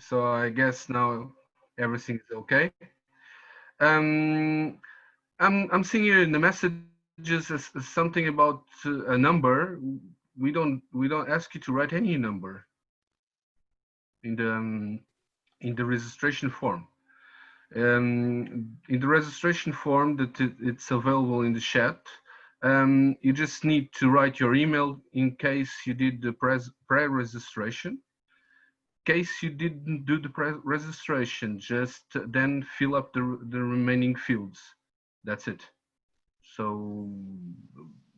So I guess now everything is okay. Um, I'm seeing here in the messages as something about a number. We don't ask you to write any number in the registration form. In the registration form that it's available in the chat, you just need to write your email in case you did the pre-registration. Case you didn't do the registration, just then fill up the remaining fields. That's it. So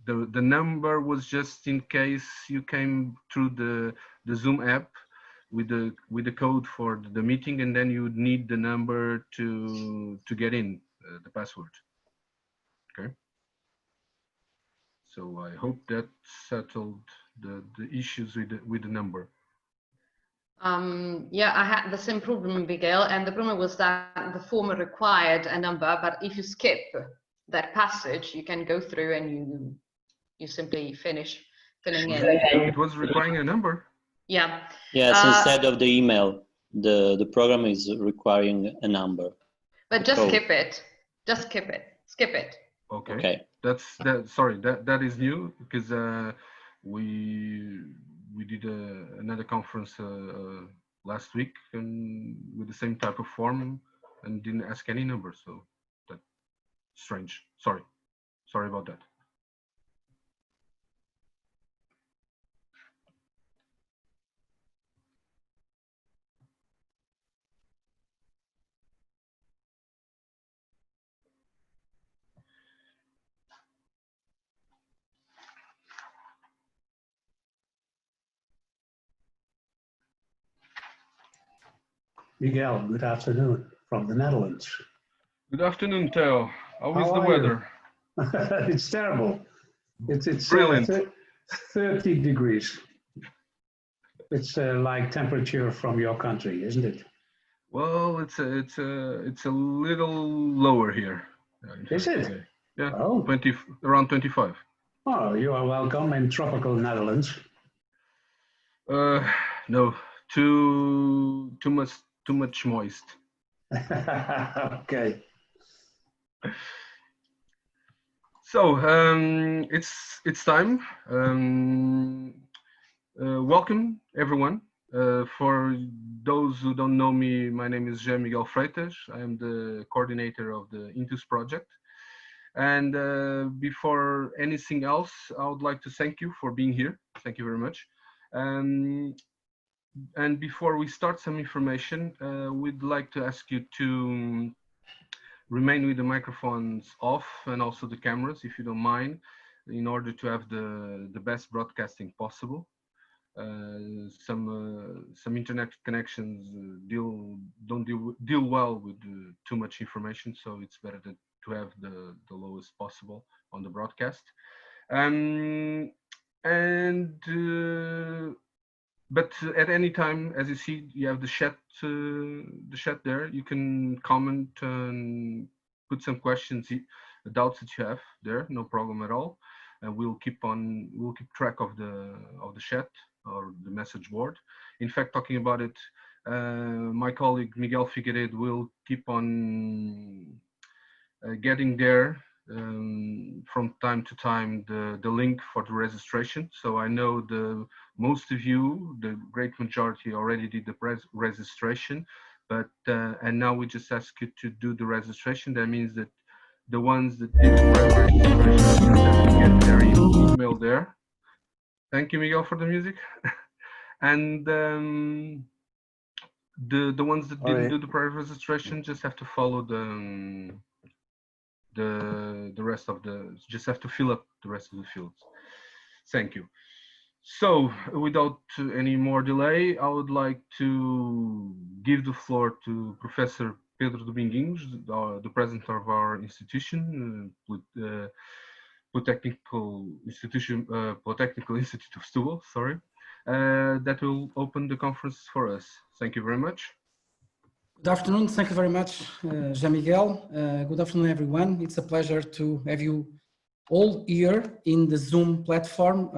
the number was just in case you came through the Zoom app with the code for the meeting, and then you would need the number to get in the password. Okay. So I hope that settled the issues with the number. Yeah, I had the same problem, Miguel, and the problem was that the form required a number, but if you skip that passage, you can go through and you simply finish filling in. It was requiring a number? Yeah. Yes, instead of the email, the program is requiring a number. But just skip it. Just skip it. Skip it. Okay. Okay. Sorry, that is new because we did another conference last week and with the same type of form and didn't ask any number, so that's strange. Sorry about that. Miguel, good afternoon from the Netherlands. Good afternoon, Theo. How is the weather? It's terrible. It's brilliant. 30 degrees. It's like temperature from your country, isn't it? Well, it's a little lower here. Is it? Yeah. Oh. Around 25. Oh, you are welcome in tropical Netherlands. No, too much moist. Okay. So it's time. Welcome everyone. For those who don't know me, my name is Jean Miguel Freitas. I am the coordinator of the Intus project. And before anything else, I would like to thank you for being here. Thank you very much. And before we start some information, we'd like to ask you to remain with the microphones off and also the cameras, if you don't mind, in order to have the best broadcasting possible. Some internet connections don't deal well with too much information, so it's better to have the lowest possible on the broadcast. But at any time, as you see, you have the chat there. You can comment and put some questions, doubts that you have there. No problem at all. And we'll keep track of the chat or the message board. In fact, talking about it, my colleague Miguel Figueiredo will keep on getting there from time to time the link for the registration. So I know most of you, the great majority, already did the registration, but and now we just ask you to do the registration. That means that the ones that did the registration have to get their email there. Thank you, Miguel, for the music. And the ones that didn't do the pre-registration just have to follow the rest of just have to fill up the rest of the fields. Thank you. So without any more delay, I would like to give the floor to Professor Pedro Dominguinhos, the president of our institution, Polytechnical Institute of Setúbal, sorry, that will open the conference for us. Thank you very much. Good afternoon. Thank you very much, Jean Miguel. Good afternoon, everyone. It's a pleasure to have you all here in the Zoom platform.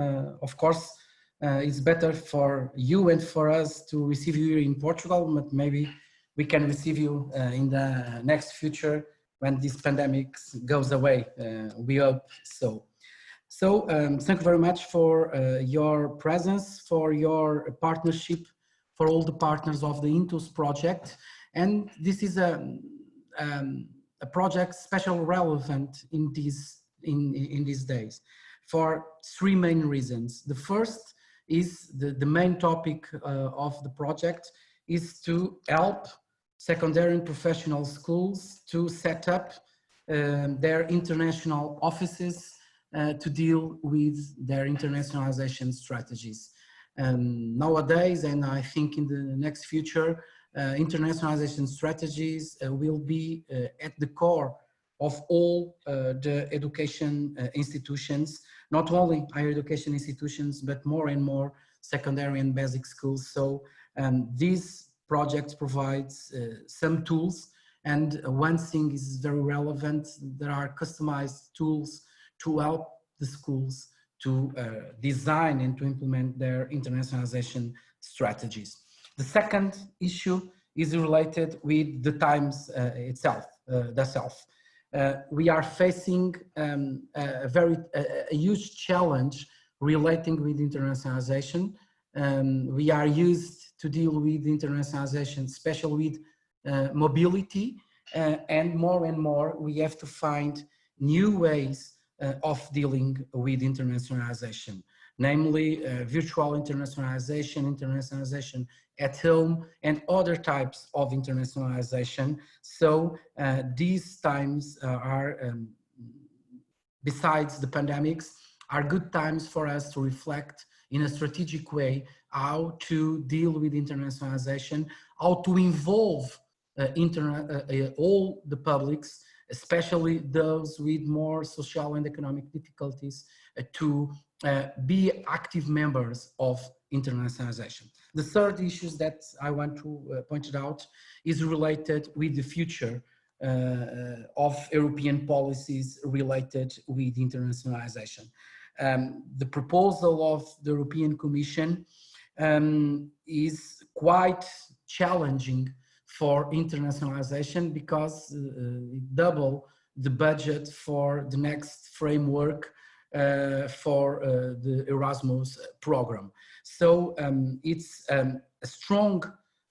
Of course, It's better for you and for us to receive you here in Portugal, but maybe we can receive you in the next future when this pandemic goes away. We hope so. So thank you very much for your presence, for your partnership, for all the partners of the Intus project. And this is a project special relevant in these days for three main reasons. The first is the main topic of the project is to help secondary and professional schools to set up their international offices to deal with their internationalization strategies. Nowadays, and I think in the next future, internationalization strategies will be at the core of all the education institutions, not only higher education institutions, but more and more secondary and basic schools. So these projects provides some tools, and one thing is very relevant. There are customized tools to help the schools to design and to implement their internationalization strategies. The second issue is related with the times itself, the self. We are facing a huge challenge relating with internationalization. We are used to deal with internationalization, especially with mobility, and more we have to find new ways of dealing with internationalization, namely virtual internationalization, internationalization at home, and other types of internationalization. So these times are, besides the pandemics, are good times for us to reflect in a strategic way how to deal with internationalization, how to involve all the publics, especially those with more social and economic difficulties, to be active members of internationalization. The third issue that I want to point out is related with the future of European policies related with internationalization. The proposal of the European Commission is quite challenging for internationalization because it double the budget for the next framework for the Erasmus program. So it's a strong,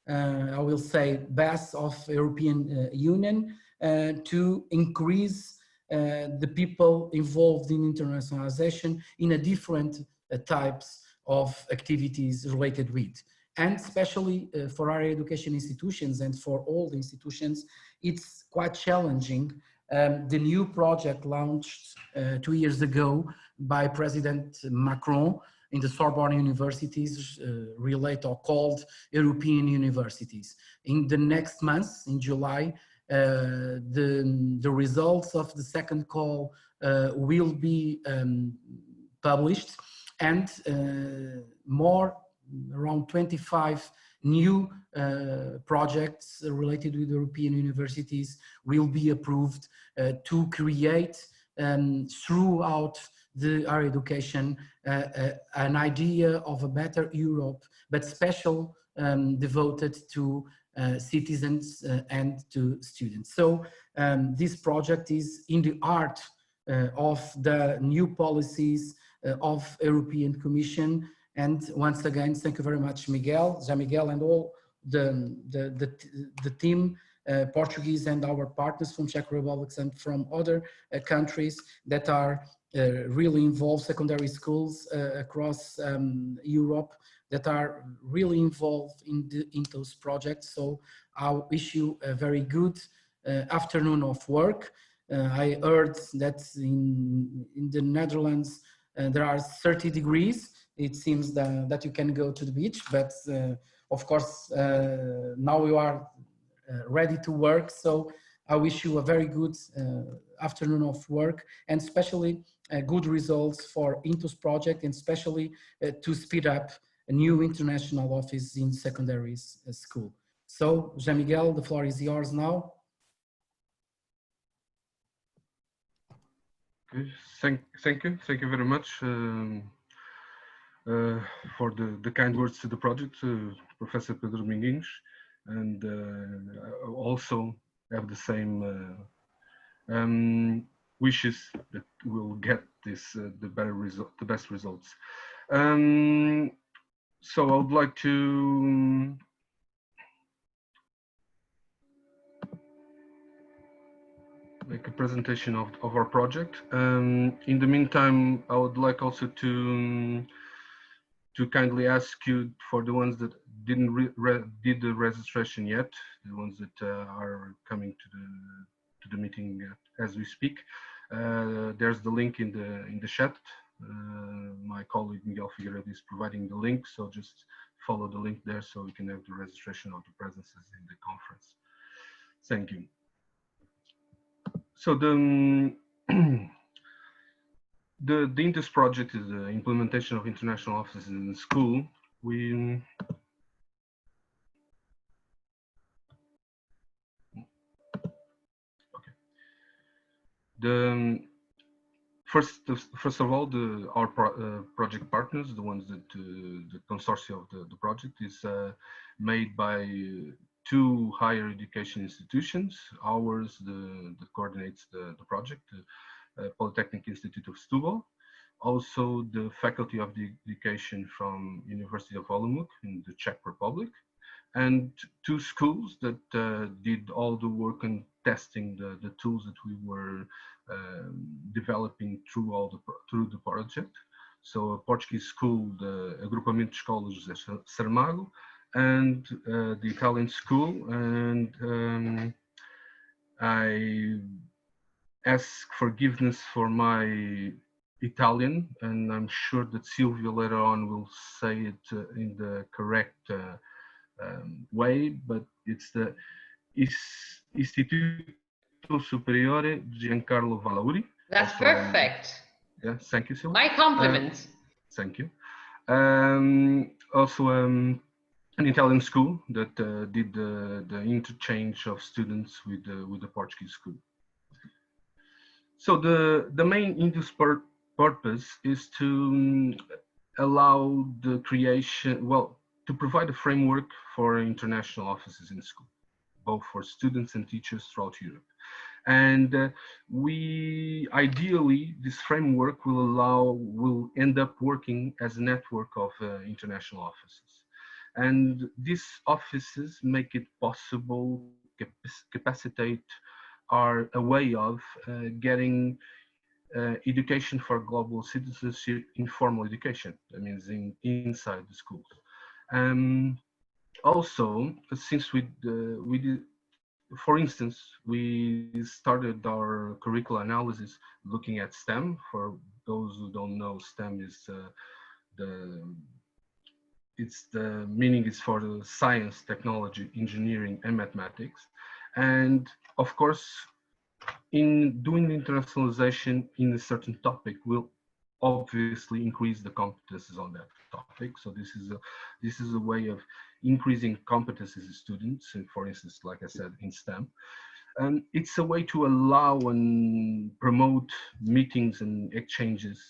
I will say, base of European Union to increase the people involved in internationalization in a different types of activities related with. And especially for our education institutions and for all the institutions, it's quite challenging. The new project launched 2 years ago by President Macron in the Sorbonne universities relate or called European universities. In the next month, in July, the results of the second call will be published, and around 25 new projects related with European universities will be approved to create throughout our education an idea of a better Europe, but special devoted to citizens and to students. So this project is in the heart of the new policies of European Commission. And once again, thank you very much, Miguel, José Miguel, and all the team, Portuguese and our partners from Czech Republic and from other countries that are really involved, secondary schools across Europe that are really involved in those projects. So I wish you a very good afternoon of work. I heard that in the Netherlands there are 30 degrees. It seems that you can go to the beach, but of course, now you are ready to work. So I wish you a very good afternoon of work, and especially good results for Intus project, and especially to speed up a new international office in secondary school. So, José Miguel, the floor is yours now. Thank you very much. for the kind words to the project, Professor Pedro Minguinhos, and also have the same wishes that we'll get this the best results. So I would like to make a presentation of our project. In the meantime, I would like also to kindly ask you, for the ones that didn't did the registration yet, the ones that are coming to the meeting as we speak. There's the link in the chat. My colleague Miguel Figueiredo is providing the link, so just follow the link there so we can have the registration of the presences in the conference. Thank you. So the INTES project is the implementation of international offices in the school. First of all, our project partners, the ones that the consortium of the project is made by two higher education institutions. Ours, that coordinates the project, Polytechnic Institute of Setúbal, also the Faculty of Education from University of Olomouc in the Czech Republic, and two schools that did all the work and testing the tools that we were developing through the project. So a Portuguese school, the Agrupamento de Escolas José Saramago, and the Italian school, and I ask forgiveness for my Italian, and I'm sure that Silvia later on will say it in the correct way, but it's the Istituto Superiore Giancarlo Valauri. That's also, perfect. Yeah, thank you, Silvia. My compliments. Thank you. Also, an Italian school that did the interchange of students with the Portuguese school. So the main INTES purpose is to allow the creation, well, to provide a framework for international offices in school, both for students and teachers throughout Europe. And ideally, this framework will end up working as a network of international offices. And these offices make it possible, capacitate, are a way of getting education for global citizenship, informal education, that means inside the schools. Also, since we did, for instance, we started our curricular analysis looking at STEM. For those who don't know, STEM is the meaning is for the science, technology, engineering, and mathematics. And of course, in doing internationalization in a certain topic will obviously increase the competences on that topic. So this is a way of increasing competences in students, and for instance, like I said, in STEM. And it's a way to allow and promote meetings and exchanges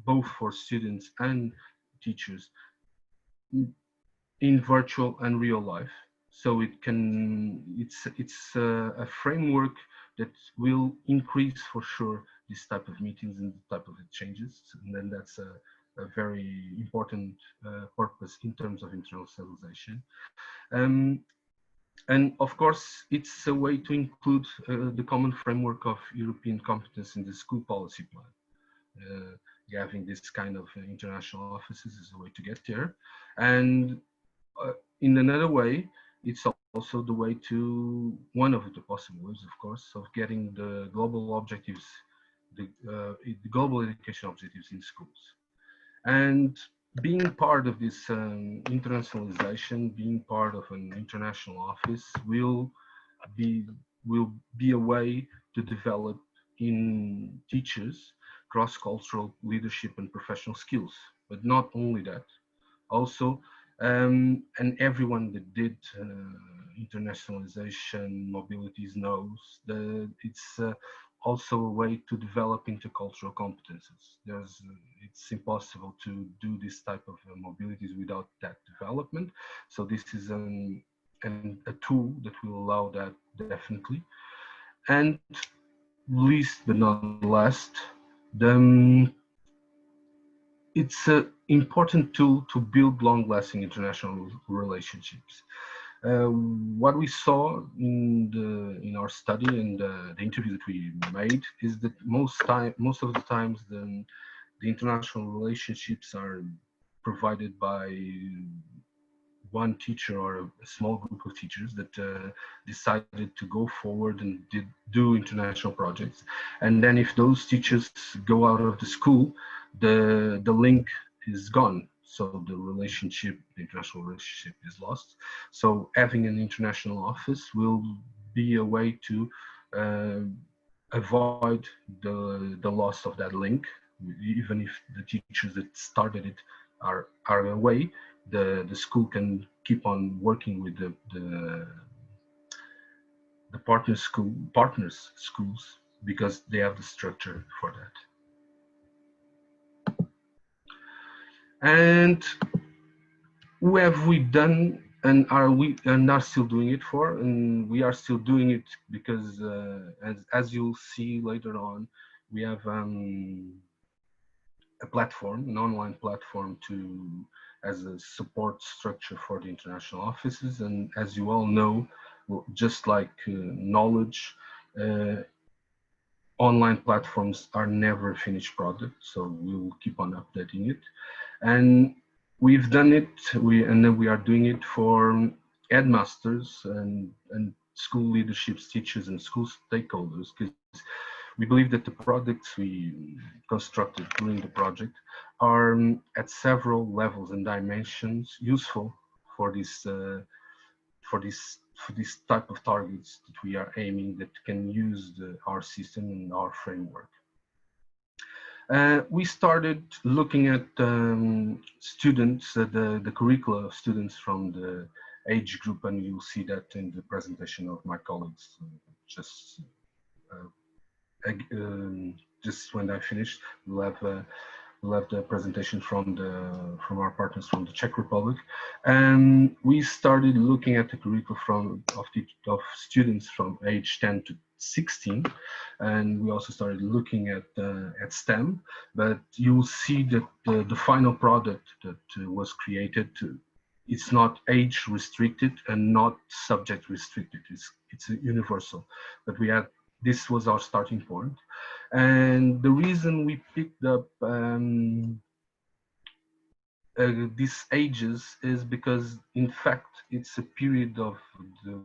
both for students and teachers in virtual and real life. So it's a framework that will increase for sure this type of meetings and type of exchanges, and then that's a very important purpose in terms of internationalization. And of course, it's a way to include the common framework of European competence in the school policy plan. Having this kind of international offices is a way to get there. And in another way, it's also the way to, one of the possible ways, of course, of getting the global objectives, the global education objectives in schools. And being part of this internationalization, being part of an international office will be a way to develop in teachers cross-cultural leadership and professional skills. But not only that, also, and everyone that did internationalization mobilities knows that it's also a way to develop intercultural competences. It's impossible to do this type of mobilities without that development. So this is a tool that will allow that, definitely. And least but not least, it's an important tool to build long-lasting international relationships. What we saw in our study and the interview that we made is that most of the times the international relationships are provided by one teacher or a small group of teachers that decided to go forward and do international projects. And then if those teachers go out of the school, the link is gone. So the relationship, the international relationship is lost. So having an international office will be a way to avoid the loss of that link. Even if the teachers that started it are away, the school can keep on working with the partners schools, because they have the structure for that. And who have we done and are still doing it for? And we are still doing it because as you'll see later on, we have a platform, an online platform as a support structure for the international offices. And as you all know, just like knowledge, online platforms are never a finished product, so we will keep on updating it. And we've done it, and then we are doing it for headmasters and school leaderships, teachers, and school stakeholders, because we believe that the products we constructed during the project are at several levels and dimensions useful for this type of targets that we are aiming, that can use our system and our framework. We started looking at students, the curricula of students from the age group, and you'll see that in the presentation of my colleagues just when I finish. We'll have the presentation from our partners from the Czech Republic, and we started looking at the curriculum of students from age 10 to 16, and we also started looking at STEM. But you'll see that the final product that was created, it's not age restricted and not subject restricted. It's universal. But this was our starting point. And the reason we picked up these ages is because, in fact, it's a period of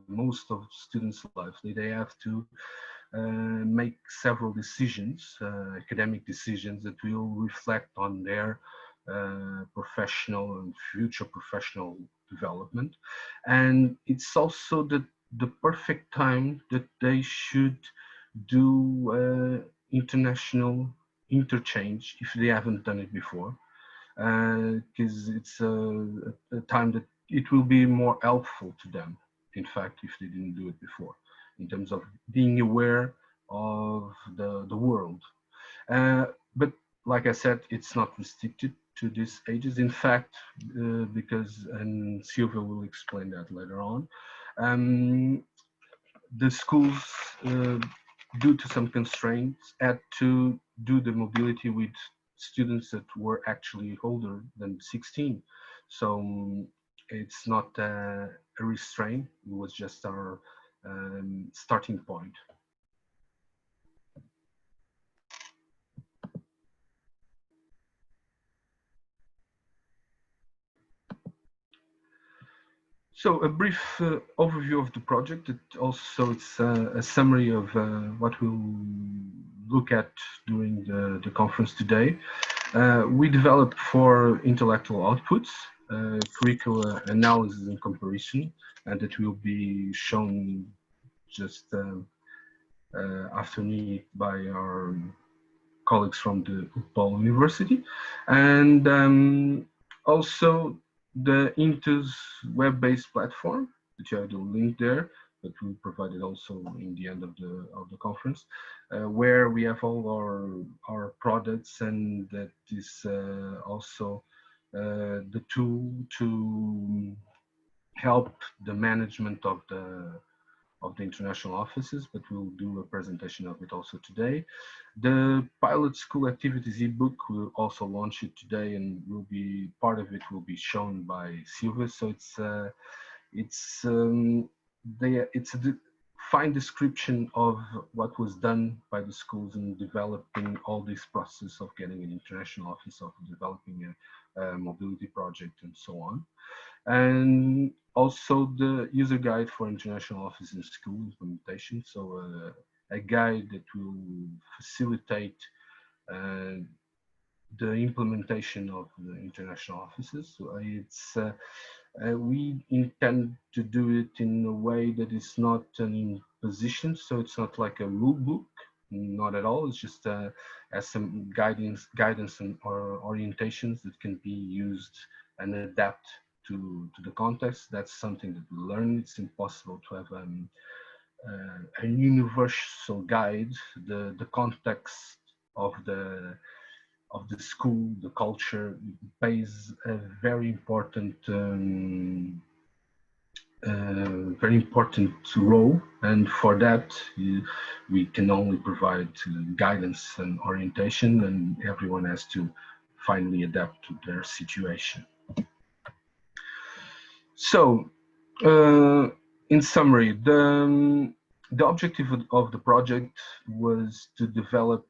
most of students' lives. They have to make several decisions, academic decisions, that will reflect on their professional and future professional development. And it's also the perfect time that they should do international interchange if they haven't done it before, because it's a time that it will be more helpful to them, in fact, if they didn't do it before, in terms of being aware of the world. But like I said, it's not restricted to these ages. In fact, because, and Silvia will explain that later on, the schools, due to some constraints, had to do the mobility with students that were actually older than 16. So it's not a restraint, it was just our starting point. So a brief overview of the project. It's a summary of what we'll look at during the conference today. We developed 4 intellectual outputs, curricula analysis and comparison, and that will be shown just after me by our colleagues from the UPAL University. And also the Intus web-based platform, which I have the link there, but we'll provide it also in the end of the conference, where we have all our products, and that is also the tool to help the management of the international offices, but we'll do a presentation of it also today. The pilot school activities ebook, we'll also launch it today, and will be part of it will be shown by Silvia. So it's a fine description of what was done by the schools in developing all this process of getting an international office, of developing a mobility project, and so on. And also the user guide for international office in school implementation. So a guide that will facilitate the implementation of the international offices. So it's we intend to do it in a way that is not an imposition. So it's not like a rule book, not at all. It's just as some guidance and or orientations that can be used and adapt to the context. That's something that we learn. It's impossible to have a universal guide. The context of the school, the culture, plays a very important role, and for that we can only provide guidance and orientation, and everyone has to finally adapt to their situation. So, in summary, the objective of the project was to develop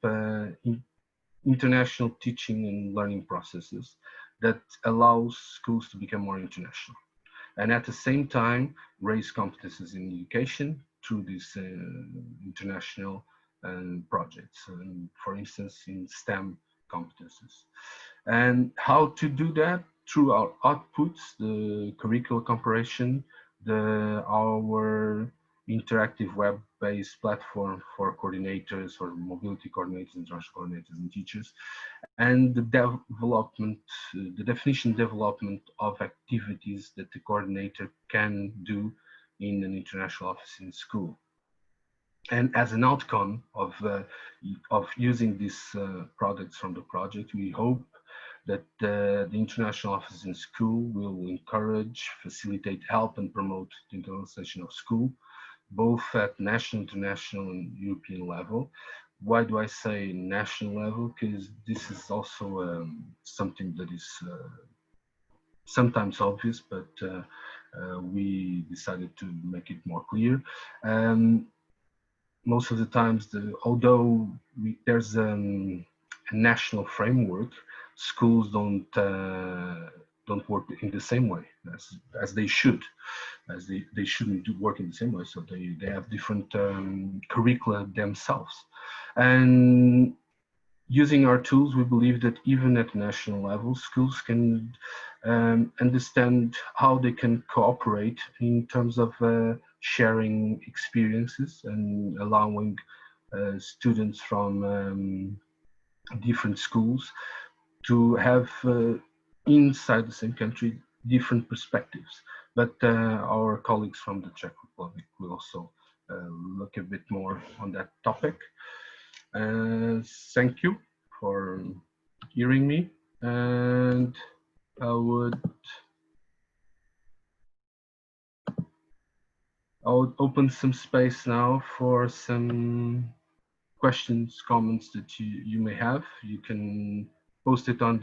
international teaching and learning processes that allows schools to become more international, and at the same time raise competences in education through these international projects, for instance in STEM competences. And how to do that? Through our outputs, the curricular comparison, our interactive web-based platform for coordinators or mobility coordinators, international coordinators and teachers, and the development, the definition development of activities that the coordinator can do in an international office in school. And as an outcome of using these products from the project, we hope that the international office in school will encourage, facilitate, help, and promote the internationalization of school, both at national, international, and European level. Why do I say national level? Because this is also something that is sometimes obvious, but we decided to make it more clear. Most of the times, although there's a national framework, schools don't work in the same way as they should, as they shouldn't work in the same way. So they have different curricula themselves. And using our tools, we believe that even at national level, schools can understand how they can cooperate in terms of sharing experiences and allowing students from different schools to have inside the same country different perspectives. But our colleagues from the Czech Republic will also look a bit more on that topic. Thank you for hearing me, and I would open some space now for some questions, comments that you may have. You can post it on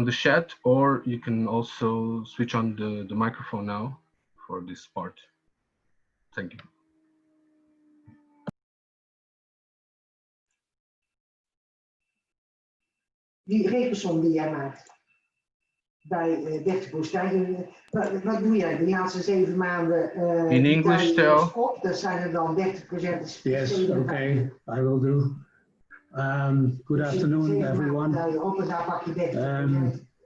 the chat, or you can also switch on the microphone now for this part. Thank you. Die rekensom die jij maakt bij 30%, wat doe jij de laatste 7 maanden? In English, tell. Dat zijn er dan 30%. Yes, okay, I will do. Good afternoon, everyone.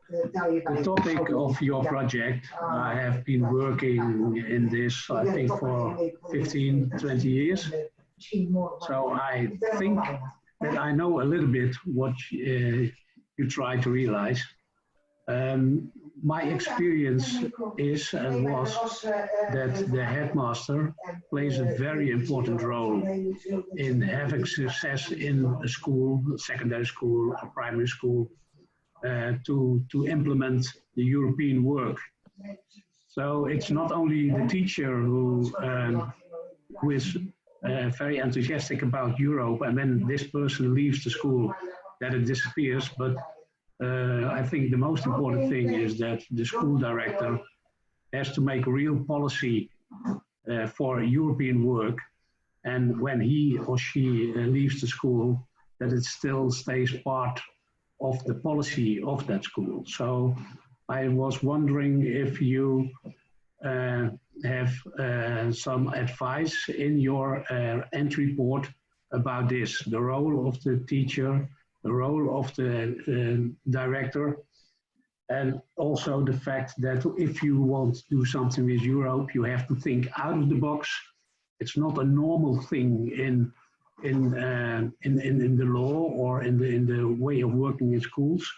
The topic of your project, I have been working in this, I think, for 15, 20 years. So I think that I know a little bit what you try to realize. my experience is and was that the headmaster plays a very important role in having success in a school, secondary school, or primary school, to implement the European work. So it's not only the teacher who is very enthusiastic about Europe, and when this person leaves the school, that it disappears. But I think the most important thing is that the school director has to make real policy for European work, and when he or she leaves the school, that it still stays part of the policy of that school. So I was wondering if you have some advice in your end report about this, the role of the teacher, the role of the director, and also the fact that if you want to do something with Europe, you have to think out of the box. It's not a normal thing in the law or in the way of working in schools.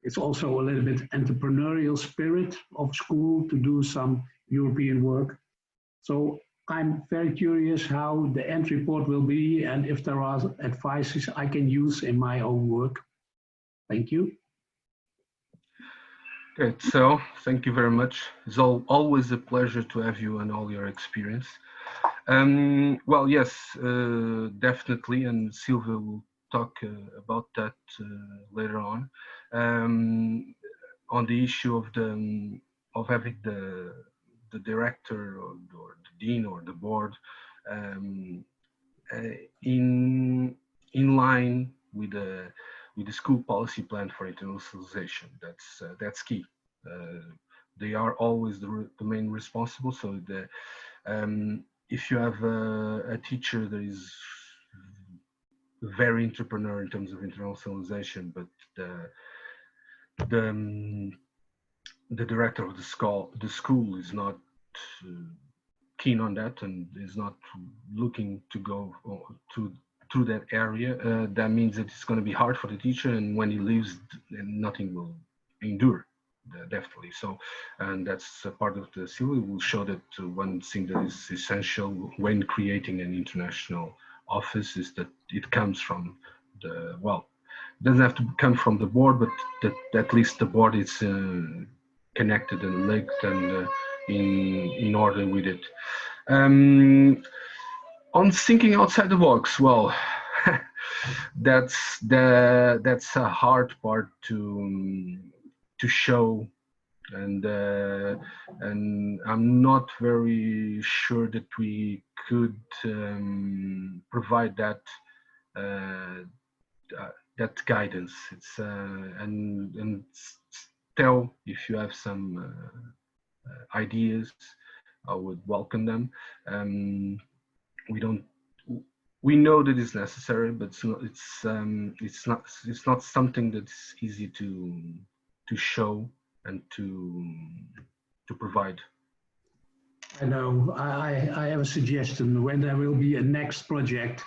It's also a little bit entrepreneurial spirit of school to do some European work. So I'm very curious how the end report will be and if there are advices I can use in my own work. Thank you. Great, so thank you very much. It's always a pleasure to have you and all your experience. Well, yes, definitely, and Silvia will talk about that later on the issue of having the director or the dean or the board in line with the school policy plan for internationalization. That's key. They are always the main responsible. So if you have a teacher that is very entrepreneur in terms of internationalization, but the director of the school is not keen on that and is not looking to go through that area, that means that it's going to be hard for the teacher, and when he leaves, nothing will endure. Definitely. So, and that's a part of the Silvia will show that one thing that is essential when creating an international office is that it comes from the, well, it doesn't have to come from the board, but that at least the board is connected and linked and in order with it. On thinking outside the box, well, that's a hard part to show, and I'm not very sure that we could provide that that guidance. It's and tell if you have some ideas, I would welcome them. We know that it's necessary, but it's not something that's easy to show and to provide. I know. I have a suggestion. When there will be a next project,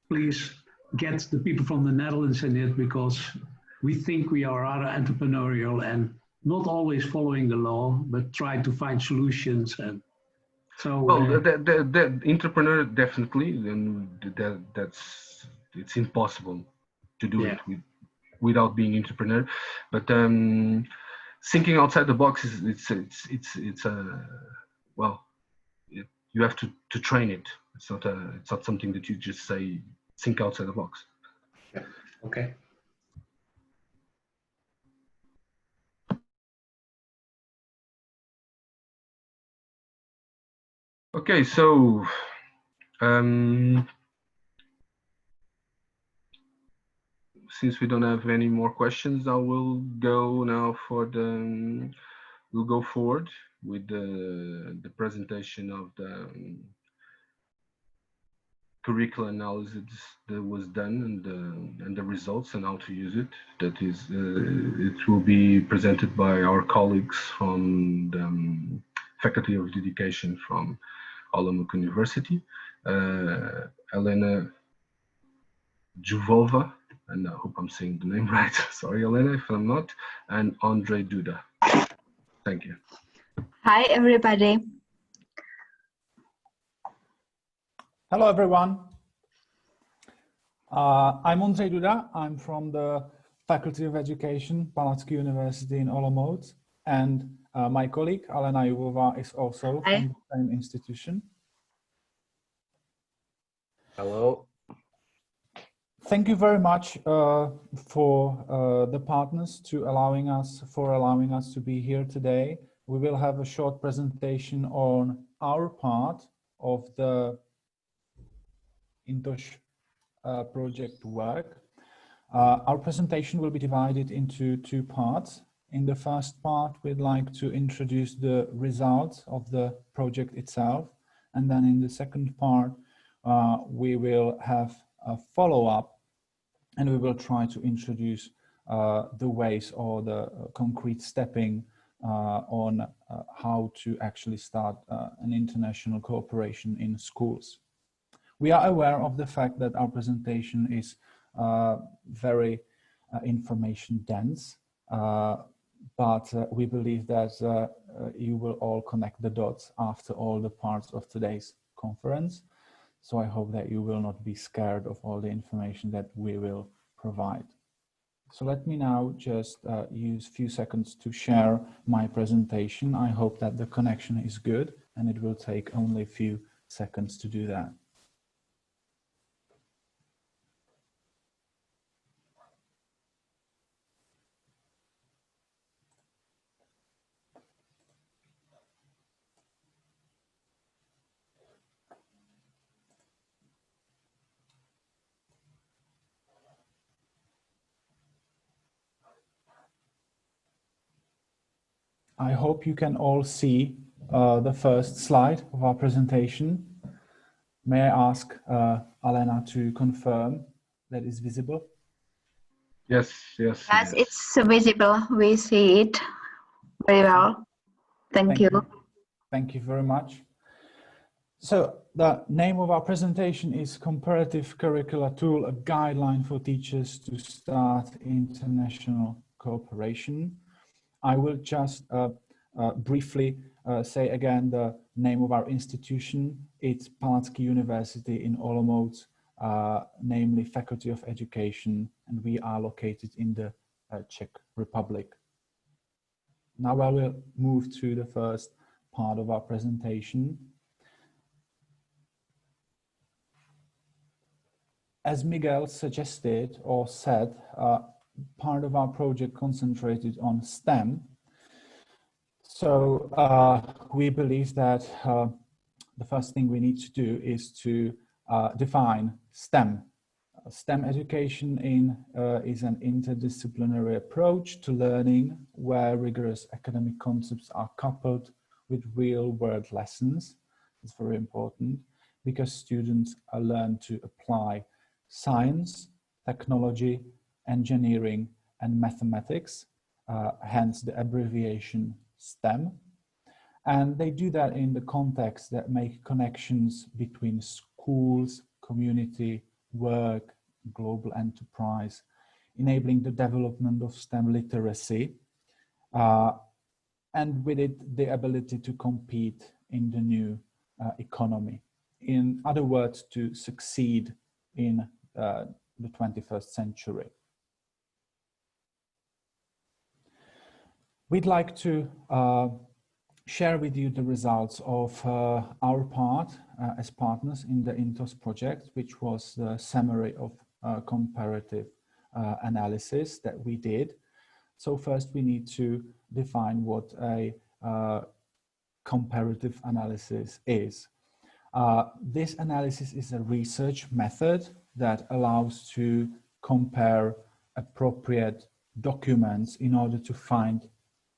please get the people from the Netherlands in it, because we think we are rather entrepreneurial and not always following the law, but try to find solutions. And so, well, the entrepreneur definitely, and it's impossible to do it without being entrepreneur. But thinking outside the box is it's well, you have to train it. It's not something that you just say think outside the box. Yeah. Okay. Okay, so since we don't have any more questions, I will go now for we'll go forward with the presentation of the curricular analysis that was done and the results and how to use it. That is, it will be presented by our colleagues from the Faculty of Education from Olomouc University, Elena Juvova, and I hope I'm saying the name right. Sorry, Elena, if I'm not, and Andrei Duda. Thank you. Hi, everybody. Hello, everyone. I'm Ondřej Duda. I'm from the Faculty of Education, Palacký University in Olomouc. And my colleague, Alena Juvová, is also Hi. from the same institution. Hello. Thank you very much for the partners allowing us to be here today. We will have a short presentation on our part of the INTOSH project work. Our presentation will be divided into two parts. In the first part, we'd like to introduce the results of the project itself. And then in the second part, we will have a follow-up and we will try to introduce the ways or the concrete stepping on how to actually start an international cooperation in schools. We are aware of the fact that our presentation is very information dense, but we believe that you will all connect the dots after all the parts of today's conference. So I hope that you will not be scared of all the information that we will provide. So let me now just use a few seconds to share my presentation. I hope that the connection is good and it will take only a few seconds to do that. I hope you can all see the first slide of our presentation. May I ask Alena to confirm that is visible? Yes, yes. Yes, it's visible. We see it very well. Thank you. Thank you very much. So the name of our presentation is Comparative Curricular Tool, a guideline for teachers to start international cooperation. I will just briefly say again the name of our institution. It's Palacký University in Olomouc, namely Faculty of Education, and we are located in the Czech Republic. Now I will move to the first part of our presentation. As Miguel suggested or said, part of our project concentrated on STEM. So we believe that the first thing we need to do is to define STEM. STEM education is an interdisciplinary approach to learning where rigorous academic concepts are coupled with real-world lessons. It's very important because students learn to apply science, technology, engineering, and mathematics, hence the abbreviation STEM. And they do that in the context that make connections between schools, community, work, global enterprise, enabling the development of STEM literacy, and with it, the ability to compete in the new economy. In other words, to succeed in the 21st century. We'd like to share with you the results of our part as partners in the INTOSH project, which was the summary of comparative analysis that we did. So first we need to define what a comparative analysis is. This analysis is a research method that allows to compare appropriate documents in order to find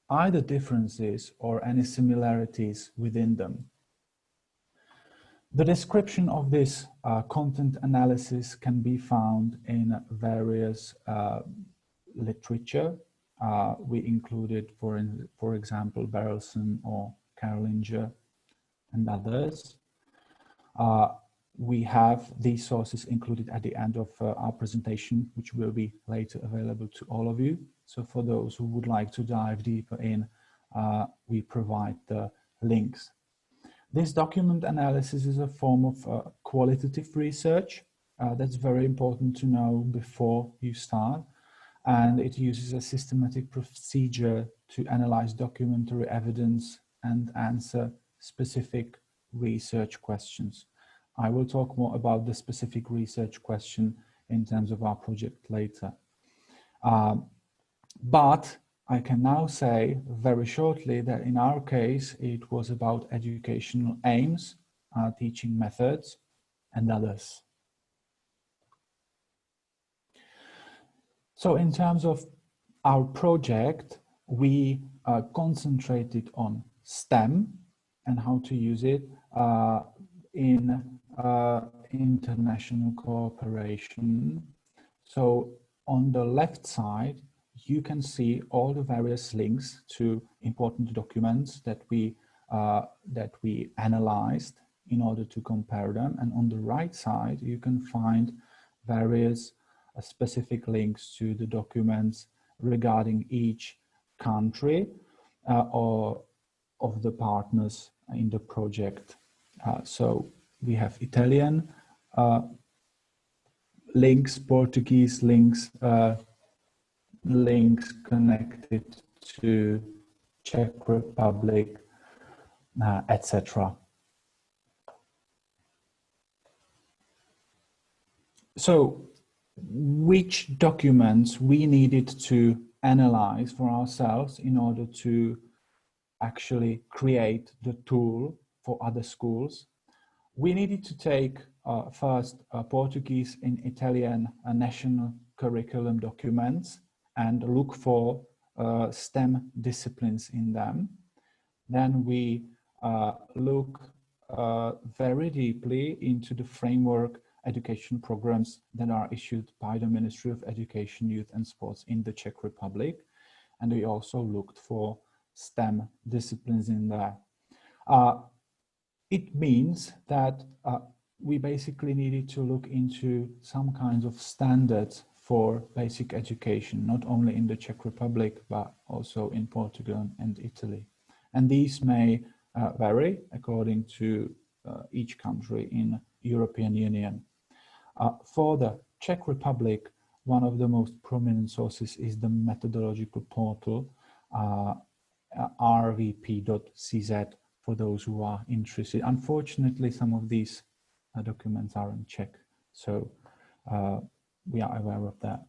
either differences or any similarities within them. The description of this content analysis can be found in various literature. We included, for example, Berelson or Carolinger and others. We have these sources included at the end of our presentation, which will be later available to all of you. So for those who would like to dive deeper in we provide the links. This document analysis is a form of qualitative research. That's very important to know before you start. And it uses a systematic procedure to analyze documentary evidence and answer specific research questions. I will talk more about the specific research question in terms of our project later. But I can now say very shortly that in our case, it was about educational aims, teaching methods, and others. So in terms of our project, we concentrated on STEM and how to use it in international cooperation. So on the left side, you can see all the various links to important documents that we analyzed in order to compare them. And on the right side, you can find various specific links to the documents regarding each country or of the partners in the project. So we have Italian links, Portuguese links, links connected to Czech Republic, etc. So which documents we needed to analyze for ourselves in order to actually create the tool for other schools? We needed to take first Portuguese and Italian national curriculum documents and look for STEM disciplines in them. Then we look very deeply into the framework education programs that are issued by the Ministry of Education, Youth and Sports in the Czech Republic. And we also looked for STEM disciplines in there. It means that we basically needed to look into some kinds of standards for basic education, not only in the Czech Republic, but also in Portugal and Italy. And these may vary according to each country in European Union. For the Czech Republic, one of the most prominent sources is the methodological portal, rvp.cz, for those who are interested. Unfortunately, some of these documents are in Czech, so we are aware of that.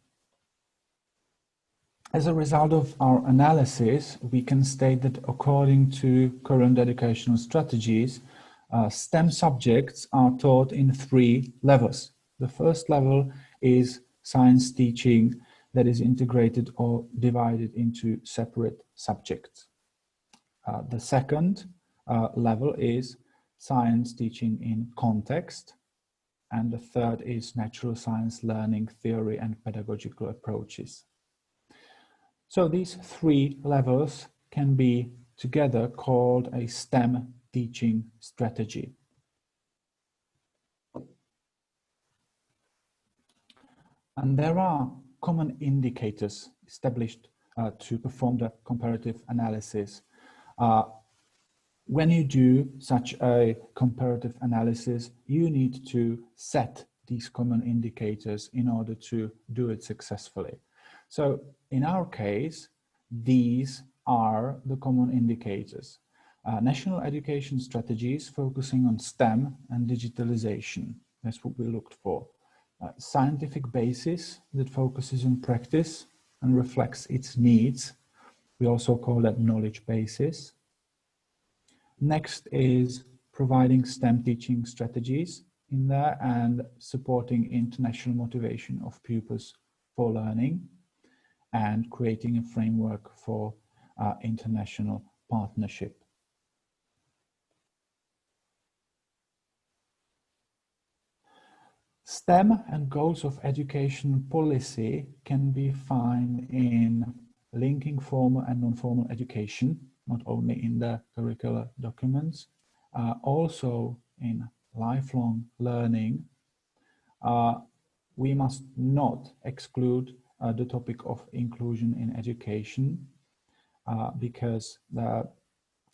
As a result of our analysis, we can state that according to current educational strategies, STEM subjects are taught in 3 levels. The first level is science teaching that is integrated or divided into separate subjects. The second level is science teaching in context. And the third is natural science learning theory and pedagogical approaches. So these 3 levels can be together called a STEM teaching strategy. And there are common indicators established to perform the comparative analysis. When you do such a comparative analysis, you need to set these common indicators in order to do it successfully. So in our case, these are the common indicators. National education strategies focusing on STEM and digitalization. That's what we looked for. Scientific basis that focuses on practice and reflects its needs. We also call that knowledge basis. Next is providing STEM teaching strategies in there and supporting international motivation of pupils for learning and creating a framework for international partnership. STEM and goals of education policy can be found in linking formal and non-formal education, not only in the curricular documents, also in lifelong learning. We must not exclude the topic of inclusion in education. because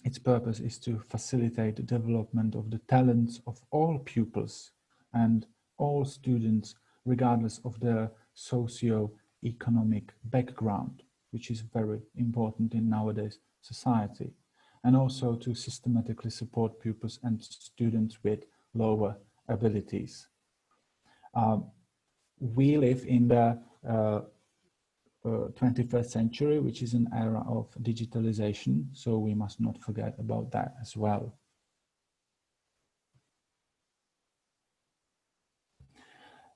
its purpose is to facilitate the development of the talents of all pupils and all students, regardless of their socio-economic background, which is very important in nowadays society, and also to systematically support pupils and students with lower abilities. We live in the 21st century, which is an era of digitalization, so we must not forget about that as well.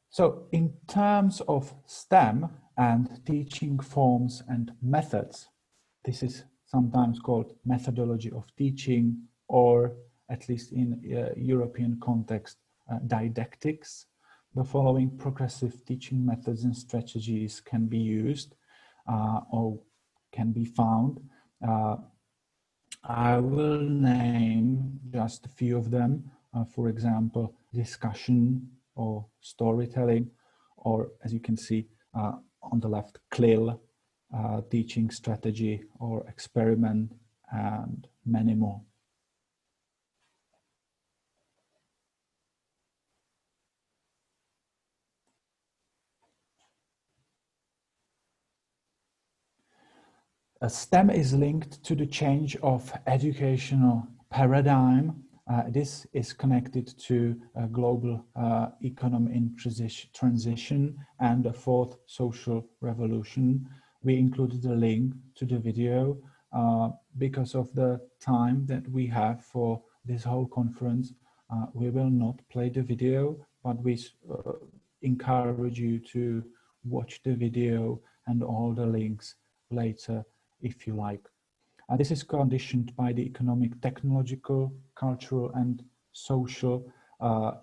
So in terms of STEM and teaching forms and methods, this is sometimes called methodology of teaching, or at least in European context, didactics. The following progressive teaching methods and strategies can be used or can be found. I will name just a few of them. For example, discussion or storytelling, or as you can see on the left, CLIL, teaching strategy or experiment, and many more. STEM is linked to the change of educational paradigm. This is connected to a global economy in transition and the fourth social revolution. We included a link to the video because of the time that we have for this whole conference. We will not play the video, but we encourage you to watch the video and all the links later if you like. This is conditioned by the economic, technological, cultural and social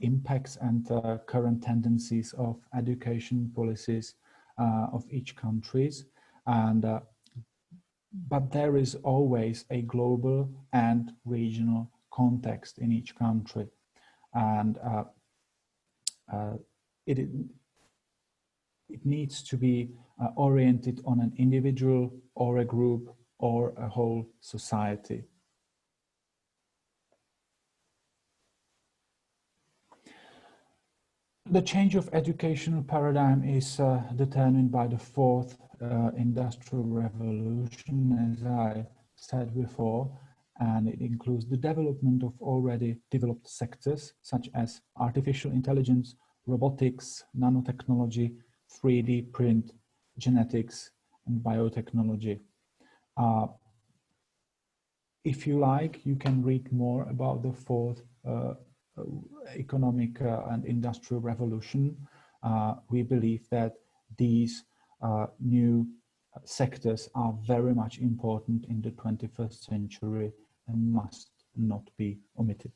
impacts and current tendencies of education policies of each countries. And but there is always a global and regional context in each country. And it needs to be oriented on an individual or a group or a whole society. The change of educational paradigm is determined by the fourth industrial revolution, as I said before, and it includes the development of already developed sectors such as artificial intelligence, robotics, nanotechnology, 3D print, genetics, and biotechnology. If you like, you can read more about the fourth economic and industrial revolution. We believe that these new sectors are very much important in the 21st century and must not be omitted.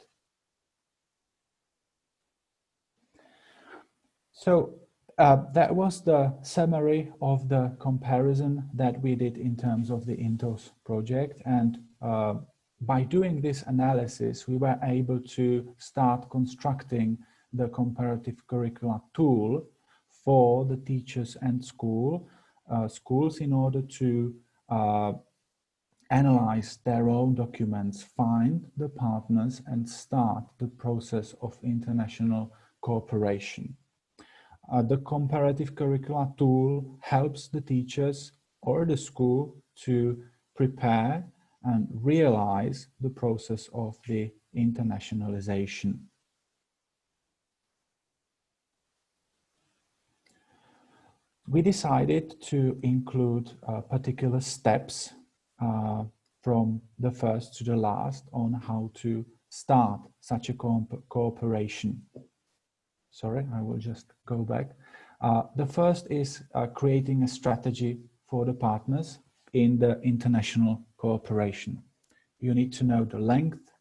So that was the summary of the comparison that we did in terms of the INTOS project. And by doing this analysis, we were able to start constructing the comparative curricula tool for the teachers and schools in order to analyze their own documents, find the partners, and start the process of international cooperation. The comparative curricula tool helps the teachers or the school to prepare and realize the process of the internationalization. We decided to include particular steps from the first to the last on how to start such a cooperation. Sorry, I will just go back. The first is creating a strategy for the partners in the international cooperation. You need to know the length,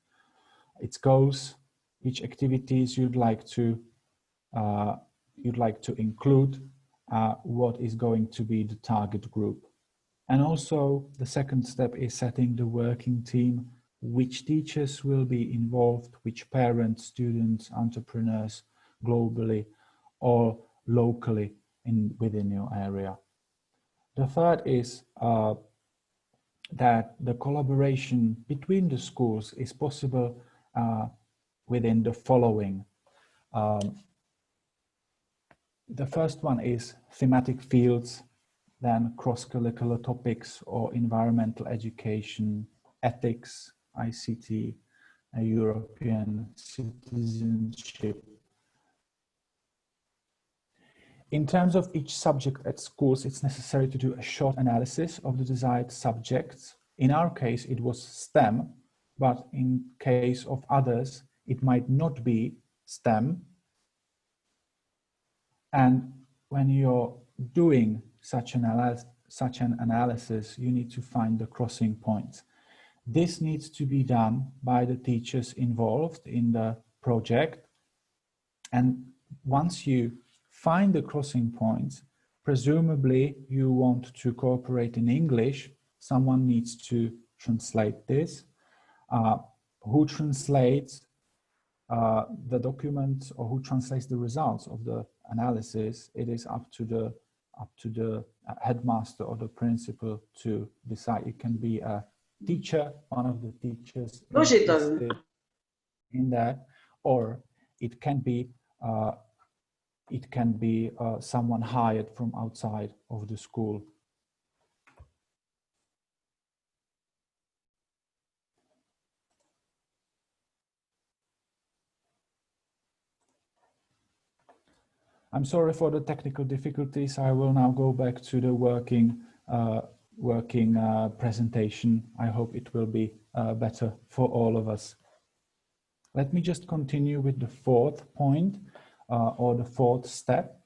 its goals, which activities you'd like to include, what is going to be the target group. And also the second step is setting the working team, which teachers will be involved, which parents, students, entrepreneurs, globally or locally within your area. The third is that the collaboration between the schools is possible within the following. The first one is thematic fields, then cross-curricular topics or environmental education, ethics, ICT, European citizenship. In terms of each subject at schools, it's necessary to do a short analysis of the desired subjects. In our case, it was STEM, but in case of others, it might not be STEM. And when you're doing such an analysis, you need to find the crossing points. This needs to be done by the teachers involved in the project. And once you find the crossing points, presumably you want to cooperate in English. Someone needs to translate this. Who translates the documents or who translates the results of the analysis, it is up to the headmaster or the principal to decide. It can be a teacher, one of the teachers in that, or it can be someone hired from outside of the school. I'm sorry for the technical difficulties. I will now go back to the working presentation. I hope it will be better for all of us. Let me just continue with the fourth point or the fourth step.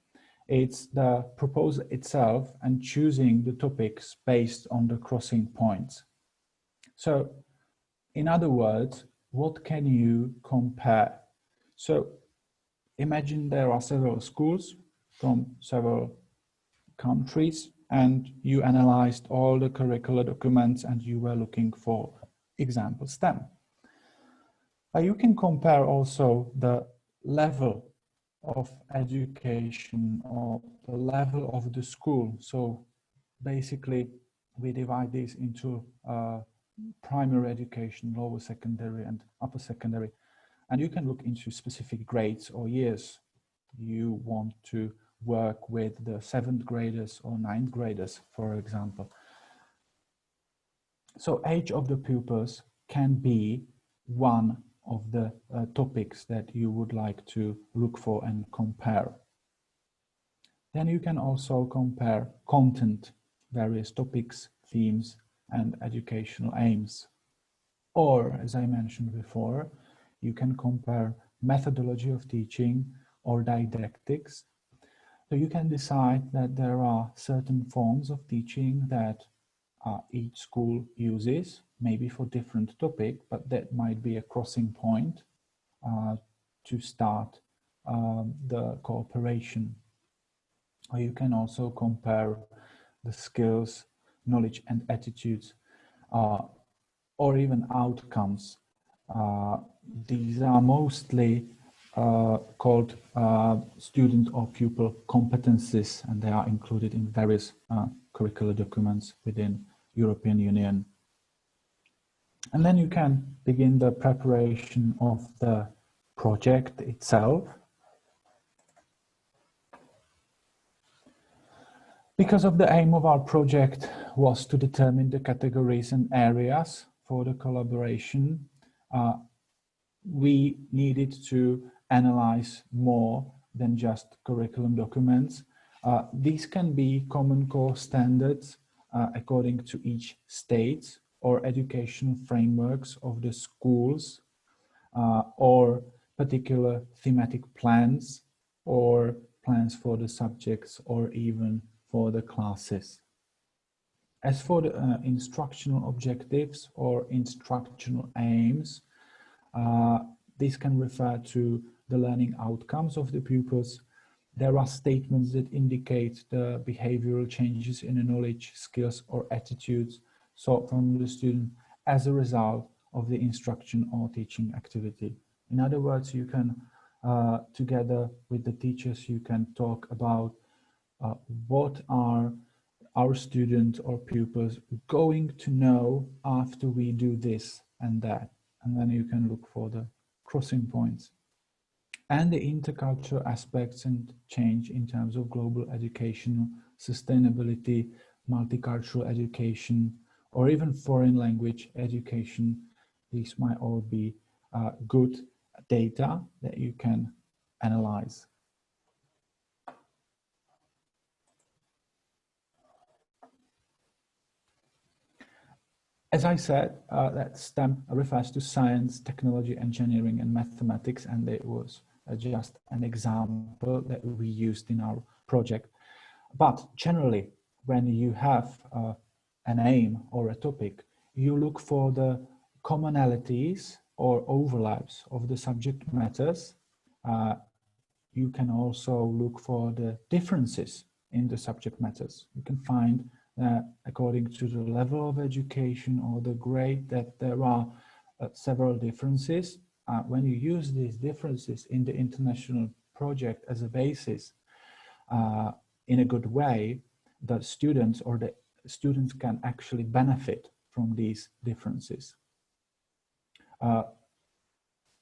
It's the proposal itself and choosing the topics based on the crossing points. So in other words, what can you compare? So imagine there are several schools from several countries and you analyzed all the curricular documents and you were looking for example STEM. You can compare also the level of education or the level of the school. So basically we divide these into primary education, lower secondary and upper secondary. And you can look into specific grades or years. You want to work with the 7th graders or 9th graders, for example. So age of the pupils can be one of the topics that you would like to look for and compare. Then you can also compare content, various topics, themes, and educational aims. Or, as I mentioned before, you can compare methodology of teaching or didactics. So you can decide that there are certain forms of teaching that each school uses, maybe for different topic, but that might be a crossing point to start the cooperation. Or you can also compare the skills, knowledge and attitudes, or even outcomes. These are mostly called student or pupil competencies, and they are included in various curricular documents within European Union. And then you can begin the preparation of the project itself. Because of the aim of our project was to determine the categories and areas for the collaboration, we needed to analyze more than just curriculum documents. These can be common core standards according to each state or educational frameworks of the schools or particular thematic plans or plans for the subjects or even for the classes. As for the instructional objectives or instructional aims, these can refer to the learning outcomes of the pupils. There are statements that indicate the behavioral changes in the knowledge, skills, or attitudes sought from the student as a result of the instruction or teaching activity. In other words, you can, together with the teachers, you can talk about what are our students or pupils going to know after we do this and that? And then you can look for the crossing points. And the intercultural aspects and change in terms of global education, sustainability, multicultural education, or even foreign language education. These might all be good data that you can analyze. As I said, that STEM refers to science, technology, engineering, and mathematics, and it was just an example that we used in our project. But generally, when you have an aim or a topic, you look for the commonalities or overlaps of the subject matters. You can also look for the differences in the subject matters. You can find according to the level of education or the grade that there are several differences. When you use these differences in the international project as a basis in a good way, the students can actually benefit from these differences.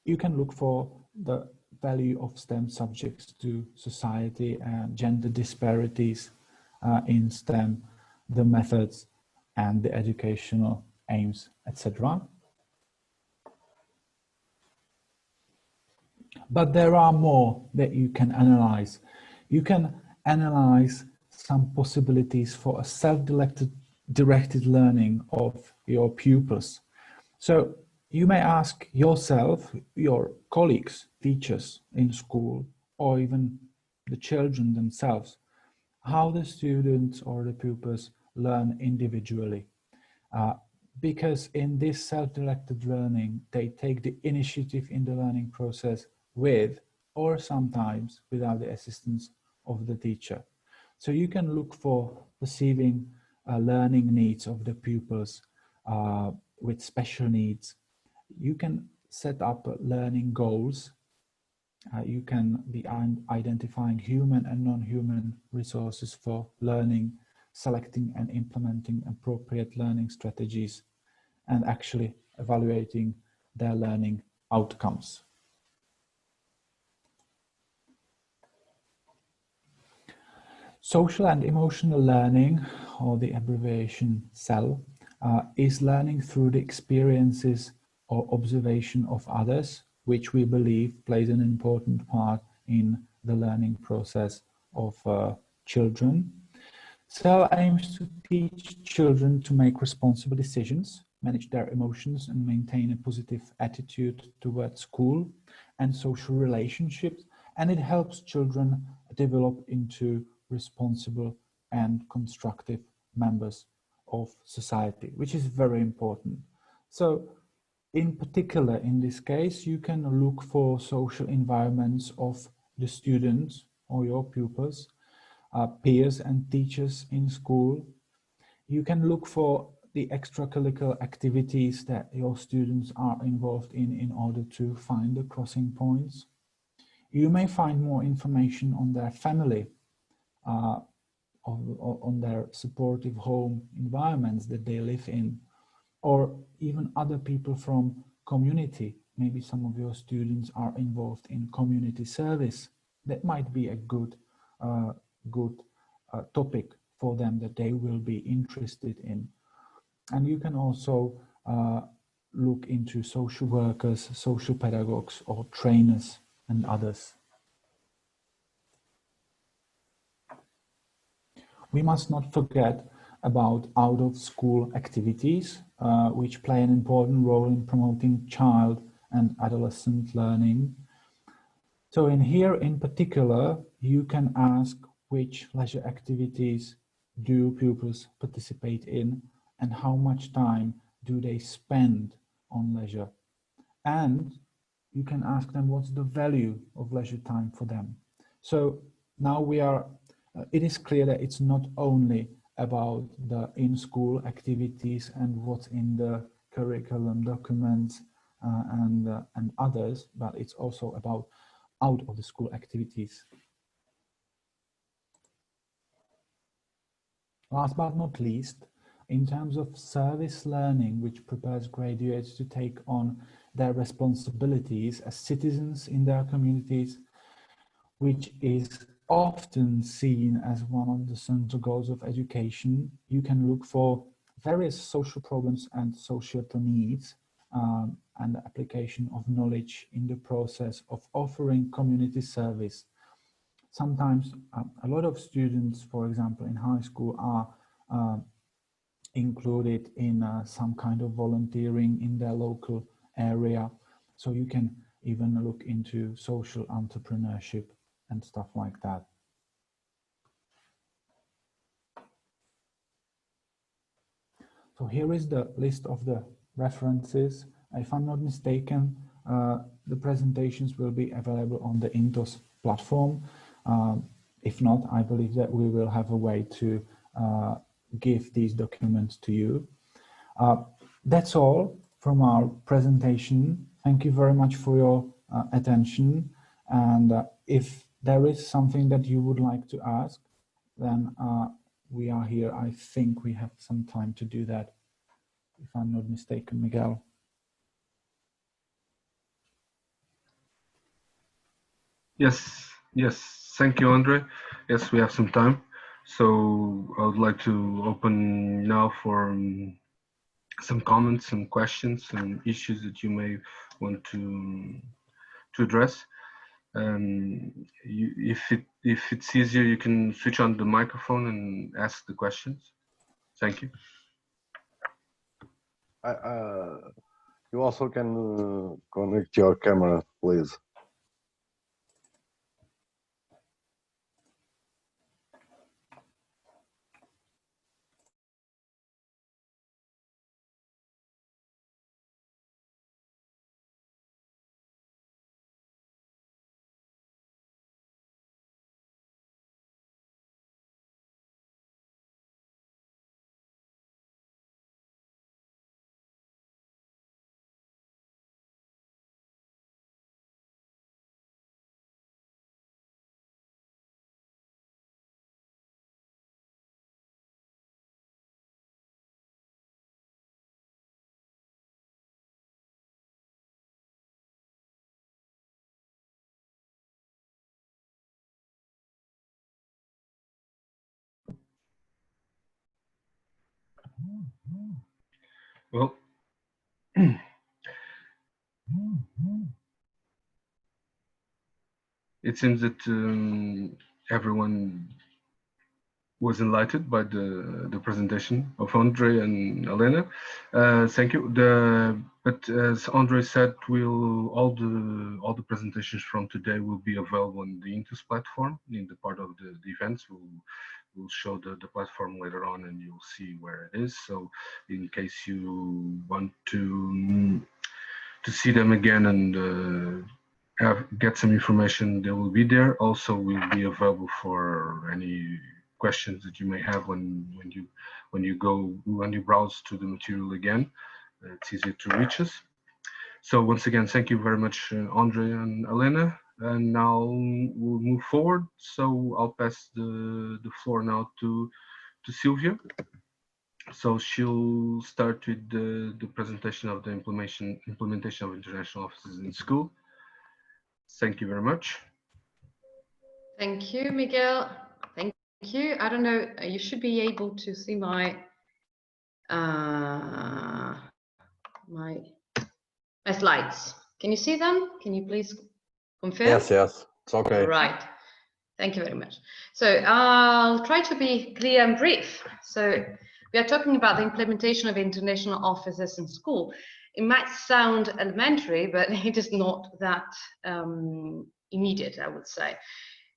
You can look for the value of STEM subjects to society and gender disparities in STEM, the methods and the educational aims, etc. But there are more that you can analyze. You can analyze some possibilities for a self-directed learning of your pupils. So you may ask yourself, your colleagues, teachers in school, or even the children themselves, how the students or the pupils learn individually. Because in this self-directed learning, they take the initiative in the learning process with, or sometimes without the assistance of the teacher. So you can look for perceiving learning needs of the pupils with special needs. You can set up learning goals. You can be identifying human and non-human resources for learning, selecting and implementing appropriate learning strategies, and actually evaluating their learning outcomes. Social and emotional learning, or the abbreviation SEL, is learning through the experiences or observation of others, which we believe plays an important part in the learning process of children. SEL aims to teach children to make responsible decisions, manage their emotions, and maintain a positive attitude towards school and social relationships, and it helps children develop into responsible and constructive members of society, which is very important. So in particular, in this case, you can look for social environments of the students or your pupils, peers and teachers in school. You can look for the extracurricular activities that your students are involved in order to find the crossing points. You may find more information on their family, on their supportive home environments that they live in, or even other people from community. Maybe some of your students are involved in community service. That might be a good topic for them that they will be interested in. And you can also look into social workers, social pedagogues, or trainers and others. We must not forget about out-of-school activities, which play an important role in promoting child and adolescent learning. So in here in particular, you can ask which leisure activities do pupils participate in and how much time do they spend on leisure. And you can ask them what's the value of leisure time for them. So now it is clear that it's not only about the in-school activities and what's in the curriculum documents and others, but it's also about out of the school activities. Last but not least, in terms of service learning, which prepares graduates to take on their responsibilities as citizens in their communities, which is often seen as one of the central goals of education, you can look for various social problems and societal needs and the application of knowledge in the process of offering community service. Sometimes a lot of students, for example, in high school are included in some kind of volunteering in their local area. So you can even look into social entrepreneurship and stuff like that. So here is the list of the references. If I'm not mistaken, the presentations will be available on the Intos platform. If not, I believe that we will have a way to give these documents to you. That's all from our presentation. Thank you very much for your attention. And if there is something that you would like to ask, then we are here. I think we have some time to do that, if I'm not mistaken, Miguel. Yes, yes. Thank you, Andre. Yes, we have some time. So I would like to open now for some comments and questions and issues that you may want to address. If it's easier, you can switch on the microphone and ask the questions. Thank you. You also can connect your camera, please. Well, it seems that everyone was enlightened by the presentation of Andre and Elena. Thank you. But as Andre said, all the presentations from today will be available on the Intos platform in the part of the events. We'll show the platform later on, and you'll see where it is. So, in case you want to see them again and get some information, they will be there. Also, will be available for any questions that you may have when you browse to the material again. It's easier to reach us. So once again, thank you very much, Andre and Elena. And now we'll move forward. So I'll pass the floor now to Sylvia. So she'll start with the presentation of the implementation of international offices in school. Thank you very much. Thank you, Miguel. Thank you. I don't know, you should be able to see my my slides. Can you see them? Can you please confirm? Yes, it's okay. Right. Thank you very much. So I'll try to be clear and brief. So we are talking about the implementation of international offices in school. It might sound elementary, but it is not that immediate, I would say.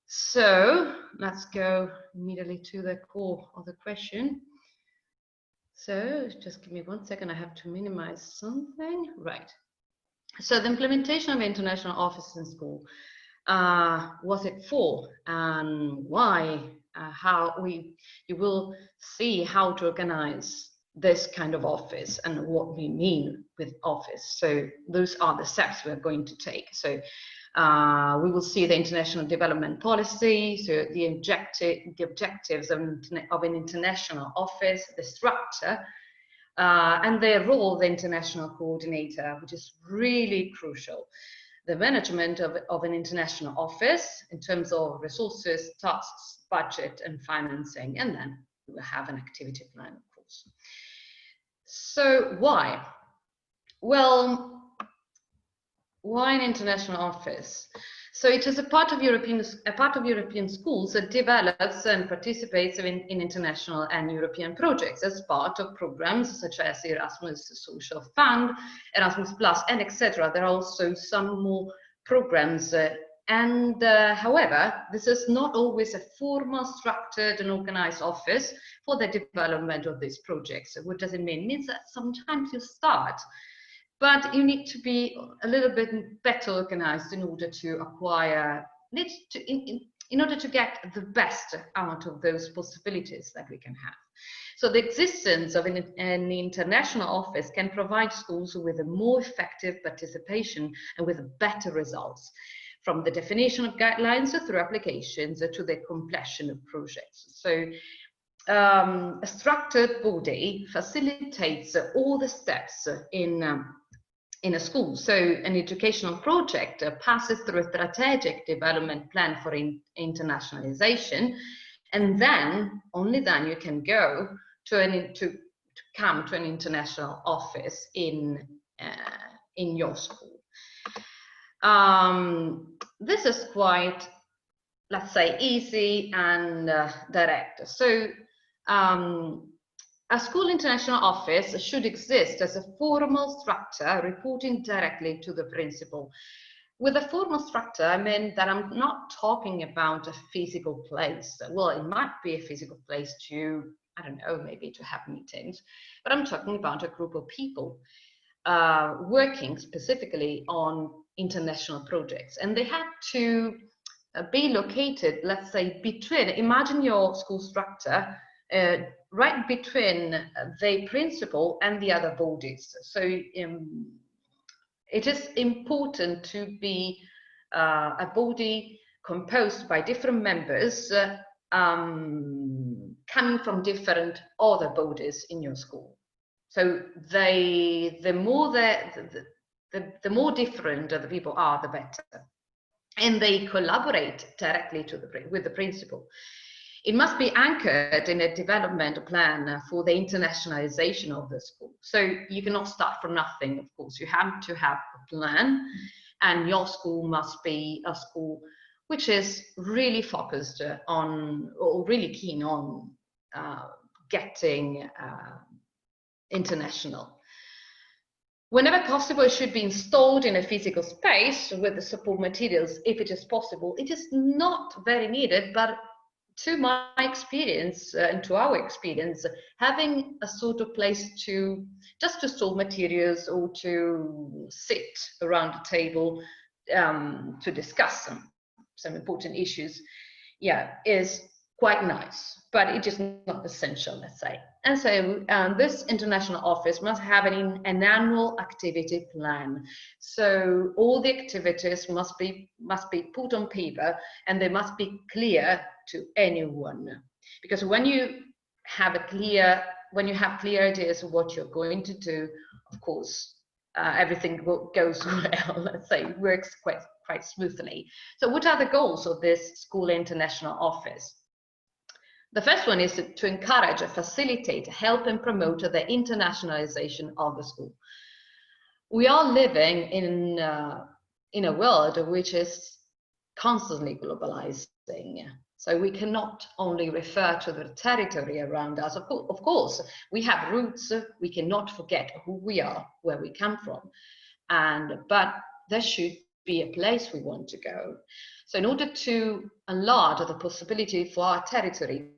So let's go immediately to the core of the question. So just give me 1 second, I have to minimize something. Right. So the implementation of international offices in school, what's it for and why? You will see how to organize this kind of office and what we mean with office. So those are the steps we're going to take. So We will see the international development policy, so the objectives of an international office, the structure, and the role of the international coordinator, which is really crucial. The management of an international office in terms of resources, tasks, budget, and financing, and then we will have an activity plan, of course. So why? Well, why an international office? So it is a part of European schools that develops and participates in international and European projects as part of programs such as Erasmus Social Fund, Erasmus Plus, and etc. There are also some more programs. However, this is not always a formal, structured, and organized office for the development of these projects. So what does it mean? It means that sometimes you start, but you need to be a little bit better organized in order to acquire, in order to get the best out of those possibilities that we can have. So the existence of an international office can provide schools with a more effective participation and with better results, from the definition of guidelines through applications to the completion of projects. So a structured body facilitates all the steps in a school. So an educational project passes through a strategic development plan for internationalization, and then only then you can go to come to an international office in your school. This is quite, let's say, easy and direct. So a school international office should exist as a formal structure reporting directly to the principal. With a formal structure, I mean that I'm not talking about a physical place. Well, it might be a physical place to, I don't know, maybe to have meetings, but I'm talking about a group of people working specifically on international projects. And they have to be located, let's say, between, imagine your school structure, right between the principal and the other bodies. So it is important to be a body composed by different members coming from different other bodies in your school. So the more different the people are, the better. And they collaborate directly with the principal. It must be anchored in a development plan for the internationalization of the school. So you cannot start from nothing, of course. You have to have a plan, and your school must be a school which is really focused on, or really keen on getting international. Whenever possible, it should be installed in a physical space with the support materials, if it is possible. It is not very needed, but to my experience and to our experience, having a sort of place just to store materials or to sit around a table to discuss some important issues, yeah, is quite nice, but it is not essential, let's say. And so this international office must have an annual activity plan. So all the activities must be put on paper, and they must be clear to anyone. Because when you have clear ideas of what you're going to do, of course, everything goes well, let's say, works quite smoothly. So what are the goals of this school international office? The first one is to encourage, facilitate, help and promote the internationalization of the school. We are living in a world which is constantly globalizing. So we cannot only refer to the territory around us. Of course, we have roots. We cannot forget who we are, where we come from. But there should be a place we want to go. So in order to enlarge the possibility for our territory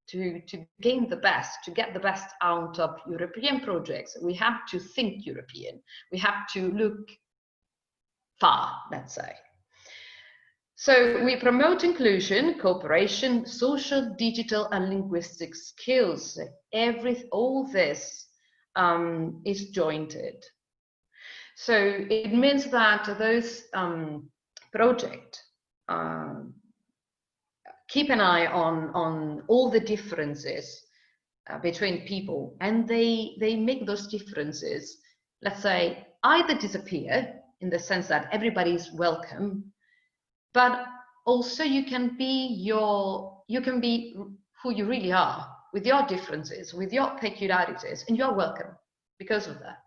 to gain the best, to get the best out of European projects, we have to think European. We have to look far, let's say. So we promote inclusion, cooperation, social, digital, and linguistic skills. All this is jointed. So it means that those project, keep an eye on all the differences between people, and they make those differences, let's say, either disappear in the sense that everybody is welcome, but also you can be who you really are, with your differences, with your peculiarities, and you're welcome because of that.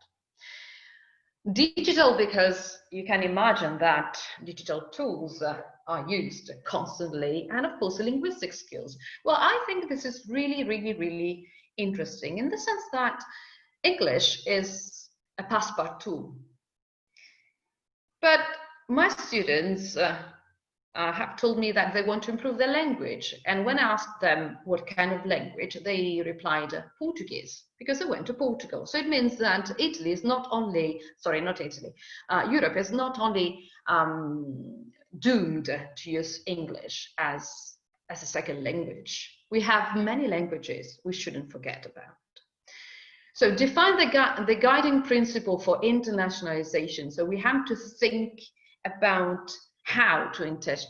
Digital, because you can imagine that digital tools are used constantly, and of course, linguistic skills. Well, I think this is really, really, really interesting in the sense that English is a passport tool. But my students have told me that they want to improve their language. And when I asked them what kind of language, they replied Portuguese, because they went to Portugal. So it means that Italy is not only, sorry, not Italy, Europe is not only doomed to use English as a second language. We have many languages we shouldn't forget about. So define the guiding principle for internationalization. So we have to think about how to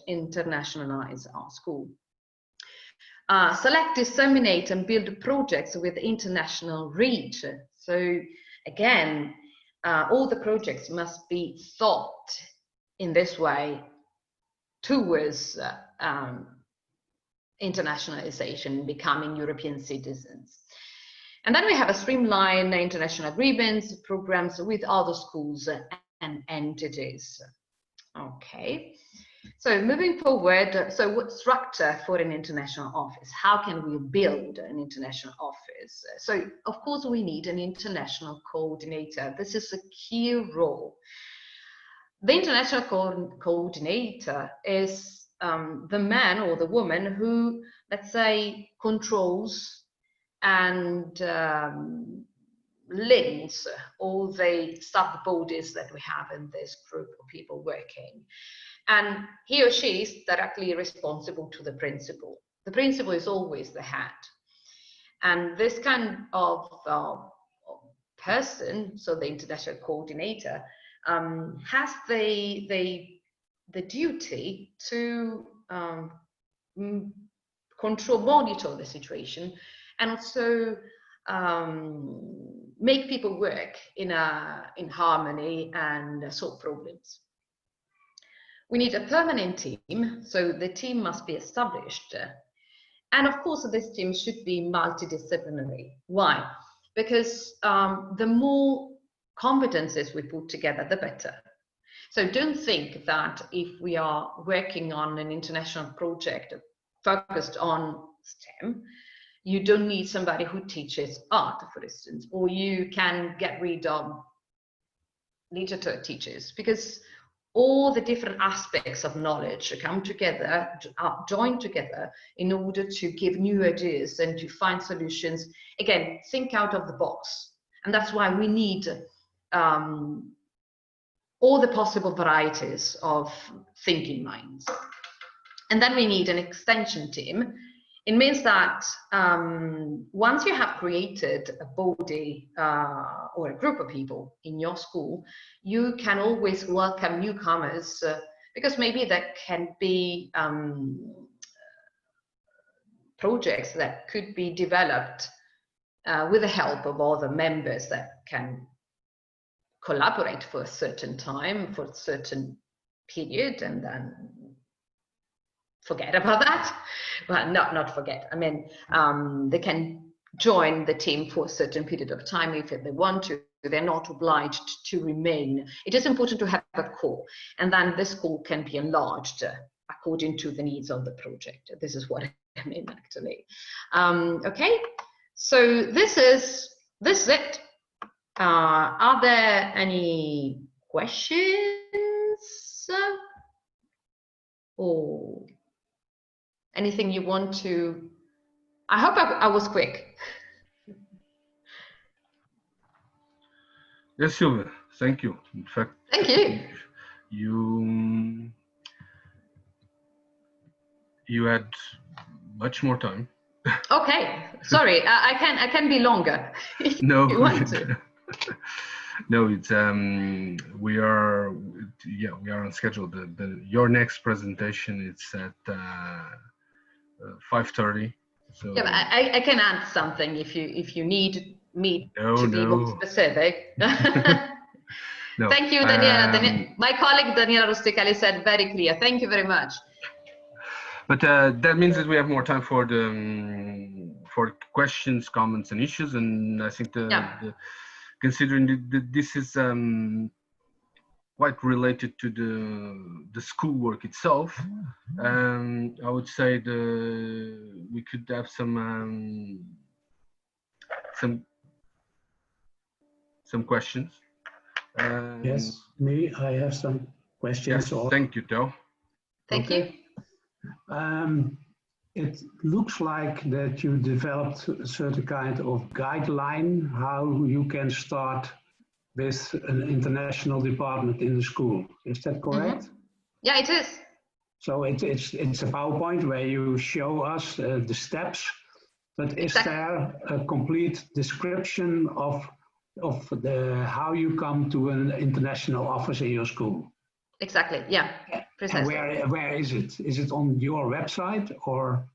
internationalize our school. Select, disseminate, and build projects with international reach. So again, all the projects must be thought in this way towards internationalization, becoming European citizens. And then we have a streamlined international agreements, programs with other schools and entities. Okay, so moving forward, so what structure for an international office? How can we build an international office? So of course we need an international coordinator. This is a key role. The international coordinator is the man or the woman who, let's say, controls and links all the sub-bodies that we have in this group of people working. And he or she is directly responsible to the principal. The principal is always the head. And this kind of person, so the international coordinator, has the duty to control, monitor the situation, and also make people work in harmony and solve problems. We need a permanent team, so the team must be established. And of course, this team should be multidisciplinary. Why? Because the more competences we put together, the better. So don't think that if we are working on an international project focused on STEM, you don't need somebody who teaches art, for instance, or you can get rid of literature teachers, because all the different aspects of knowledge come together, join together in order to give new ideas and to find solutions. Again, think out of the box. And that's why we need all the possible varieties of thinking minds. And then we need an extension team. It means that once you have created a body or a group of people in your school, you can always welcome newcomers because maybe there can be projects that could be developed with the help of other members that can collaborate for a certain time, for a certain period, and then forget about that. Well, not forget. I mean, they can join the team for a certain period of time if they want to. They're not obliged to remain. It is important to have a core, and then this core can be enlarged according to the needs of the project. This is what I mean, actually. Okay, so this is it. Are there any questions or anything you want to? I hope I was quick. Yes, Silvia, thank you. In fact, thank you. You had much more time. Okay, sorry, I can be longer. No, you want to. No, it's we are on schedule. Your next presentation it's at 5:30. So Yeah, but I can add something if you need me to be more no. specific. No. Thank you, Daniela. My colleague Daniela Rusticali said very clear. Thank you very much. But that means that we have more time for the for questions, comments, and issues. And I think considering that this is quite related to the schoolwork itself, I would say we could have some questions. Yes, I have some questions. Yes, thank you, Theo. Thank you. It looks like that you developed a certain kind of guideline how you can start with an international department in the school. Is that correct? Mm-hmm. Yeah, it is. So it's a PowerPoint where you show us the steps, but is there a complete description of how you come to an international office in your school? Exactly. Yeah. Precisely. And where is it? Is it on your website or?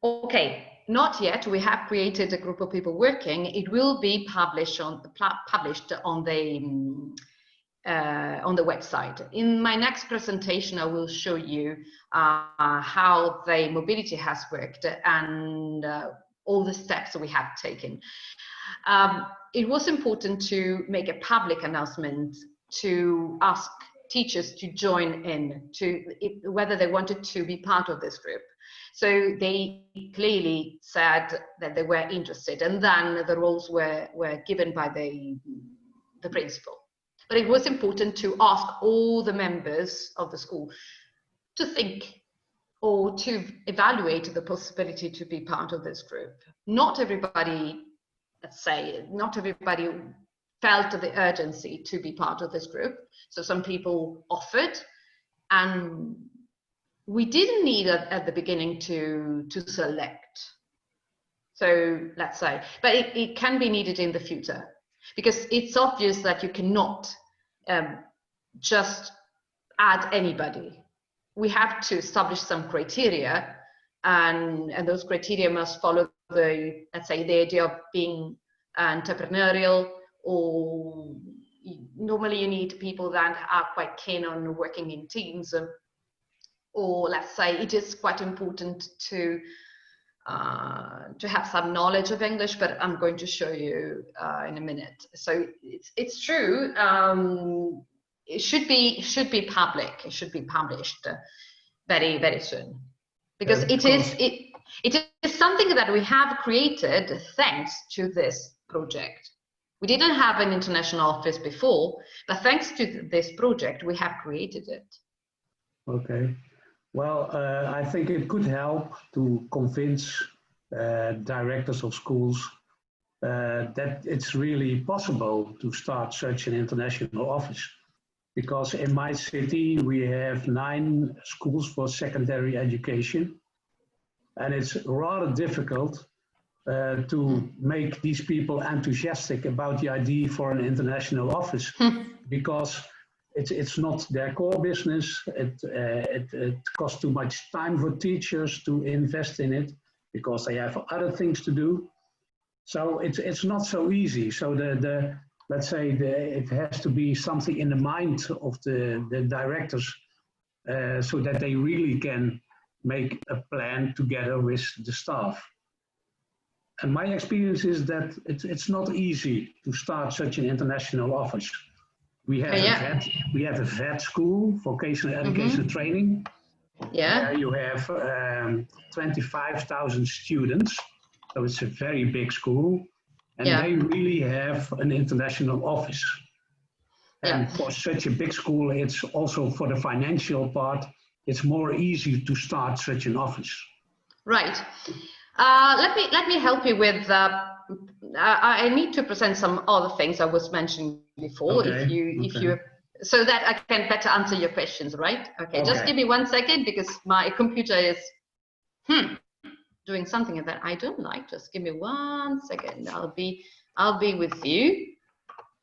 Okay. Not yet. We have created a group of people working. It will be published on the website. In my next presentation, I will show you how the mobility has worked and all the steps we have taken. It was important to make a public announcement to ask teachers to join in, whether they wanted to be part of this group. So they clearly said that they were interested, and then the roles were given by the principal. But it was important to ask all the members of the school to think or to evaluate the possibility to be part of this group. Not everybody, not everybody felt the urgency to be part of this group. So some people offered, and we didn't need at the beginning to select. So let's say, but it can be needed in the future, because it's obvious that you cannot just add anybody. We have to establish some criteria, and those criteria must follow the idea of being entrepreneurial, or normally you need people that are quite keen on working in teams, or let's say it is quite important to have some knowledge of English, but I'm going to show you in a minute. So it's true. It should be public. It should be published very, very soon, because it is something that we have created thanks to this project. We didn't have an international office before, but thanks to this project, we have created it. Okay. Well, I think it could help to convince directors of schools that it's really possible to start such an international office. Because in my city, we have 9 schools for secondary education. And it's rather difficult to make these people enthusiastic about the idea for an international office, because it's not their core business. It costs too much time for teachers to invest in it, because they have other things to do. So it's not so easy. So let's say it has to be something in the mind of the directors, so that they really can make a plan together with the staff. And my experience is that it's not easy to start such an international office. We have a VET school, vocational education training. Yeah. Where you have 25,000 students. So it's a very big school. And they really have an international office. And for such a big school, it's also for the financial part, it's more easy to start such an office. Right. Let me help you with. I need to present some other things I was mentioning before. Okay. If you, so that I can better answer your questions, right? Okay. Just give me 1 second, because my computer is doing something that I don't like. Just give me 1 second. I'll be with you.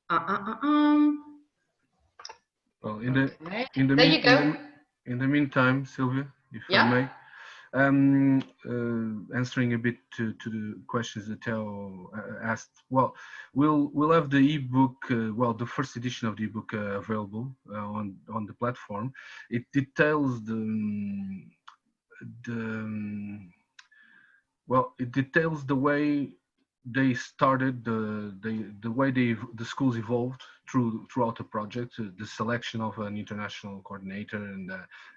Well, Okay. in the There you go. in the meantime, Sylvia, if I Yeah. may, answering a bit to the questions that Theo asked. Well, we'll have the ebook. Well, the first edition of the ebook available on the platform. It details well, it details the way they started, the way the schools evolved throughout the project, the selection of an international coordinator,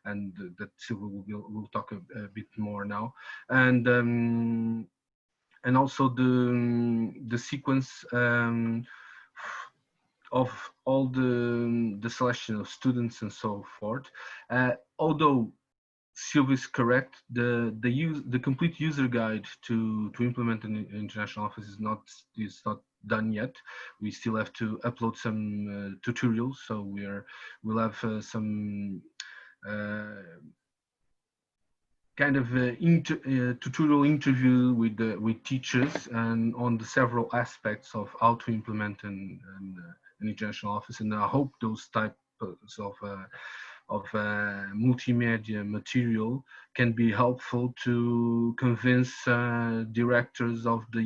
and that Silvia will talk a bit more now, and also the sequence of all the selection of students and so forth. Although Silvia is correct, the complete user guide to implement an international office is not done yet. We still have to upload some tutorials, so we'll have some kind of tutorial interview with teachers and on the several aspects of how to implement an international office, and I hope those types of multimedia material can be helpful to convince directors of the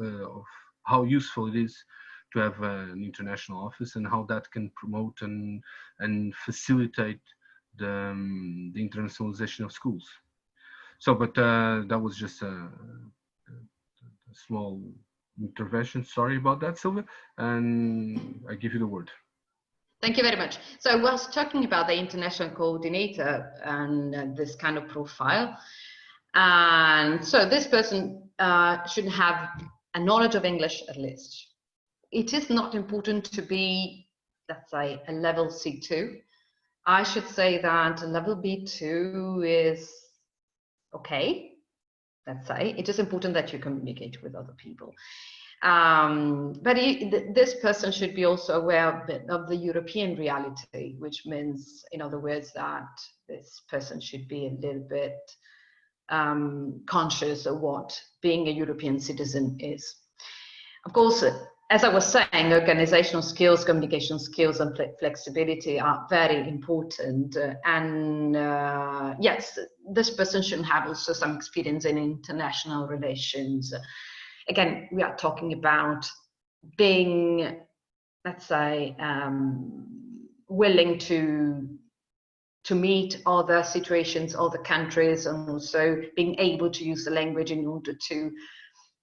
of how useful it is to have an international office, and how that can promote and facilitate the internationalization of schools. So, but that was just a small intervention. Sorry about that, Silvia, and I give you the word. Thank you very much. So I was talking about the international coordinator and this kind of profile. And so this person should have a knowledge of English at least. It is not important to be, let's say, a level C2. I should say that a level B2 is okay, let's say. It is important that you communicate with other people. But this person should be also aware of the European reality, which means, in other words, that this person should be a little bit conscious of what being a European citizen is. Of course, as I was saying, organizational skills, communication skills, and flexibility are very important. And yes, this person should have also some experience in international relations. Again, we are talking about being, let's say, willing to meet other situations, other countries, and also being able to use the language in order to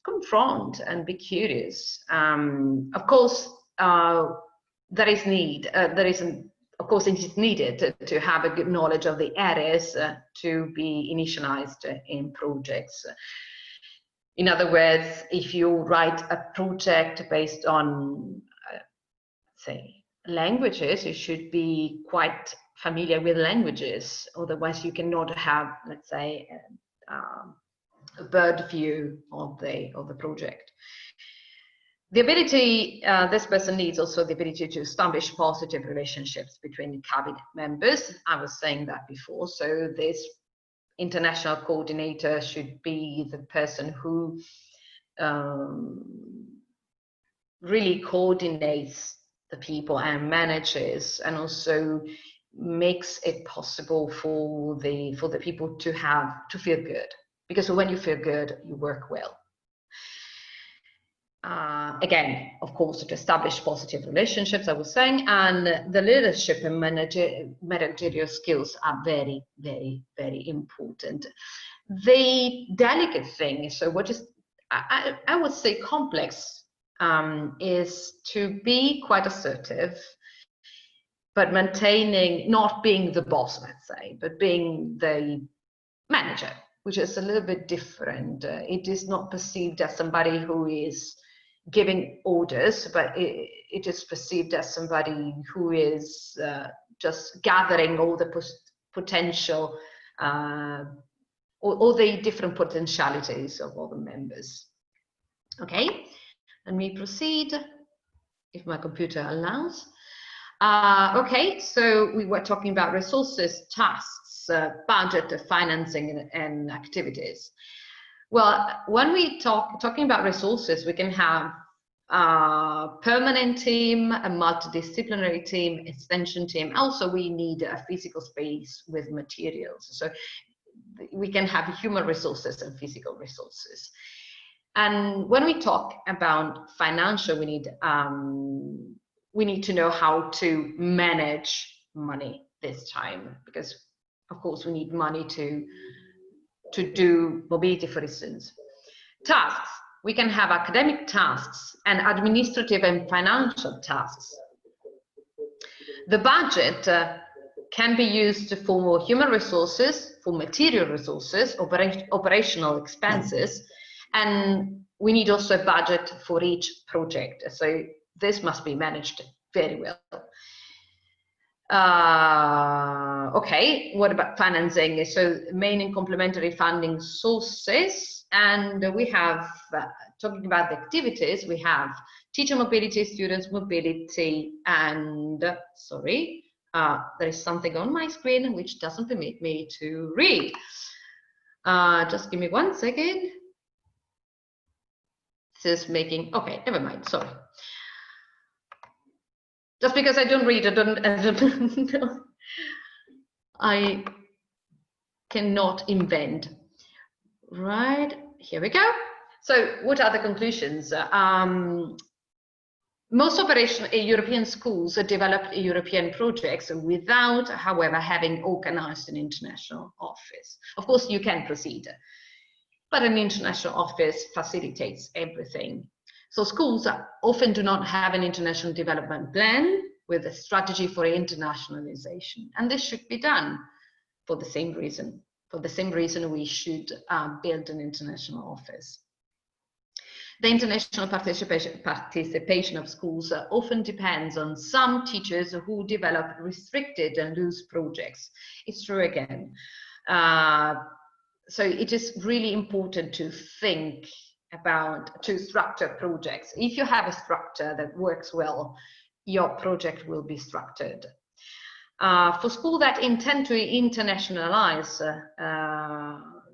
confront and be curious. Of course, there is need. Of course, it is needed to have a good knowledge of the areas to be initialized in projects. In other words, if you write a project based on, say, languages, you should be quite familiar with languages. Otherwise, you cannot have, let's say, a bird view of the project. The ability, this person needs also the ability to establish positive relationships between cabinet members. I was saying that before. So this international coordinator should be the person who really coordinates the people and manages, and also makes it possible for the people to feel good, because when you feel good, you work well. Again, of course, to establish positive relationships, I was saying, and the leadership and managerial skills are very, very, very important. The delicate thing, so what is, I would say complex, is to be quite assertive, but maintaining, not being the boss, let's say, but being the manager, which is a little bit different. It is not perceived as somebody who is giving orders, but it is perceived as somebody who is just gathering all the potential, all the different potentialities of all the members. Okay, let me proceed, if my computer allows. Okay, so we were talking about resources, tasks, budget, financing, and activities. Well, when we talking about resources, we can have permanent team, a multidisciplinary team, extension team. Also, we need a physical space with materials. So we can have human resources and physical resources. And when we talk about financial, we need to know how to manage money this time, because of course we need money to do mobility, for instance. Tasks, we can have academic tasks and administrative and financial tasks. The budget can be used for more human resources, for material resources, operational expenses, and we need also a budget for each project. So this must be managed very well. Okay, what about financing? So main and complementary funding sources, and we have, talking about the activities, we have teacher mobility, students mobility, and sorry, there is something on my screen which doesn't permit me to read. Just give me 1 second. This is making, okay, never mind, sorry. Just because I don't read, I cannot invent. Right, here we go. So what are the conclusions? Most European schools developed European projects without, however, having organized an international office. Of course, you can proceed, but an international office facilitates everything. So schools often do not have an international development plan with a strategy for internationalization. And this should be done for the same reason. For the same reason, we should build an international office. The international participation of schools often depends on some teachers who develop restricted and loose projects. It's true again. So it is really important to think about, to structure projects. If you have a structure that works well, your project will be structured. For schools that intend to internationalize,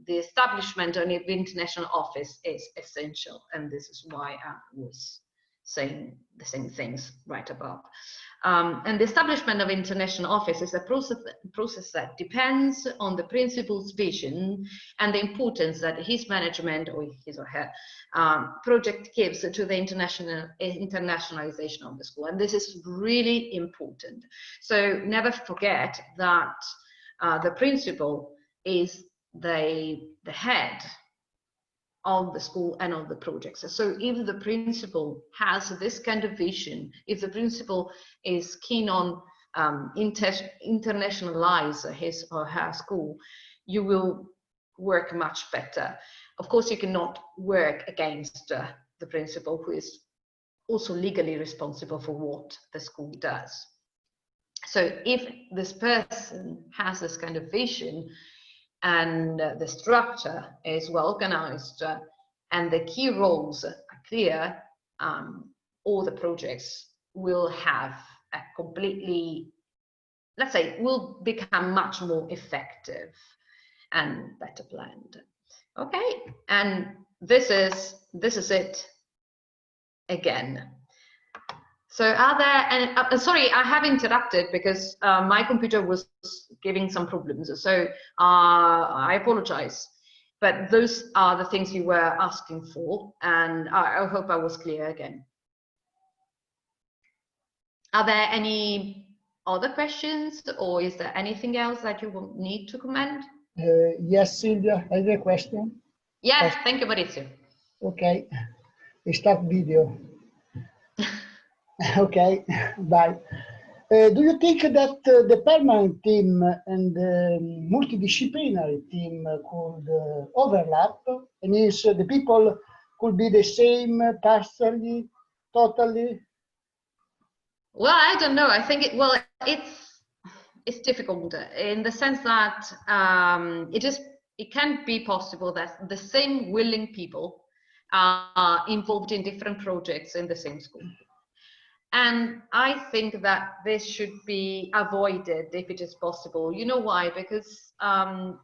the establishment of an international office is essential, and this is why I was saying the same things right above. And the establishment of international office is a process that depends on the principal's vision and the importance that his management, or his or her project, gives to the internationalization of the school. And this is really important. So never forget that the principal is the head of the school and of the projects. So if the principal has this kind of vision, if the principal is keen on internationalize his or her school, you will work much better. Of course, you cannot work against the principal, who is also legally responsible for what the school does. So if this person has this kind of vision, and the structure is well organized, and the key roles are clear, all the projects will have a completely, let's say, will become much more effective and better planned. Okay, and this is it again. So are there, and sorry, I have interrupted because my computer was giving some problems. So I apologize, but those are the things you were asking for, and I hope I was clear again. Are there any other questions, or is there anything else that you will need to comment? Yes, Silvia, I have a question. Yes, thank you, Maurizio. Okay, start video. Okay, bye. Do you think that the permanent team and the multidisciplinary team could overlap? It means the people could be the same partially, totally? Well, I don't know. I think it's difficult in the sense that it can be possible that the same willing people are involved in different projects in the same school. And I think that this should be avoided if it is possible. You know why? Because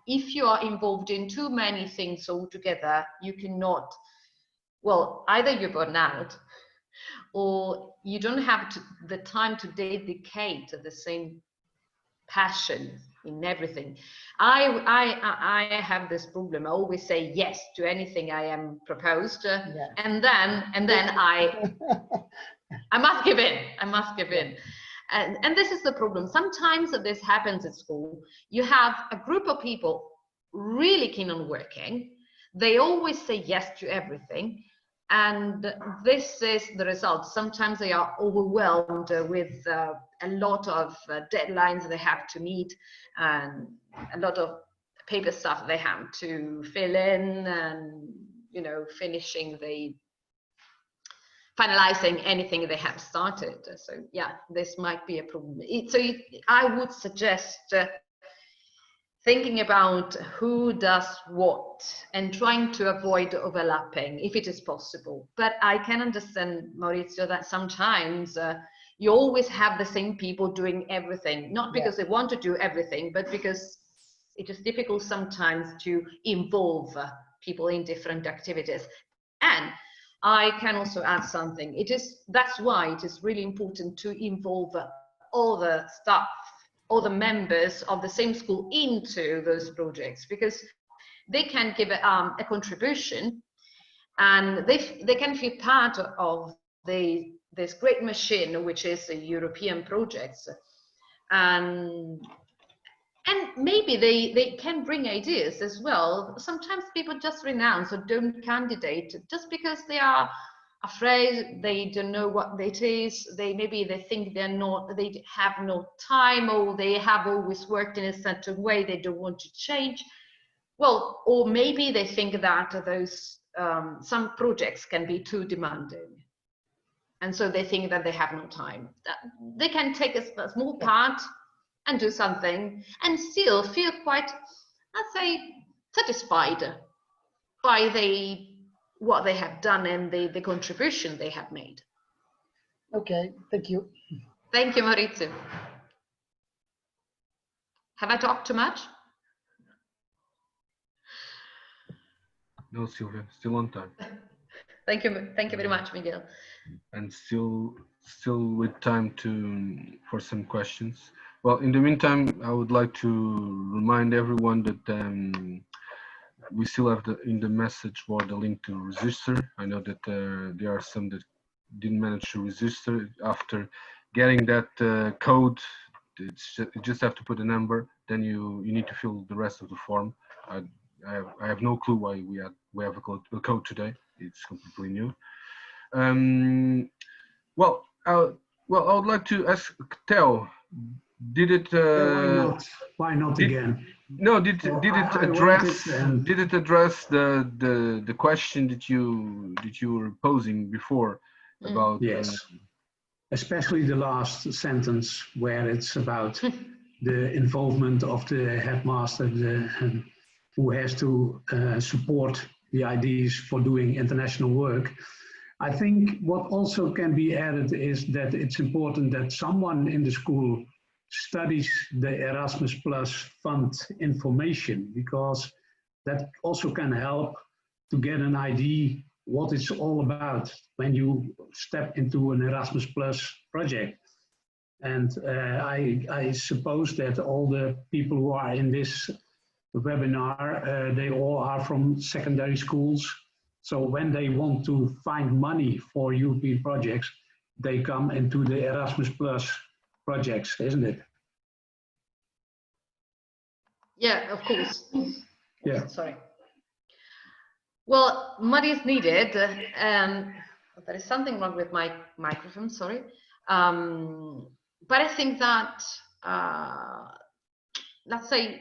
if you are involved in too many things all together, you cannot, well, either you burn out, or you don't have the time to dedicate to the same passion in everything. I have this problem. I always say yes to anything I am proposed, and then I must give in. I must give in. And this is the problem. Sometimes this happens at school. You have a group of people really keen on working. They always say yes to everything. And this is the result. Sometimes they are overwhelmed with a lot of deadlines they have to meet and a lot of paper stuff they have to fill in, and, you know, finalizing anything they have started. So yeah, this might be a problem. I would suggest thinking about who does what and trying to avoid overlapping if it is possible. But I can understand, Maurizio, that sometimes you always have the same people doing everything, not because they want to do everything, but because it is difficult sometimes to involve people in different activities. And I can also add something. That's why it is really important to involve all the staff, all the members of the same school into those projects, because they can give a contribution, and they can feel part of this great machine, which is the European projects. And maybe they can bring ideas as well. Sometimes people just renounce or don't candidate just because they are afraid, they don't know what it is, maybe they think they have no time, or they have always worked in a certain way, they don't want to change. Well, or maybe they think that those some projects can be too demanding, and so they think that they have no time. They can take a small part and do something and still feel quite, let's say, satisfied by what they have done and the contribution they have made. Okay, thank you. Thank you, Maurizio. Have I talked too much? No, Sylvia, still on time. Thank you very much, Miguel. And still with time for some questions. Well, in the meantime, I would like to remind everyone that we still have in the message board the link to register. I know that there are some that didn't manage to register. After getting that code, you just have to put a number. Then you need to fill the rest of the form. I have no clue why we have a code today. It's completely new. Well, I would like to ask Theo. Did it? Why not again? No. Did it address the question that you were posing before about? Yes, especially the last sentence where it's about the involvement of the headmaster, who has to support the ideas for doing international work. I think what also can be added is that it's important that someone in the school studies the Erasmus Plus fund information, because that also can help to get an idea what it's all about when you step into an Erasmus Plus project. And I suppose that all the people who are in this webinar, they all are from secondary schools. So when they want to find money for European projects, they come into the Erasmus Plus projects, isn't it? Yeah, of course. Yeah. Sorry. Well, money is needed. There is something wrong with my microphone, sorry. But I think that, let's say,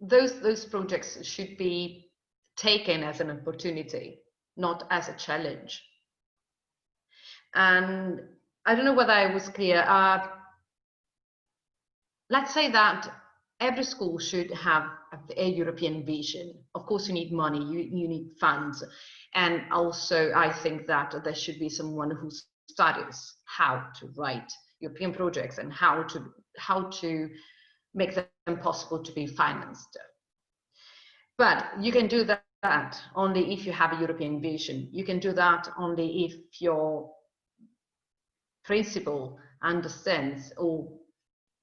those projects should be taken as an opportunity, not as a challenge. And I don't know whether I was clear. Let's say that every school should have a European vision. Of course, you need money, you need funds. And also, I think that there should be someone who studies how to write European projects and how to make them possible to be financed. But you can do that only if you have a European vision. You can do that only if your principal understands or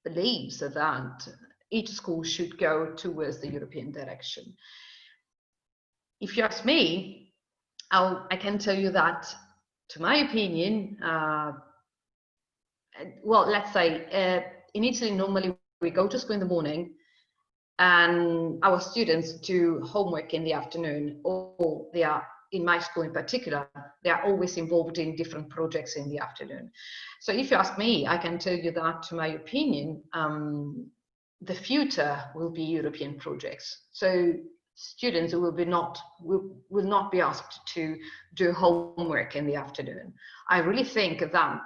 believes that each school should go towards the European direction. If you ask me, I can tell you that, to my opinion, well, let's say in Italy, normally we go to school in the morning and our students do homework in the afternoon, or they are, in my school in particular, they are always involved in different projects in the afternoon. So if you ask me, I can tell you that, to my opinion, the future will be European projects. So students will not be asked to do homework in the afternoon. I really think that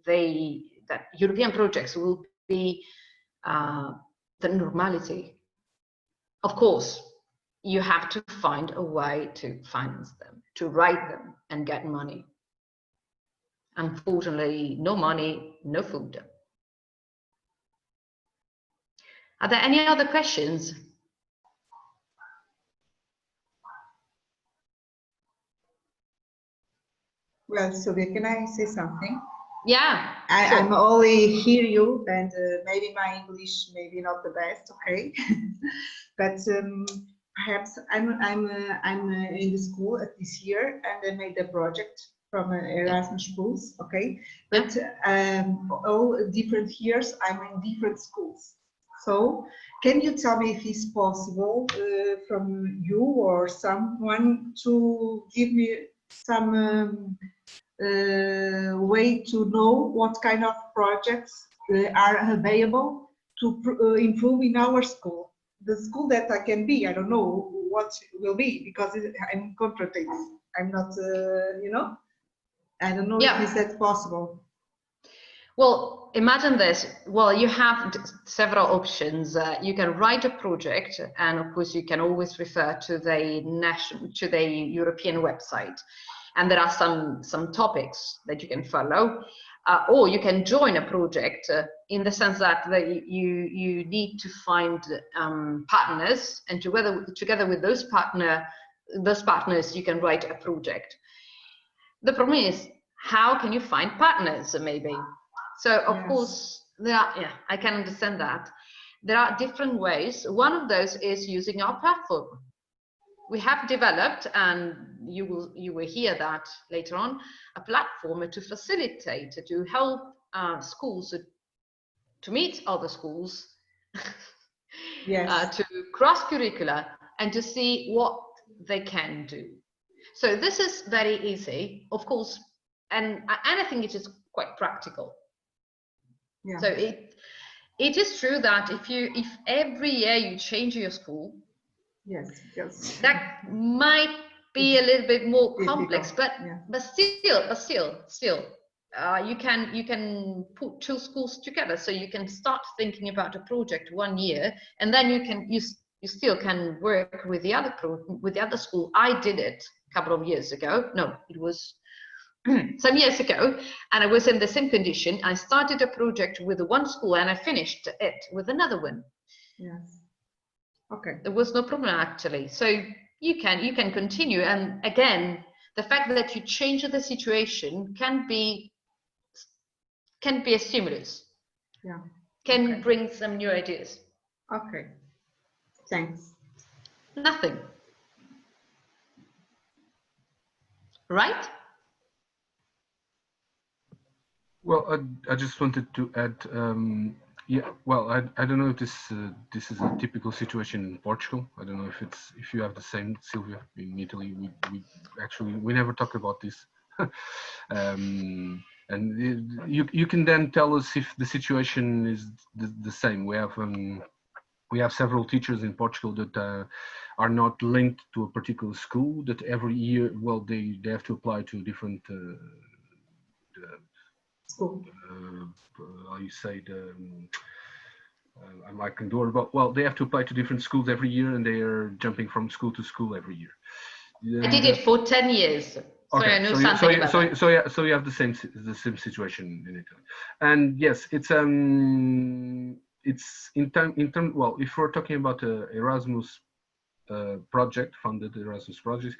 that European projects will be the normality. Of course, you have to find a way to finance them, to write them and get money. Unfortunately, no money, no food. Are there any other questions? Well, Sylvia, can I say something? Yeah. I'm only hear you, and maybe my English maybe not the best, okay? But perhaps I'm in the school at this year, and I made a project from Erasmus schools, okay? But all different years I'm in different schools. So can you tell me if it's possible from you or someone to give me some way to know what kind of projects are available to improve in our school? The school that I can be, I don't know what will be, because I'm contracted. I'm not, you know, I don't know if that's possible. Well, imagine this. Well, you have several options. You can write a project, and of course, you can always refer to the European website. And there are some topics that you can follow, or you can join a project in the sense that you need to find partners, and together with those partners, you can write a project. The problem is, how can you find partners? Maybe. So of course, I can understand that. There are different ways. One of those is using our platform. We have developed, and you will hear that later on, a platform to facilitate, to help schools to meet other schools, to cross curricula, and to see what they can do. So this is very easy, of course, and I think it is quite practical. Yeah. So it is true that if every year you change your school, yes, that might be a little bit more complex, but still, you can put two schools together. So you can start thinking about a project 1 year, and then you still can work with the other school. I did it a couple of years ago. No, it was some years ago, and I was in the same condition. I started a project with one school, and I finished it with another one. Yes. Okay. There was no problem actually. So you can continue, and again, the fact that you change the situation can be a stimulus. Yeah. Can bring some new ideas. Okay. Thanks. Nothing. Right? Well, I just wanted to add. Yeah, well, I don't know if this is a typical situation in Portugal. I don't know if you have the same, Sylvia. In Italy, we never talk about this, and you can then tell us if the situation is the same. We have several teachers in Portugal that are not linked to a particular school. That every year, well, they have to apply to different. School. How you say I'm like Condor, but well, they have to apply to different schools every year, and they are jumping from school to school every year. I did it for 10 years. Okay, I know something about that. So you have the same situation in Italy, and yes, it's in term. Well, if we're talking about Erasmus project, funded Erasmus project,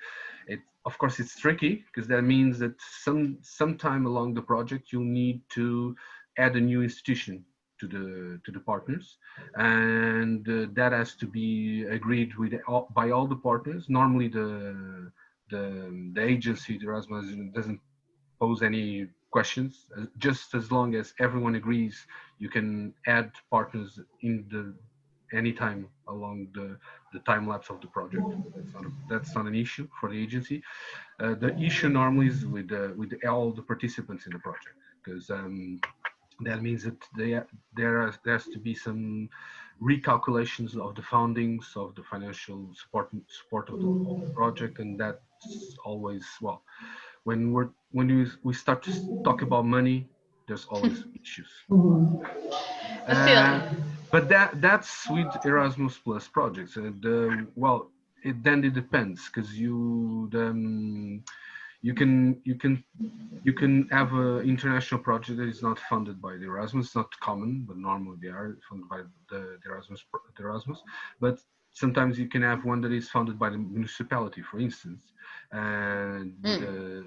of course it's tricky, because that means that sometime along the project you'll need to add a new institution to the partners, and that has to be agreed with by all the partners. Normally the agency, the Erasmus, doesn't pose any questions. Just as long as everyone agrees, you can add partners in anytime along the time lapse of the project. That's not an issue for the agency. The issue normally is with all the participants in the project, because that means that there has to be some recalculations of the foundings, of the financial support of the project, and that's always, well, when we start to talk about money, there's always issues. But that's with Erasmus Plus projects. Well, then it depends, because you can have an international project that is not funded by the Erasmus. It's not common, but normally they are funded by the Erasmus. But sometimes you can have one that is funded by the municipality, for instance, and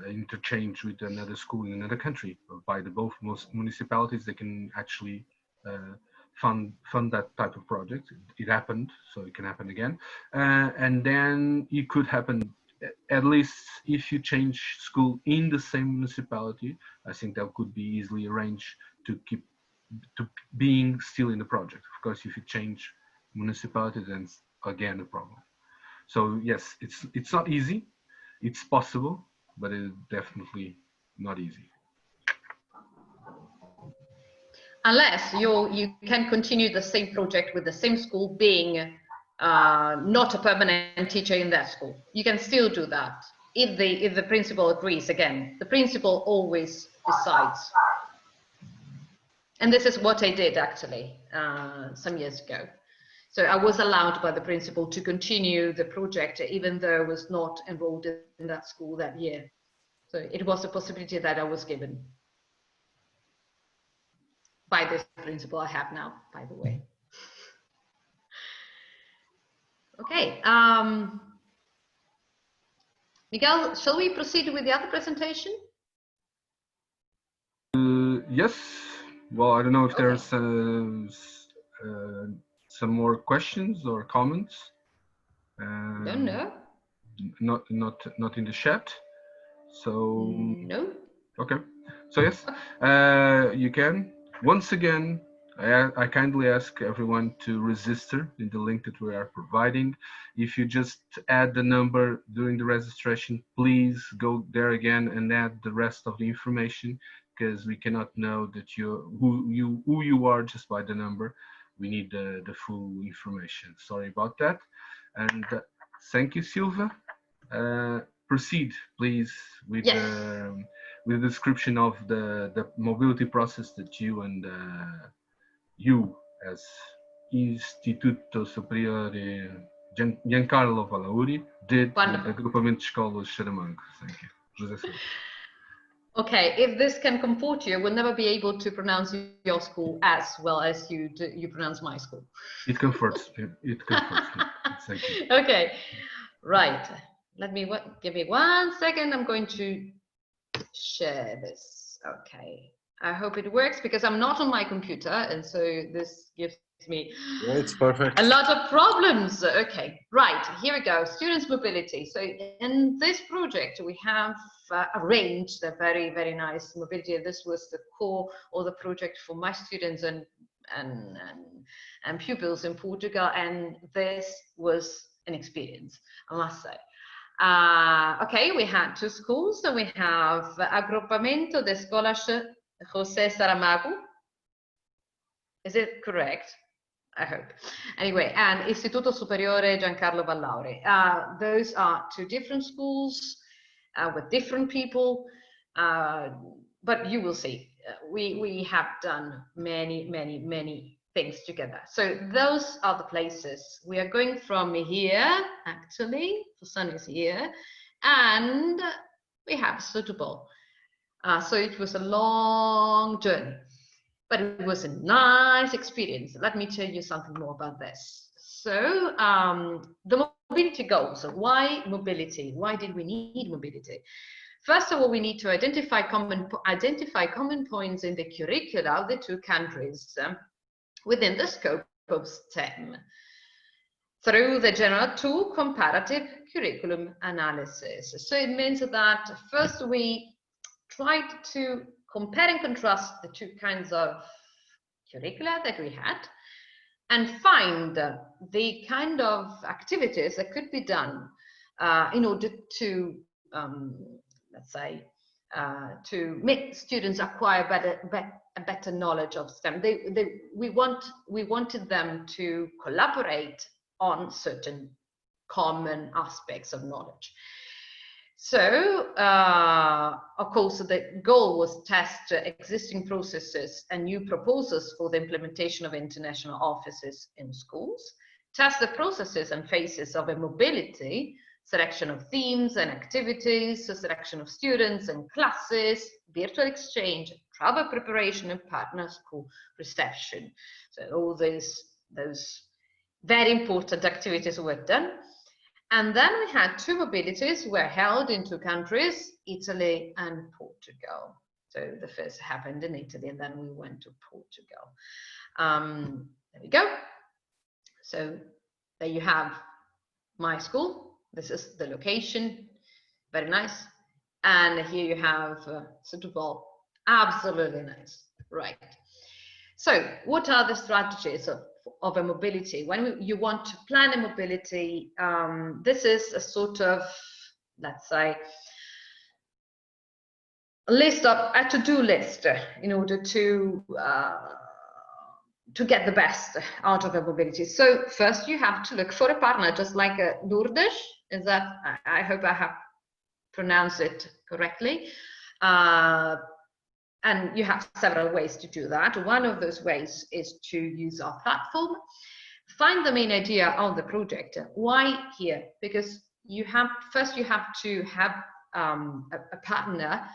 interchange with another school in another country. By both municipalities, they can actually fund that type of project. It happened, so it can happen again, and then it could happen. At least if you change school in the same municipality, I think that could be easily arranged to keep being still in the project. Of course, if you change municipality, then it's again a problem. So yes, it's not easy. It's possible, but it's definitely not easy. Unless you can continue the same project with the same school, being not a permanent teacher in that school. You can still do that if the principal agrees. Again, the principal always decides. And this is what I did actually some years ago. So I was allowed by the principal to continue the project even though I was not enrolled in that school that year. So it was a possibility that I was given by this principal I have now, by the way. Okay, Miguel, shall we proceed with the other presentation? Yes. Well, I don't know if there's some more questions or comments. Don't know. Not in the chat. So no. Okay. So yes, you can. Once again, I kindly ask everyone to register in the link that we are providing. If you just add the number during the registration, please go there again and add the rest of the information, because we cannot know that who you are just by the number. We need the full information. Sorry about that. And thank you, Silva. Proceed, please, with the description of the mobility process that you and you as Instituto Superior Giancarlo Valauri did with the Agrupamento de Escolas Xaramango. Thank you. José Silva. Okay, if this can comfort you, we'll never be able to pronounce your school as well as you pronounce my school. It comforts me. It comforts me. Thank you. Okay, right. Give me 1 second. I'm going to share this. Okay. I hope it works because I'm not on my computer, and so this gives me it's perfect. a lot of problems. Okay, right, here we go. Students' mobility. So in this project, we have arranged a very, very nice mobility. This was the core of the project for my students and pupils in Portugal, and this was an experience, I must say. Okay, we had 2 schools. So we have Agrupamento de Escolas José Saramago. Is it correct? I hope. Anyway, and Istituto Superiore Giancarlo Valauri. Those are 2 different schools with different people, but you will see. We have done many things together. So those are the places. We are going from here, actually, the sun is here, and we have Suitable. So it was a long journey, but it was a nice experience. Let me tell you something more about this. So the mobility goals. Why mobility? Why did we need mobility? First of all, we need to identify common points in the curricula of the two countries within the scope of STEM through the general tool comparative curriculum analysis. So it means that first we tried to compare and contrast the two kinds of curricula that we had and find the kind of activities that could be done in order to, let's say, to make students acquire a better knowledge of STEM. We wanted them to collaborate on certain common aspects of knowledge. So, of course, the goal was test existing processes and new proposals for the implementation of international offices in schools, test the processes and phases of a mobility, selection of themes and activities, selection of students and classes, virtual exchange, travel preparation, and partner school reception. So all those very important activities were done. And then we had two mobilities were held in two countries, Italy and Portugal. So the first happened in Italy and then we went to Portugal. There we go. So there you have my school. This is the location, very nice. And here you have Setúbal, absolutely nice, right. So what are the strategies of a mobility? When you want to plan a mobility, this is a sort of, let's say, a to-do list in order to get the best out of a mobility. So first you have to look for a partner, just like Lourdes. Is that, I hope I have pronounced it correctly. And you have several ways to do that. One of those ways is to use our platform. Find the main idea of the project. Why here? Because you have to have a partner,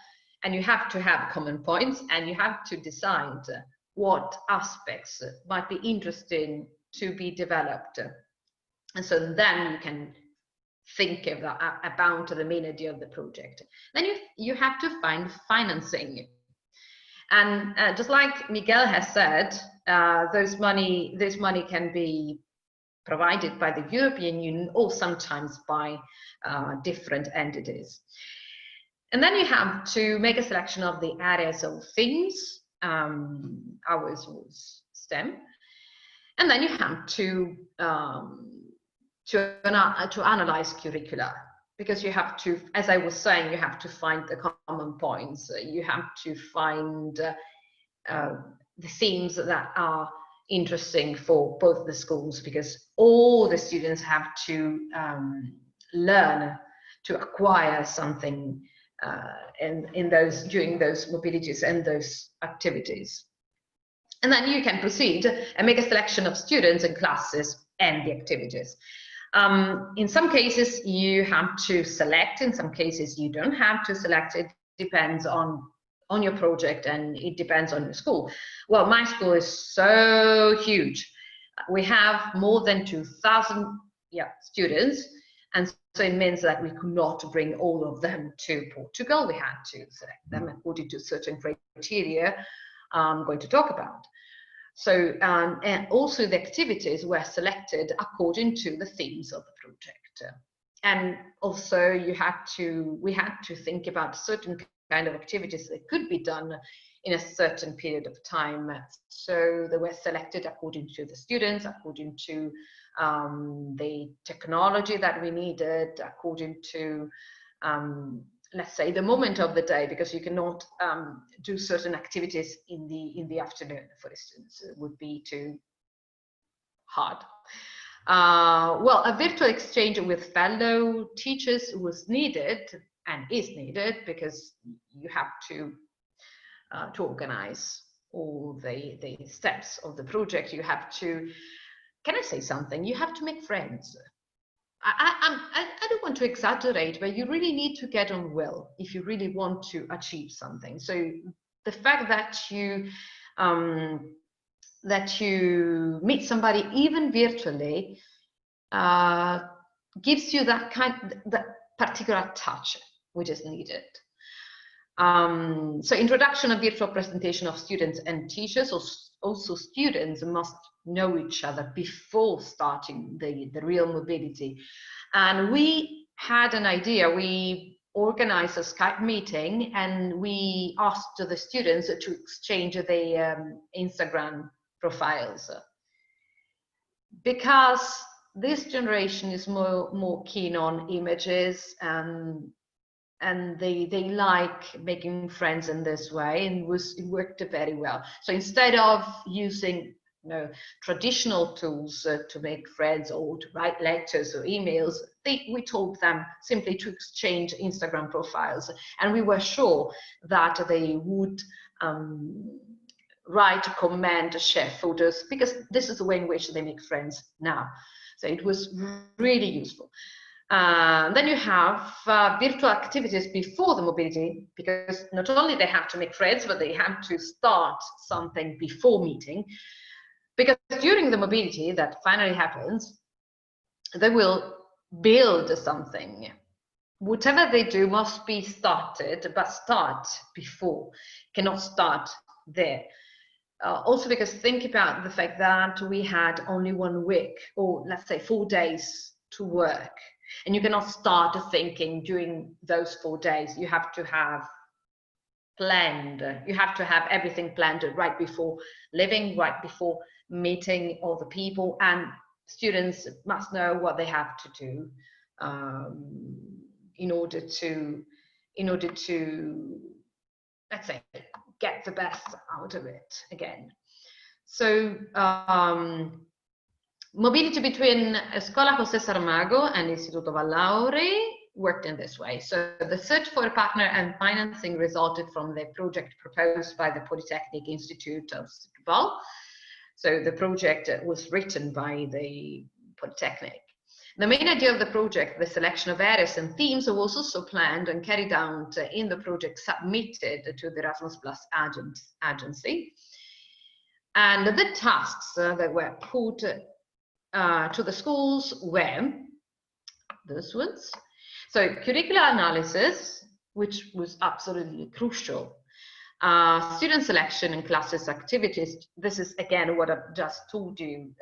and you have to have common points, and you have to decide what aspects might be interesting to be developed. And so then you can think about the main idea of the project. Then you have to find financing. And just like Miguel has said, this money can be provided by the European Union or sometimes by different entities. And then you have to make a selection of the areas of themes. Ours was STEM. And then you have to analyze curricula, because you have to, as I was saying, you have to find the common points. You have to find the themes that are interesting for both the schools, because all the students have to learn to acquire something during those mobilities and those activities. And then you can proceed and make a selection of students and classes and the activities. In some cases you have to select, in some cases you don't have to select. It depends on your project and it depends on your school. Well, my school is so huge. We have more than 2,000 students, and so it means that we could not bring all of them to Portugal. We had to select them according to certain criteria I'm going to talk about. So, and also the activities were selected according to the themes of the project. And also we had to think about certain kind of activities that could be done in a certain period of time. So they were selected according to the students, according to the technology that we needed, according to let's say the moment of the day, because you cannot do certain activities in the afternoon, for instance. It would be too hard. Well, a virtual exchange with fellow teachers was needed and is needed, because you have to organize all the steps of the project. You have to, can I say something? You have to make friends. I don't want to exaggerate, but you really need to get on well if you really want to achieve something. So the fact that you meet somebody even virtually gives you that particular touch which is needed. So introduction of virtual presentation of students and teachers. Also students must know each other before starting the real mobility. And we had an idea. We organized a Skype meeting and we asked the students to exchange their Instagram profiles. Because this generation is more keen on images and they like making friends in this way, and it worked very well. So instead of using traditional tools to make friends or to write letters or emails, we told them simply to exchange Instagram profiles, and we were sure that they would write, comment, share photos, because this is the way in which they make friends now. So it was really useful. Then you have virtual activities before the mobility, because not only they have to make friends, but they have to start something before meeting. Because during the mobility that finally happens, they will build something. Whatever they do must be started, but start before, cannot start there. Also because think about the fact that we had only 1 week, or let's say 4 days to work. And you cannot start thinking during those 4 days. You have to have planned. You have to have everything planned right before leaving, right before meeting all the people. And students must know what they have to do in order to, let's say, get the best out of it again. So mobility between Scuola José Saramago and Istituto Vallauri worked in this way. So the search for a partner and financing resulted from the project proposed by the Polytechnic Institute of Setúbal. So the project was written by the Polytechnic. The main idea of the project, the selection of areas and themes, was also planned and carried out in the project submitted to the Erasmus Plus agency. And the tasks that were put to the schools were those ones. So curricular analysis, which was absolutely crucial. Student selection and classes activities. This is again what I've just told you.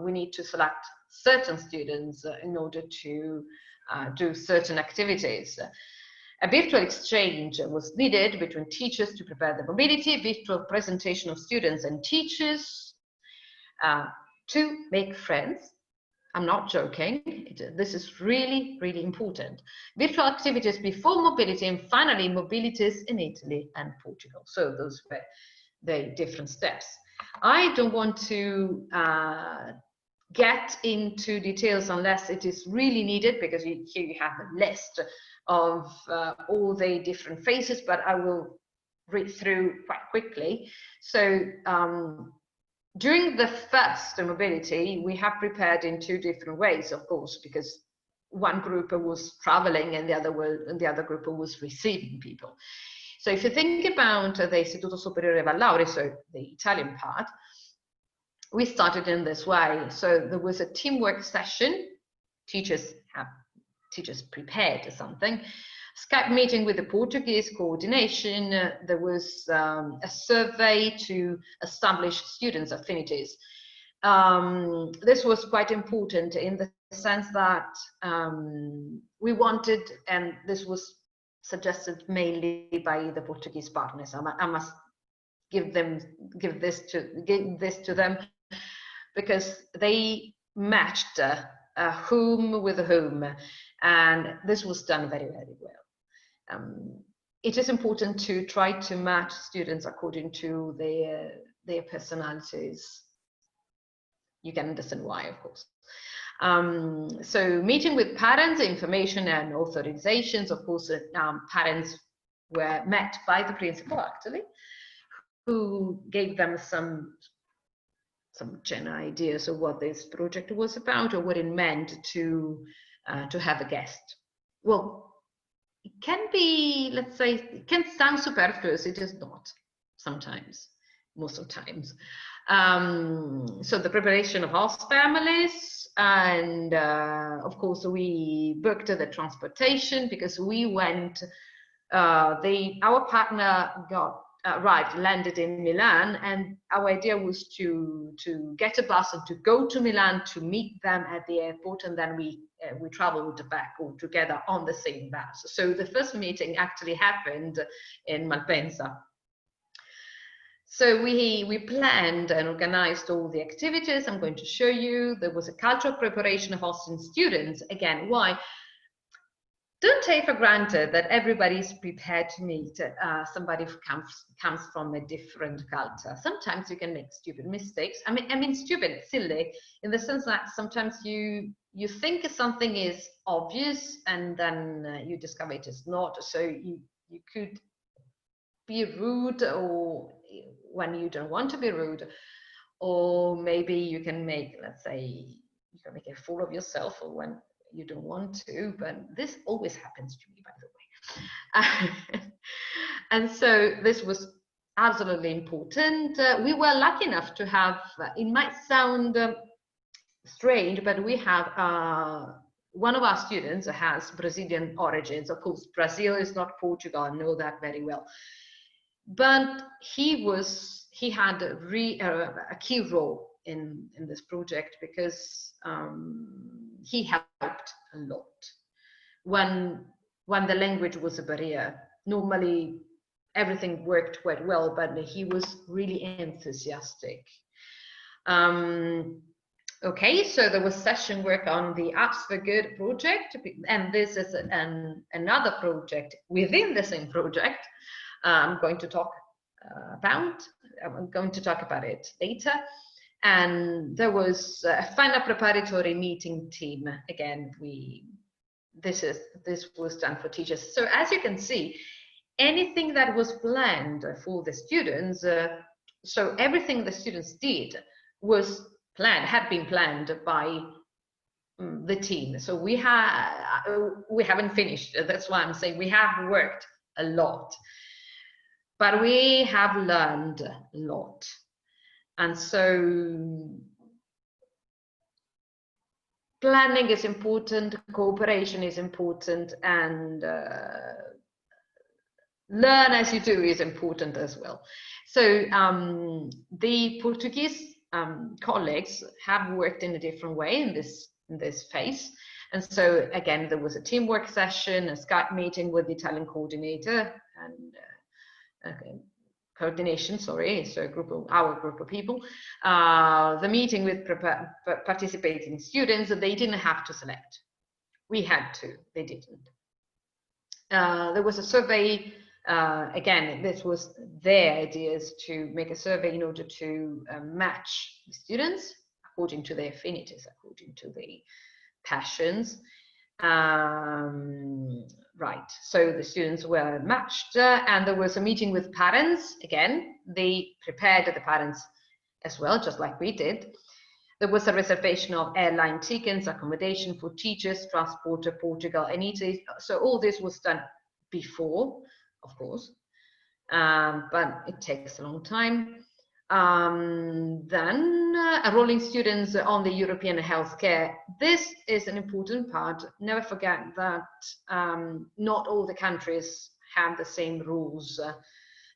We need to select certain students in order to do certain activities. A virtual exchange was needed between teachers to prepare the mobility, virtual presentation of students and teachers to make friends. I'm not joking. This is really, really important. Virtual activities before mobility, and finally mobilities in Italy and Portugal. So those were the different steps. I don't want to get into details unless it is really needed, because here you have a list of all the different phases, but I will read through quite quickly. So during the first mobility, we have prepared in 2 different ways, of course, because one group was traveling and the other group was receiving people. So if you think about the Istituto Superiore Vallauri, so the Italian part, we started in this way. So there was a teamwork session. Teachers prepared something. Skype meeting with the Portuguese coordination. There was a survey to establish students' affinities. This was quite important in the sense that we wanted, and this was suggested mainly by the Portuguese partners. I must give this to them, because they matched whom with whom, and this was done very, very well. It is important to try to match students according to their personalities. You can understand why, of course. So meeting with parents, information and authorizations. Of course, parents were met by the principal, actually, who gave them some general ideas of what this project was about or what it meant to have a guest. Well, it can be, let's say, it can sound superfluous. It is not sometimes, most of the times. So the preparation of host families, and of course we booked the transportation because we went. Our partner arrived, landed in Milan, and our idea was to get a bus and to go to Milan to meet them at the airport, and then we traveled back all together on the same bus. So the first meeting actually happened in Malpensa. So we planned and organized all the activities. I'm going to show you. There was a cultural preparation of Austrian students. Again, why? Don't take for granted that everybody is prepared to meet somebody who comes from a different culture. Sometimes you can make stupid mistakes. I mean stupid, silly, in the sense that sometimes you think something is obvious and then you discover it is not. So you could be rude, or when you don't want to be rude, or maybe you can make, let's say, you can make a fool of yourself, or when you don't want to, but this always happens to me, by the way. And so this was absolutely important. We were lucky enough to have, it might sound strange, but we have one of our students has Brazilian origins. Of course, Brazil is not Portugal, I know that very well. But he had a key role in this project because he helped a lot when the language was a barrier. Normally everything worked quite well, but he was really enthusiastic. Okay, so there was session work on the Apps for Good project, and this is another project within the same project. I'm going to talk about it later. And there was a final preparatory meeting team. Again, this was done for teachers. So as you can see, anything that was planned for the students, so everything the students did was had been planned by the team. So we haven't finished. That's why I'm saying we have worked a lot, but we have learned a lot. And so planning is important, cooperation is important, and learn as you do is important as well. So the Portuguese colleagues have worked in a different way in this phase. And so again, there was a teamwork session, a Skype meeting with the Italian coordinator and coordination, sorry, so our group of people. The meeting with participating students, they didn't have to select. We had to, they didn't. There was a survey, again, this was their ideas to make a survey in order to match the students according to their affinities, according to their passions. Right, so the students were matched, and there was a meeting with parents. Again, they prepared the parents as well, just like we did. There was a reservation of airline tickets, accommodation for teachers, transport to Portugal and Italy. So all this was done before, of course, but it takes a long time. Then enrolling students on the European healthcare. This is an important part. Never forget that not all the countries have the same rules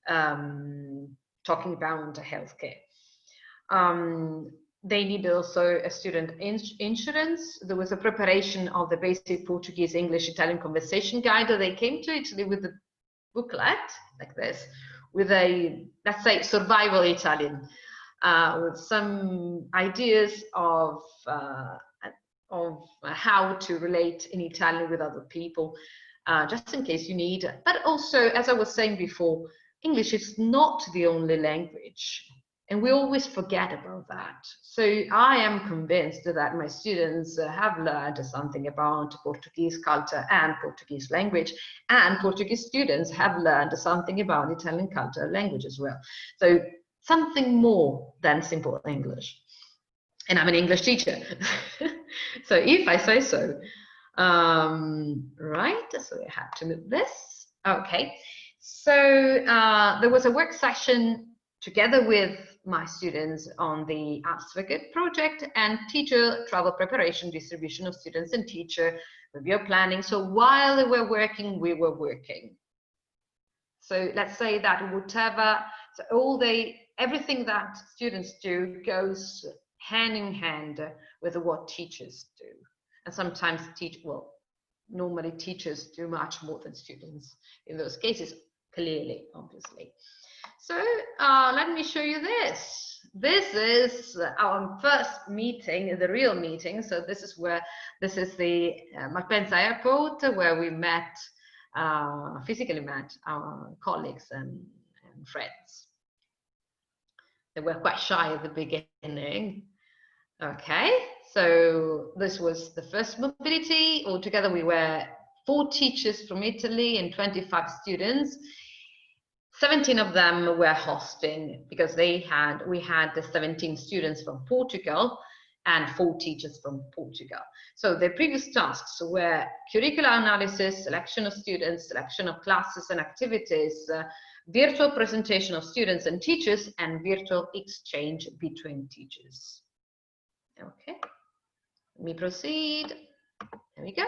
talking about healthcare. They need also a student insurance. There was a preparation of the basic Portuguese, English, Italian conversation guide. They came to Italy with a booklet like this, with a, let's say, survival Italian, with some ideas of how to relate in Italian with other people, just in case you need. But also, as I was saying before, English is not the only language, and we always forget about that. So I am convinced that my students have learned something about Portuguese culture and Portuguese language, and Portuguese students have learned something about Italian culture and language as well. So something more than simple English. And I'm an English teacher. So if I say so. Right, so I have to move this. Okay, so there was a work session together with my students on the Apps for Good project, and teacher travel preparation, distribution of students and teacher review planning. So while they were working, we were working. So let's say that whatever, so everything that students do goes hand in hand with what teachers do. And sometimes normally teachers do much more than students in those cases, clearly, obviously. So let me show you this. This is our first meeting, the real meeting. So this is the Malpensa airport, where we met, physically met our colleagues and friends. They were quite shy at the beginning. Okay, so this was the first mobility. Altogether, we were 4 teachers from Italy and 25 students. 17 of them were hosting, because we had the 17 students from Portugal and 4 teachers from Portugal. So the previous tasks were curricular analysis, selection of students, selection of classes and activities, virtual presentation of students and teachers, and virtual exchange between teachers. Okay, let me proceed. There we go.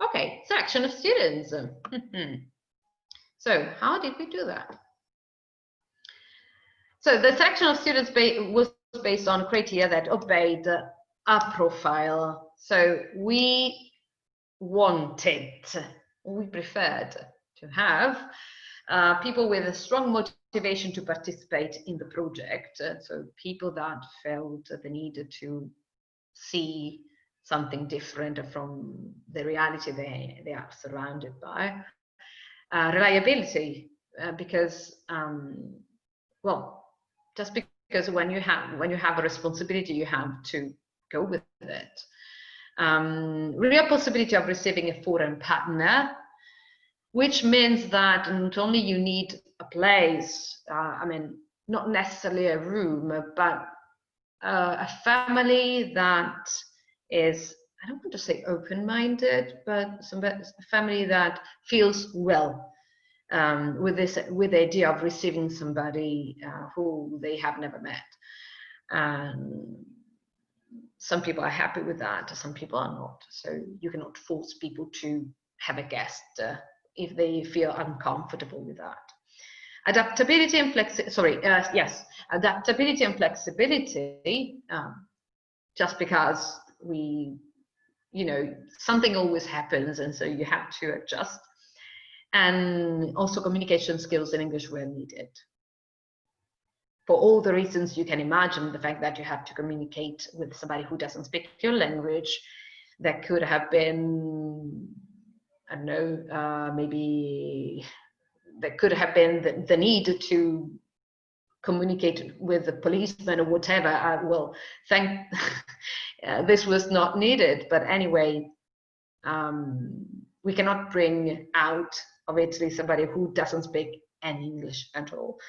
Okay, selection of students. So how did we do that? So the selection of students was based on criteria that obeyed a profile. So we preferred to have people with a strong motivation to participate in the project. So people that felt the need to see something different from the reality they are surrounded by. Reliability, because just because when you have a responsibility, you have to go with it. Real possibility of receiving a foreign partner, which means that not only you need a place, not necessarily a room, but a family that is, I don't want to say open-minded, but a family that feels well with the idea of receiving somebody who they have never met. Some people are happy with that, some people are not. So you cannot force people to have a guest if they feel uncomfortable with that. Adaptability and adaptability and flexibility. Just because something always happens, and so you have to adjust. And also communication skills in English were needed. For all the reasons you can imagine, the fact that you have to communicate with somebody who doesn't speak your language, that could have been, I don't know, maybe there could have been the need to communicate with the policeman or whatever. This was not needed, but anyway, we cannot bring out of Italy somebody who doesn't speak any English at all.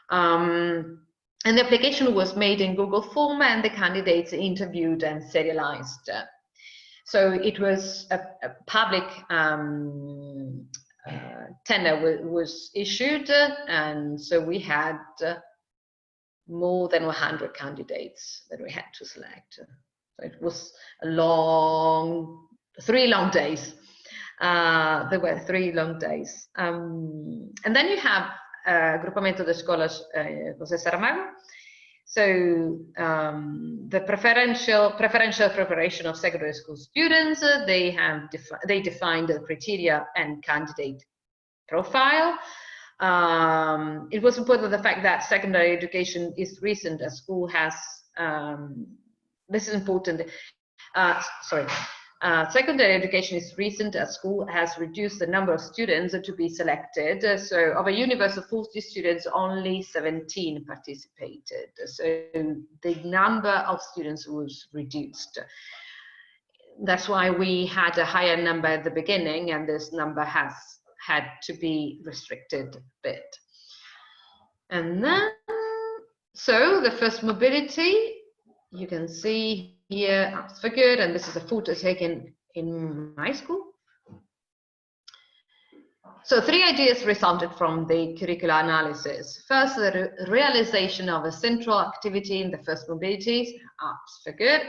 And the application was made in Google Form, and the candidates interviewed and serialized. So it was a public tender was issued, and so we had more than 100 candidates that we had to select. So it was a 3 long days. There were 3 long days. And then you have Gruppamento de Escolas José Saramago. So the preferential preparation of secondary school students, they defined the criteria and candidate profile. It was important the fact that secondary education is recent, as school has, this is important, secondary education is recent, as school has reduced the number of students to be selected. So of a universe of 40 students, only 17 participated. So the number of students was reduced. That's why we had a higher number at the beginning, and this number has had to be restricted a bit. And then, so the first mobility, you can see here, Apps for Good, and this is a photo taken in my school. So 3 ideas resulted from the curricular analysis. First, the realization of a central activity in the first mobility, Apps for Good.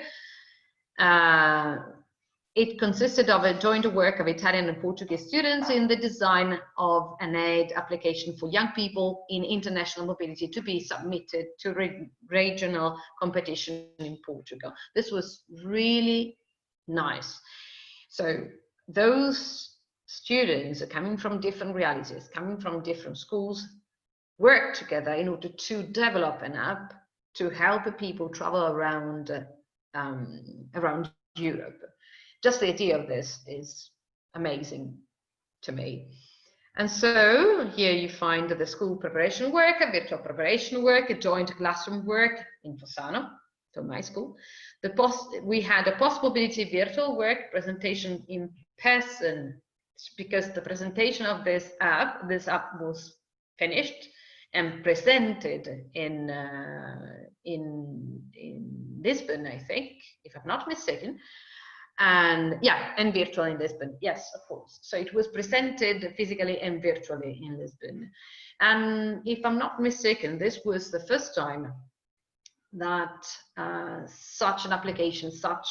It consisted of a joint work of Italian and Portuguese students in the design of an aid application for young people in international mobility to be submitted to regional competition in Portugal. This was really nice. So those students are coming from different realities, coming from different schools, work together in order to develop an app to help people travel around Europe. Just the idea of this is amazing to me. And so here you find the school preparation work, a virtual preparation work, a joint classroom work in Fossano, so my school. We had a post-mobility virtual work presentation in person, because the presentation of this app was finished and presented in Lisbon, I think, if I'm not mistaken. And yeah, and virtual in Lisbon, yes, of course. So it was presented physically and virtually in Lisbon. And if I'm not mistaken, this was the first time that such an application, such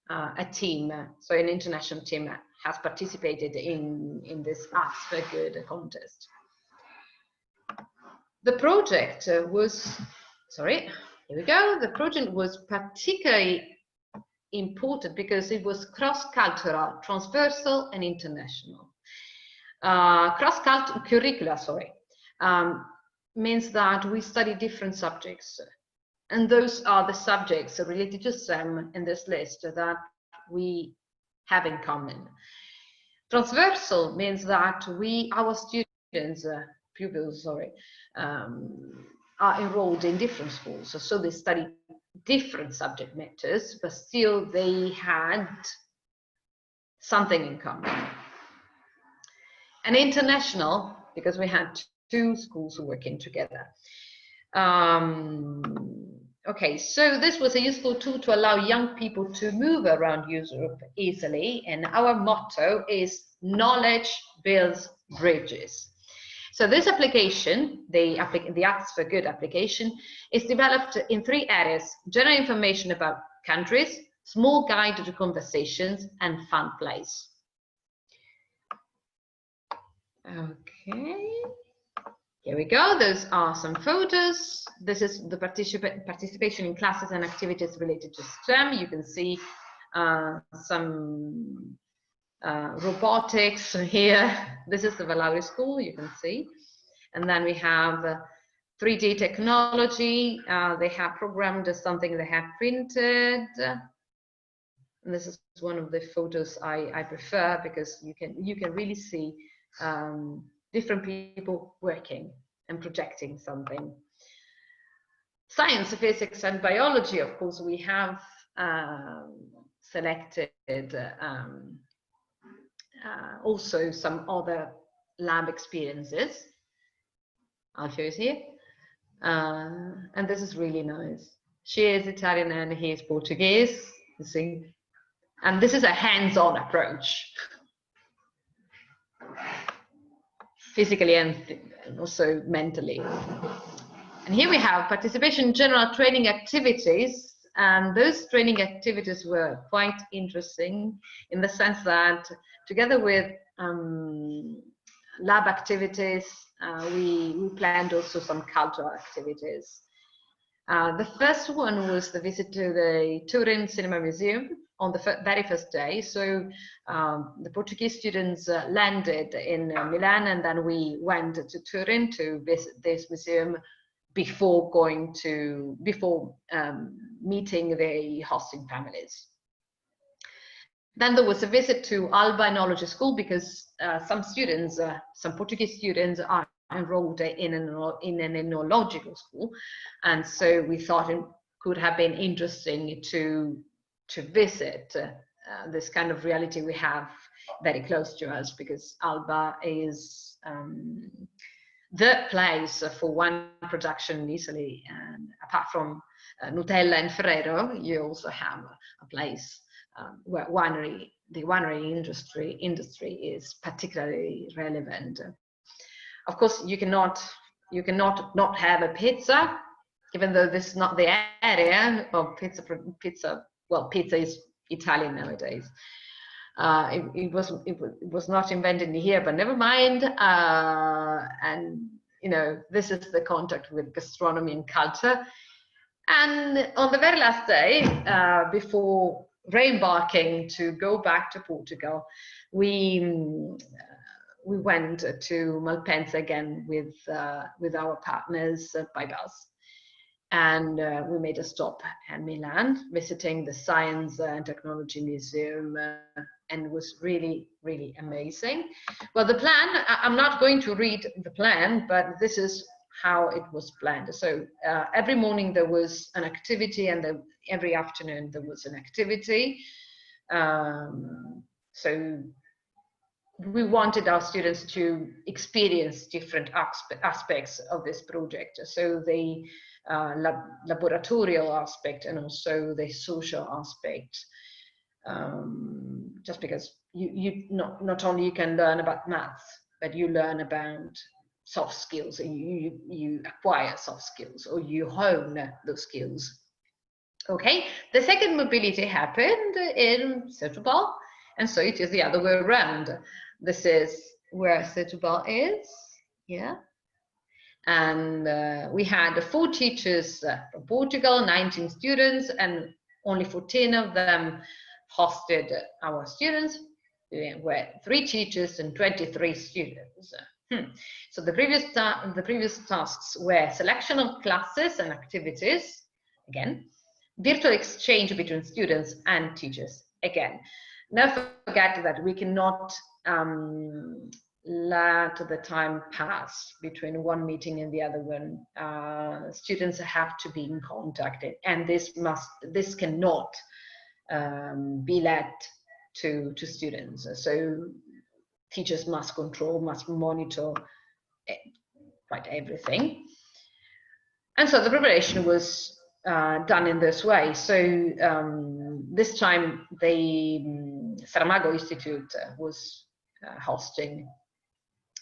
a team, so an international team, has participated in this Apps for Good contest. The project was, sorry, here we go. The project was particularly important because it was cross-cultural, transversal, and international. Cross-curricular, sorry, means that we study different subjects, and those are the subjects related to STEM in this list that we have in common. Transversal means that our students, pupils, sorry, are enrolled in different schools, so they study different subject matters, but still they had something in common. And international, because we had 2 schools working together. Okay, so this was a useful tool to allow young people to move around Europe easily, and our motto is knowledge builds bridges. So this application, the Apps for Good application, is developed in 3 areas: general information about countries, small guide to conversations, and fun plays. Okay, here we go. Those are some photos. This is the participation in classes and activities related to STEM. You can see some robotics here. This is the Valauri School, you can see. And then we have 3D technology. They have programmed something they have printed. And this is one of the photos I prefer, because you can really see different people working and projecting something. Science, physics, and biology, of course, we have selected also some other lab experiences. I'll show you here. And this is really nice. She is Italian and he is Portuguese, you see. And this is a hands-on approach. Physically and also mentally. And here we have participation in general training activities. And those training activities were quite interesting in the sense that together with lab activities, we planned also some cultural activities. The first one was the visit to the Turin Cinema Museum on the very first day. So the Portuguese students landed in Milan, and then we went to Turin to visit this museum before meeting the hosting families. Then there was a visit to Alba Enology School, because some students, some Portuguese students, are enrolled in an enological school, and so we thought it could have been interesting to visit this kind of reality we have very close to us, because Alba is the place for wine production in Italy, and apart from Nutella and Ferrero, you also have a place where the winery industry is particularly relevant. Of course, you cannot not have a pizza, even though this is not the area of pizza. Well, pizza is Italian nowadays. It was not invented here, but never mind. And you know, this is the contact with gastronomy and culture. And on the very last day, before re-embarking to go back to Portugal, we went to Malpensa again with our partners by bus. And we made a stop at Milan, visiting the Science and Technology Museum, and it was really, really amazing. Well, the plan, I'm not going to read the plan, but this is how it was planned. So every morning there was an activity, and every afternoon there was an activity. So we wanted our students to experience different aspects of this project. So the laboratorial aspect and also the social aspect. Just because you not only you can learn about maths, but you learn about soft skills, and you acquire soft skills, or you hone those skills. Okay, the second mobility happened in Setúbal, and so it is the other way around. This is where Setúbal is, yeah. And we had 4 teachers from Portugal, 19 students, and only 14 of them hosted our students. We were 3 teachers and 23 students. So the previous tasks were selection of classes and activities, again, virtual exchange between students and teachers, again. Never forget that we cannot let the time pass between one meeting and the other one. Students have to be in contact, and this cannot be led to students. So teachers must control, must monitor quite everything. And so the preparation was done in this way. So this time the Saramago Institute was hosting.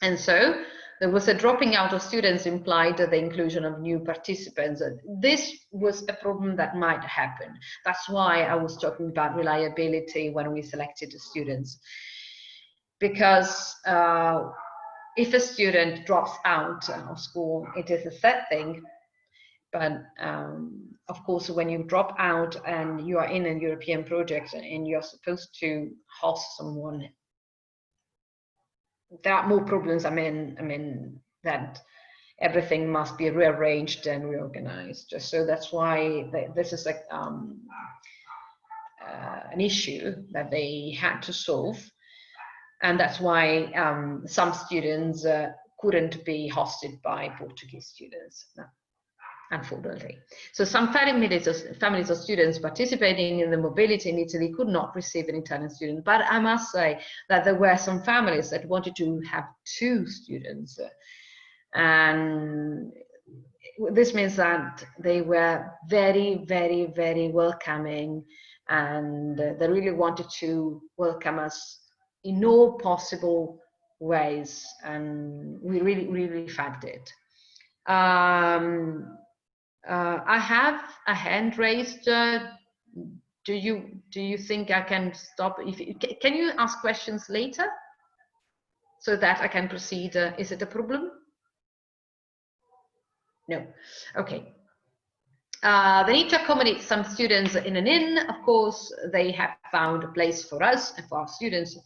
And so there was a dropping out of students implied the inclusion of new participants. This was a problem that might happen. That's why I was talking about reliability when we selected the students. Because if a student drops out of school, it is a sad thing. But of course, when you drop out and you are in a European project and you're supposed to host someone, there are more problems. I mean that everything must be rearranged and reorganized. So that's why this is like an issue that they had to solve, and that's why some students couldn't be hosted by Portuguese students, unfortunately. So some families of students participating in the mobility in Italy could not receive an Italian student, but I must say that there were some families that wanted to have 2 students, and this means that they were very, very, very welcoming, and they really wanted to welcome us in all possible ways, and we really felt it. I have a hand raised. Do you think I can stop? Can you ask questions later so that I can proceed? Is it a problem? No. Okay. They need to accommodate some students in an inn. Of course, they have found a place for us and for our students.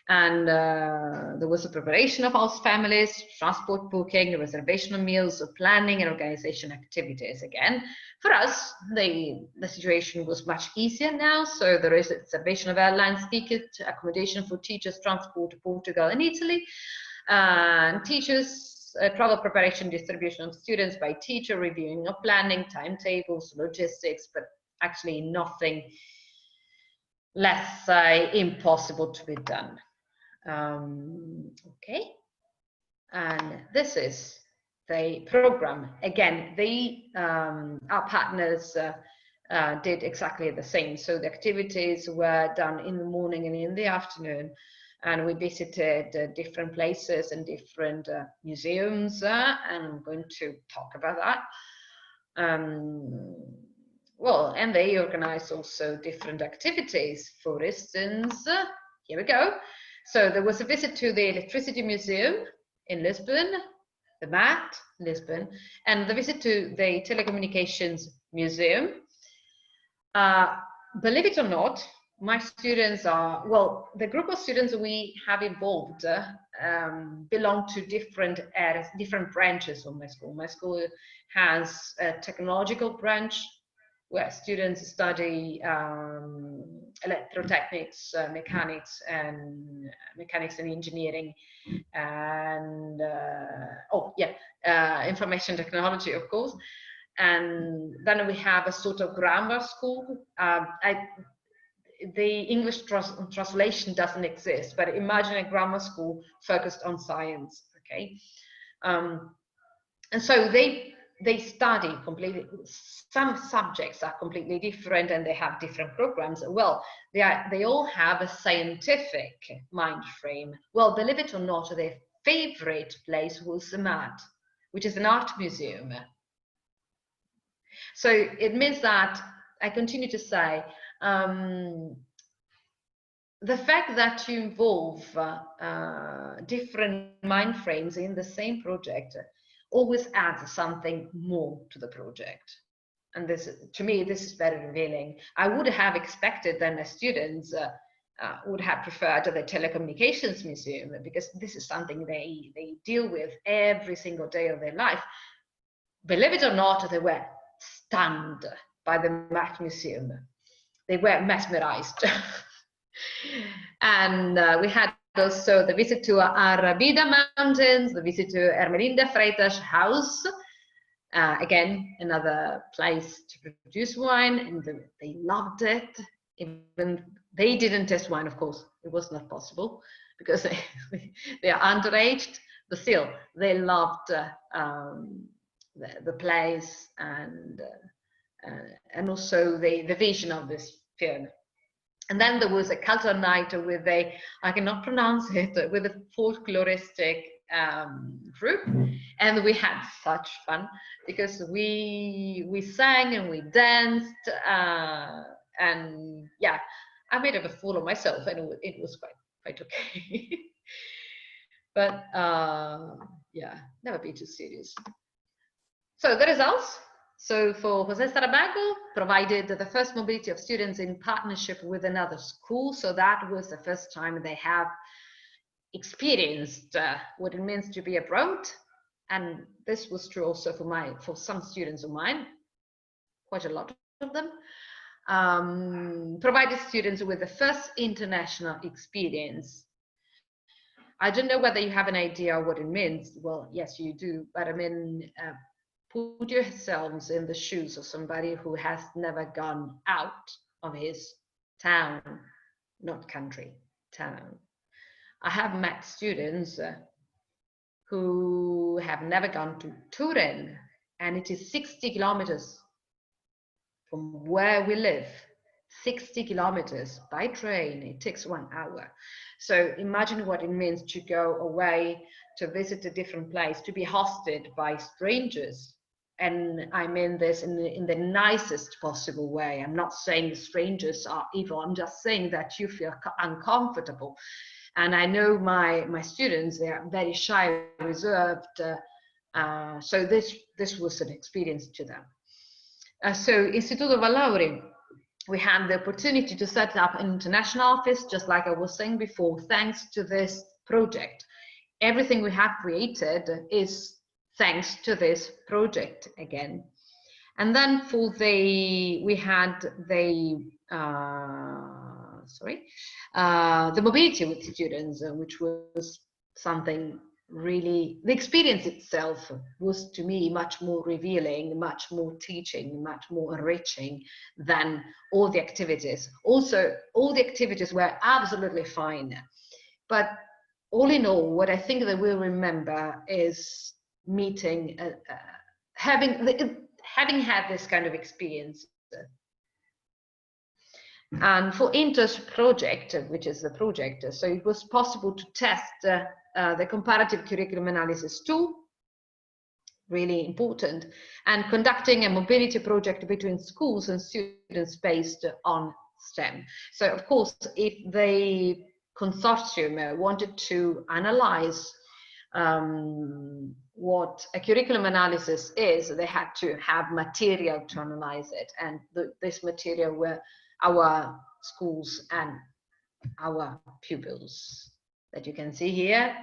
And there was a preparation of host families, transport booking, the reservation of meals, planning and organization activities. Again, for us, the situation was much easier now. So there is a reservation of airlines ticket, accommodation for teachers, transport to Portugal and Italy, and teachers, travel preparation, distribution of students by teacher, reviewing of planning, timetables, logistics, but actually nothing, let's say, impossible to be done. Okay, and this is the program. Again, our partners did exactly the same. So the activities were done in the morning and in the afternoon, and we visited different places and different museums, and I'm going to talk about that. Well, and they organized also different activities. For instance, here we go. So there was a visit to the Electricity Museum in Lisbon, the MAT, Lisbon, and the visit to the Telecommunications Museum. Believe it or not, my students are, well, the group of students we have involved belong to different areas, different branches of my school. My school has a technological branch where students study electrotechnics, mechanics and engineering, and information technology, of course. And then we have a sort of grammar school. The English translation doesn't exist, but imagine a grammar school focused on science, okay? And so they study completely, some subjects are completely different and they have different programs. Well, they all have a scientific mind frame. Well, believe it or not, their favorite place was the MAT, which is an art museum. So it means that, I continue to say, the fact that you involve different mind frames in the same project always adds something more to the project. And this, to me, this is very revealing. I would have expected that my students would have preferred the Telecommunications Museum, because this is something they deal with every single day of their life. Believe it or not, they were stunned by the MAT Museum. They were mesmerized. And we had also the visit to Arabida Mountains, the visit to Ermelinda Freitas' house. Again, another place to produce wine, and they loved it. Even they didn't test wine, of course. It was not possible because they are underaged, but still, they loved the place and also the vision of this film. And then there was a cultural night with a, I cannot pronounce it, with a folkloristic group, and we had such fun because we sang and we danced, and yeah, I made a fool of myself, and it was quite okay. But yeah, never be too serious. So the results. So for José Saramago, provided the first mobility of students in partnership with another school. So that was the first time they have experienced what it means to be abroad. And this was true also for some students of mine, quite a lot of them. Provided students with the first international experience. I don't know whether you have an idea what it means. Well, yes, you do, but I mean, put yourselves in the shoes of somebody who has never gone out of his town, not country, town. I have met students who have never gone to Turin, and it is 60 kilometers from where we live. 60 kilometers by train, it takes 1 hour. So imagine what it means to go away to visit a different place, to be hosted by strangers. And I mean this in the nicest possible way. I'm not saying the strangers are evil. I'm just saying that you feel uncomfortable. And I know my students, they are very shy, reserved. So this was an experience to them. So Istituto Valauri, we had the opportunity to set up an international office, just like I was saying before, thanks to this project. Everything we have created is thanks to this project again. And then we had the mobility with students, which was something really, the experience itself was to me much more revealing, much more teaching, much more enriching than all the activities. Also, all the activities were absolutely fine. But all in all, what I think that we'll remember is meeting, having had this kind of experience And for Inter's project, which is the project, so it was possible to test the comparative curriculum analysis tool, really important, and conducting a mobility project between schools and students based on STEM. So of course, if the consortium wanted to analyze what a curriculum analysis is, they had to have material to analyze it, and this material were our schools and our pupils that you can see here.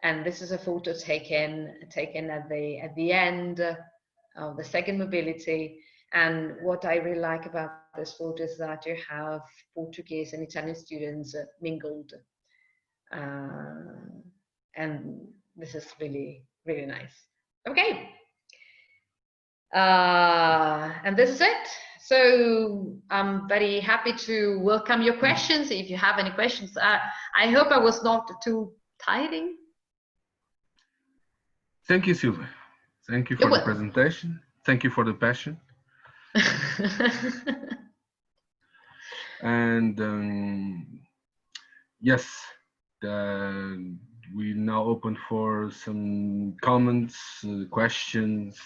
And this is a photo taken at the end of the second mobility. And what I really like about this photo is that you have Portuguese and Italian students mingled. And this is really, really nice. Okay. And this is it. So I'm very happy to welcome your questions. If you have any questions, I hope I was not too tiring. Thank you, Sylvia. Thank you for the presentation. Thank you for the passion. And yes, we now open for some comments, questions.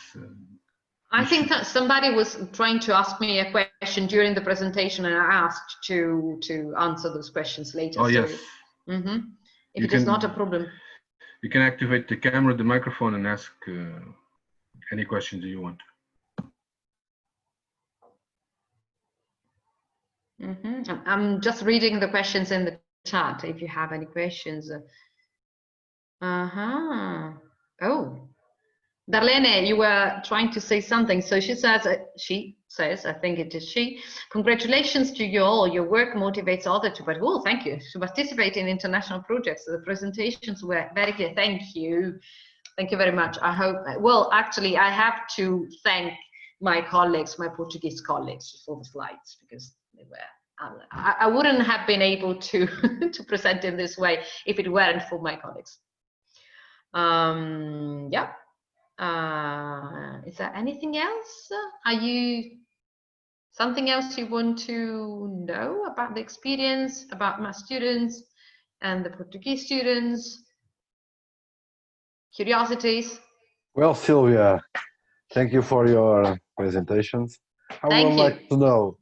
I think that somebody was trying to ask me a question during the presentation, and I asked to answer those questions later. Oh, so, yes. If it is not a problem. You can activate the camera, the microphone, and ask any questions you want. I'm just reading the questions in the chat if you have any questions. Oh, Darlene, you were trying to say something. So she says, I think it is she, congratulations to you all. Your work motivates others to, oh, thank you, to participate in international projects. The presentations were very clear. Thank you. Thank you very much. I hope, well, actually, I have to thank my colleagues, my Portuguese colleagues for the slides, because they were, I wouldn't have been able to, to present in this way if it weren't for my colleagues. Yeah. Is there anything else? Something else you want to know about the experience, about my students and the Portuguese students? Curiosities? Well, Sylvia, thank you for your presentations. I would like to know,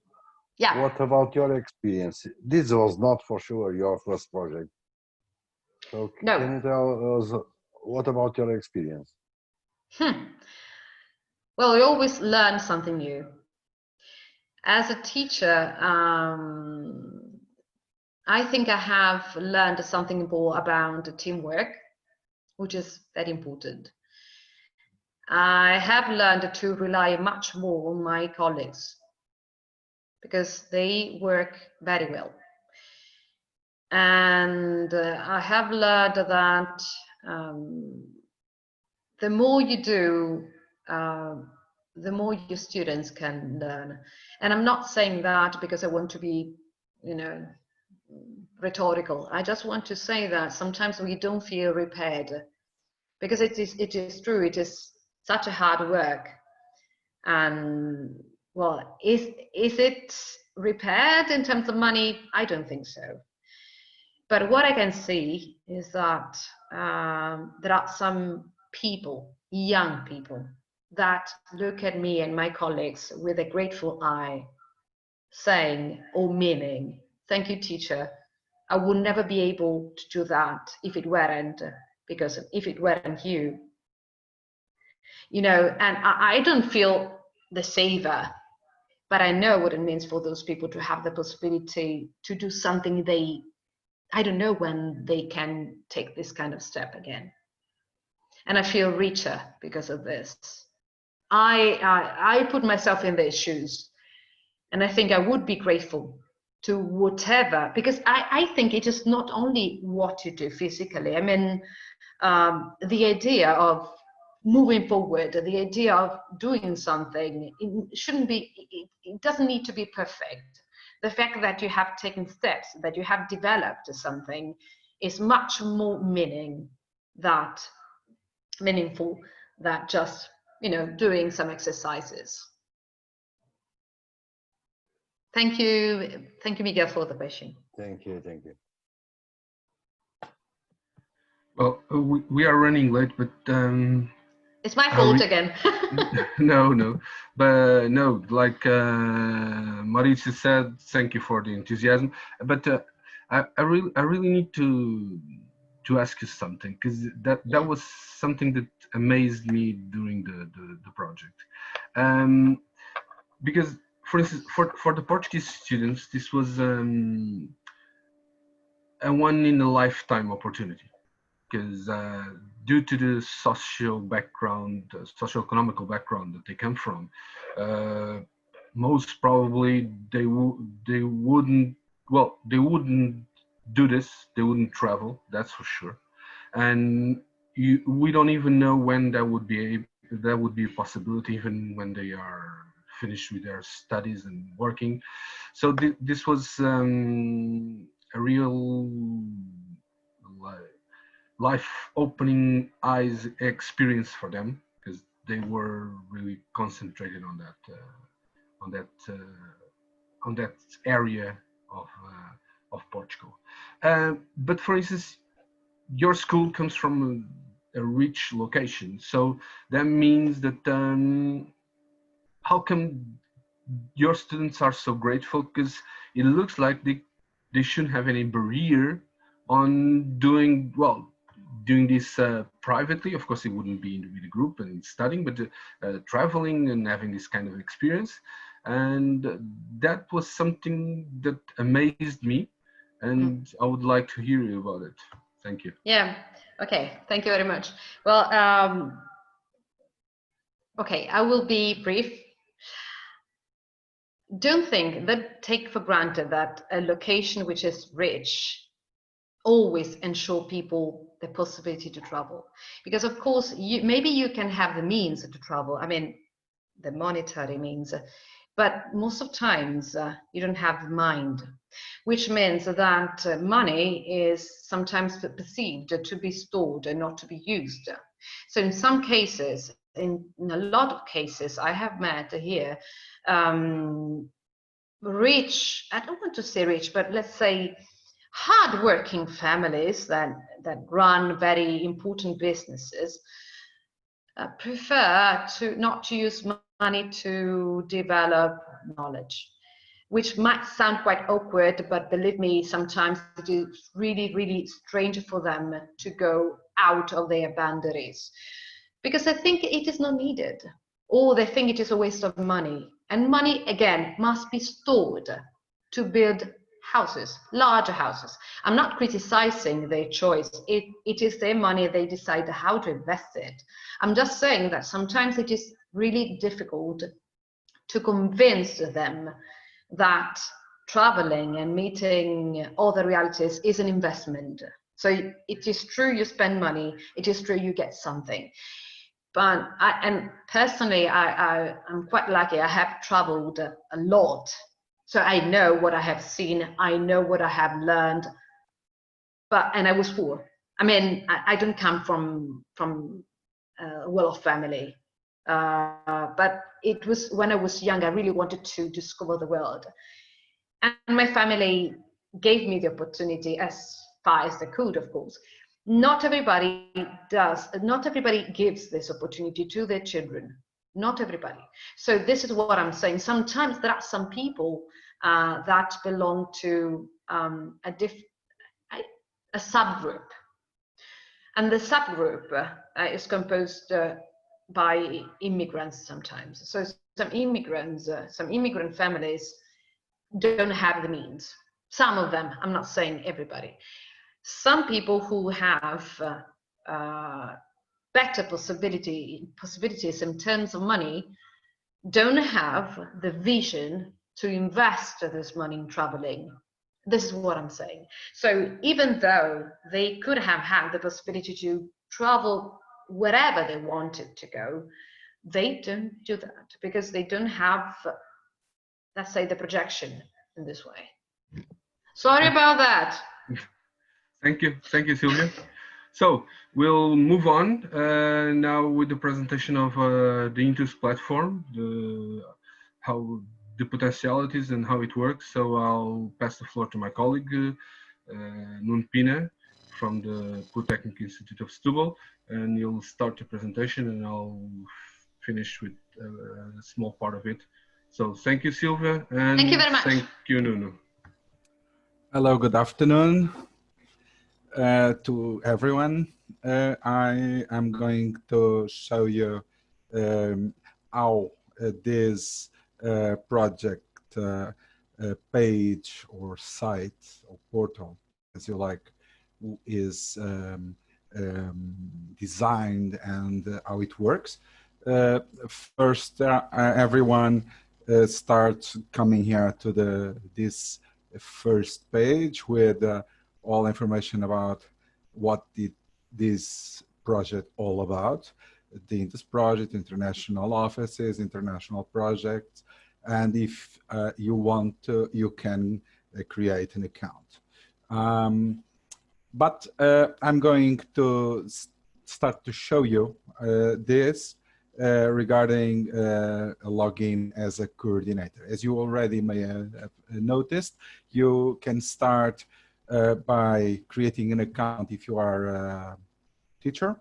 what about your experience? This was not for sure your first project. So can you tell us what about your experience? Well, we always learn something new. As a teacher, I think I have learned something more about teamwork, which is very important. I have learned to rely much more on my colleagues because they work very well. And I have learned that the more you do, the more your students can learn. And I'm not saying that because I want to be, you know, rhetorical. I just want to say that sometimes we don't feel prepared, because it is true, it is such a hard work. And well, is it repaired in terms of money? I don't think so. But what I can see is that there are some people, young people, that look at me and my colleagues with a grateful eye, saying or meaning, thank you, teacher. I would never be able to do that if it weren't, because if it weren't you. You know, and I don't feel the saver, but I know what it means for those people to have the possibility to do something I don't know when they can take this kind of step again. And I feel richer because of this. I put myself in their shoes, and I think I would be grateful to whatever, because I think it is not only what you do physically. I mean, the idea of moving forward, the idea of doing something, it shouldn't be, it doesn't need to be perfect. The fact that you have taken steps, that you have developed something, is much more meaningful than just, you know, doing some exercises. Thank you, Miguel, for the question. Thank you, thank you. Well, we are running late, but it's my fault again. No, but no, like Mauricio said, thank you for the enthusiasm. But I really need to ask you something, because that was something that amazed me during the project. Because, for instance, for the Portuguese students, this was a one-in-a-lifetime opportunity, because due to the socio-economical background that they come from, most probably they wouldn't do this. They wouldn't travel, that's for sure. And we don't even know when that would be a possibility, even when they are finished with their studies and working. So this was a real life-opening eyes experience for them, because they were really concentrated on that area of Portugal. But for instance, your school comes from a rich location, so that means that how come your students are so grateful? Because it looks like they shouldn't have any barrier on doing this privately. Of course, it wouldn't be with a group and studying, but traveling and having this kind of experience. And that was something that amazed me, and I would like to hear you about it. Thank you. Yeah, okay, thank you very much. Well, okay, I will be brief. Don't take for granted that a location which is rich always ensure people the possibility to travel, because of course maybe you can have the means to travel, I mean the monetary means, but most of times you don't have the mind, which means that money is sometimes perceived to be stored and not to be used. So in some cases, in a lot of cases I have met here, rich, I don't want to say rich, but let's say hard-working families that run very important businesses prefer not to use money to develop knowledge, which might sound quite awkward, but believe me, sometimes it is really, really strange for them to go out of their boundaries, because they think it is not needed, or they think it is a waste of money. And money, again, must be stored to build houses, larger houses. I'm not criticizing their choice. It is their money, they decide how to invest it. I'm just saying that sometimes it is really difficult to convince them that traveling and meeting other realities is an investment. So it is true you spend money, it is true you get something. But personally, I'm quite lucky. I have traveled a lot. So I know what I have seen, I know what I have learned, and I was poor. I mean, I don't come from a well-off family, but it was when I was young, I really wanted to discover the world. And my family gave me the opportunity as far as they could, of course. Not everybody gives this opportunity to their children. Not everybody. So this is what I'm saying. Sometimes there are some people that belong to a subgroup. And the subgroup is composed by immigrants sometimes. So some immigrant families don't have the means. Some of them, I'm not saying everybody. Some people who have better possibilities in terms of money don't have the vision to invest this money in traveling. This is what I'm saying. So even though they could have had the possibility to travel wherever they wanted to go, they don't do that because they don't have, let's say, the projection in this way. Sorry about that. Thank you, Silvia. So we'll move on now with the presentation of the Intus platform, how the potentialities and how it works. So I'll pass the floor to my colleague, Nuno Pina, from the Polytechnic Institute of Setúbal, and you'll start the presentation and I'll finish with a small part of it. So thank you, Silvia, and thank you very much. Thank you, Nuno. Hello, good afternoon to everyone. I am going to show you how this project page or site or portal, as you like, is designed and how it works. First, everyone starts coming here to this first page with all information about what this project all about. The INTES project, international offices, international projects, and if you want to, you can create an account. But I'm going to start to show you this regarding a login as a coordinator. As you already may have noticed, you can start by creating an account if you are a teacher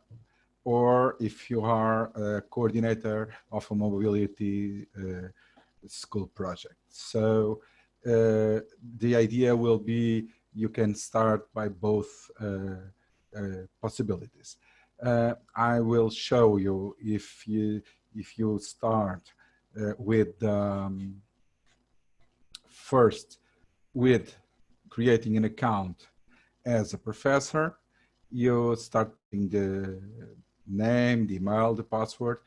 or if you are a coordinator of a mobility school project. So the idea will be you can start by both possibilities. I will show you if you start with first with creating an account as a professor. You start in the name, the email, the password,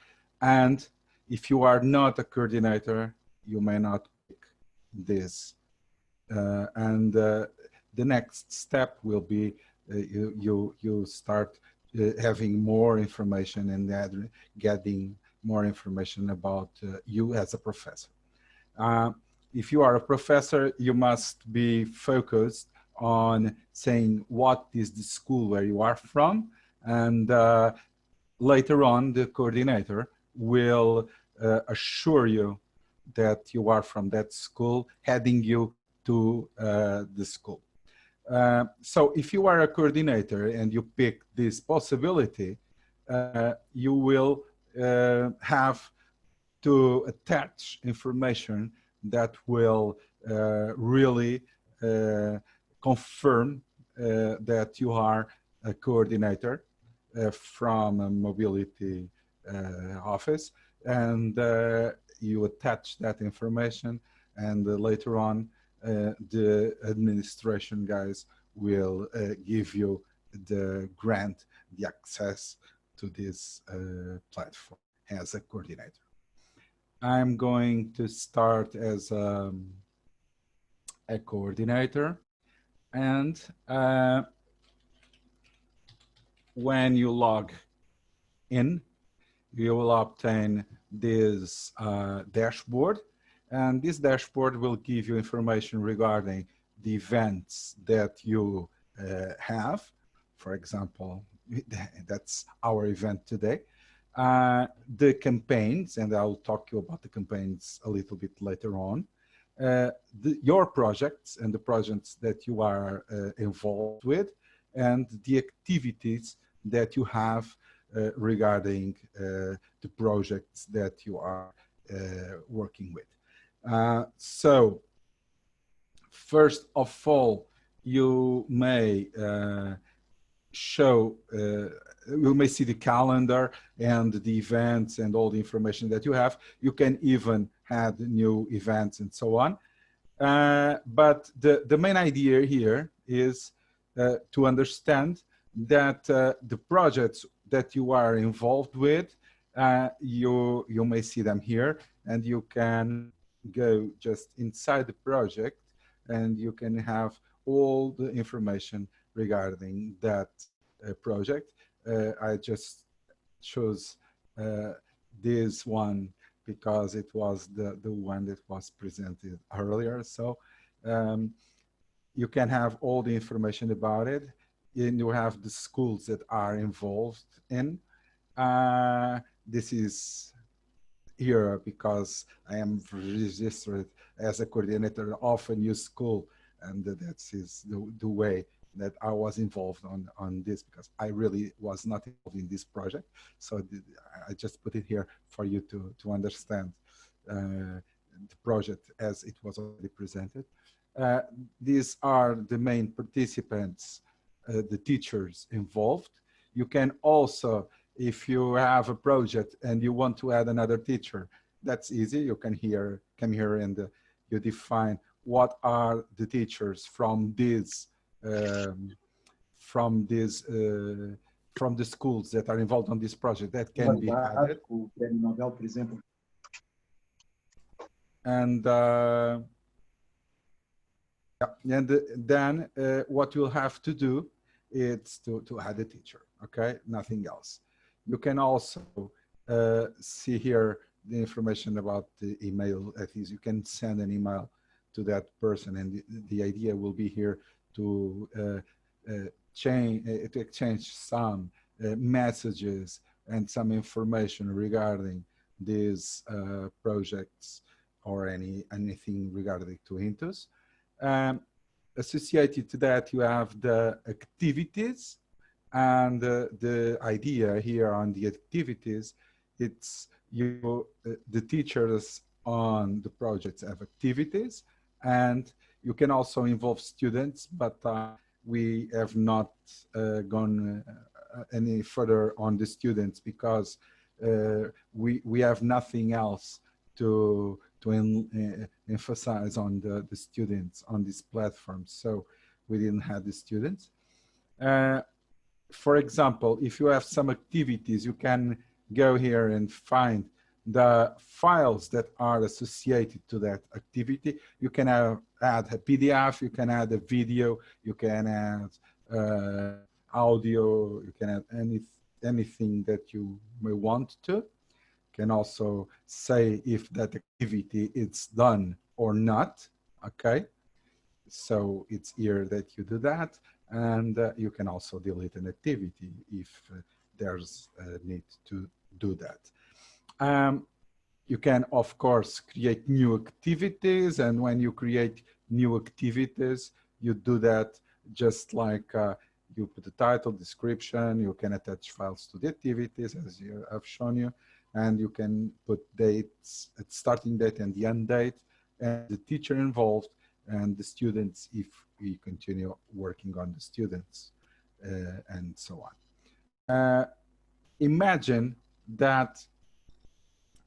and if you are not a coordinator, you may not pick this. The next step will be you start having more information and getting more information about you as a professor. If you are a professor, you must be focused on saying what is the school where you are from, and later on the coordinator will assure you that you are from that school, heading you to the school. So if you are a coordinator and you pick this possibility, you will have to attach information that will really confirm that you are a coordinator from a mobility office, and you attach that information, and later on the administration guys will give you the grant, the access to this platform as a coordinator. I'm going to start as a coordinator, and when you log in, you will obtain this dashboard, and this dashboard will give you information regarding the events that you have. For example, that's our event today. The campaigns, and I'll talk to you about the campaigns a little bit later on. Your projects and the projects that you are involved with, and the activities that you have regarding the projects that you are working with. So first of all, you may you may see the calendar and the events and all the information that you have. You can even add new events and so on. But the main idea here is to understand that the projects that you are involved with, you may see them here, and you can go just inside the project and you can have all the information regarding that project. I just chose this one because it was the one that was presented earlier. So you can have all the information about it, and you have the schools that are involved in. This is here because I am registered as a coordinator of a new school, and that's the way that I was involved on this, because I really was not involved in this project. So I just put it here for you to understand the project as it was already presented. These are the main participants, the teachers involved. You can also, if you have a project and you want to add another teacher, that's easy. You can come here and you define what are the teachers from this from the schools that are involved on this project that can be added. And then what you'll have to do is to add a teacher, okay? Nothing else. You can also see here the information about the email. That is, you can send an email to that person, and the idea will be here to exchange some messages and some information regarding these projects or anything regarding to Intus. Associated to that, you have the activities, and the idea here on the activities, it's the teachers on the projects have activities, and you can also involve students, but we have not gone any further on the students because we have nothing else to emphasize on the students on this platform. So we didn't have the students. For example, if you have some activities, you can go here and find the files that are associated to that activity. You can add a PDF, you can add a video, you can add audio, you can add anything that you may want to. You can also say if that activity is done or not, okay? So it's here that you do that, and you can also delete an activity if there's a need to do that. You can, of course, create new activities, and when you create new activities, you do that just like you put the title, description, you can attach files to the activities as I've shown you, and you can put dates, at starting date and the end date, and the teacher involved, and the students if we continue working on the students, and so on. Imagine that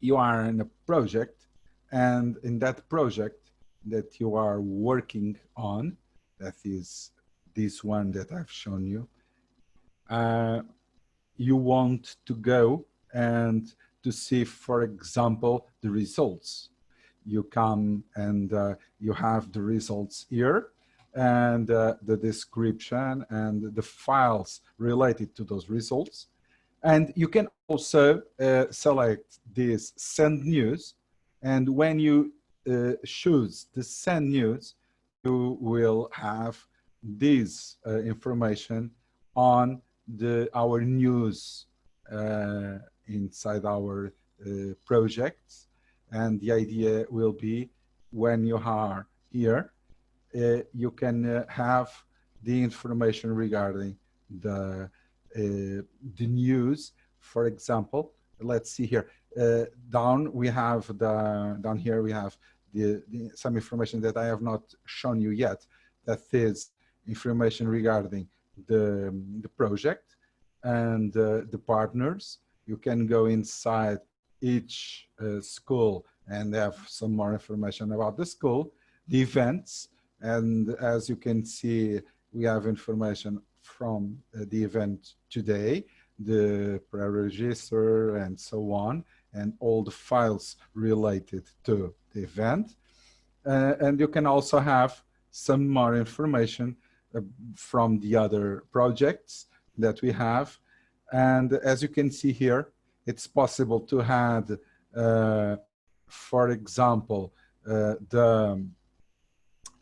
you are in a project, and in that project that you are working on, that is this one that I've shown you, you want to go and to see, for example, the results. You come and you have the results here, and the description and the files related to those results. And you can also select this send news. And when you choose the send news, you will have this information on our news inside our projects. And the idea will be when you are here, you can have the information regarding the news. For example, let's see here. Down here we have some information that I have not shown you yet. That is information regarding the project and the partners. You can go inside each school and have some more information about the school, the events, and as you can see, we have information from the event today, the pre-register and so on, and all the files related to the event. And you can also have some more information from the other projects that we have. And as you can see here, it's possible to add, for example,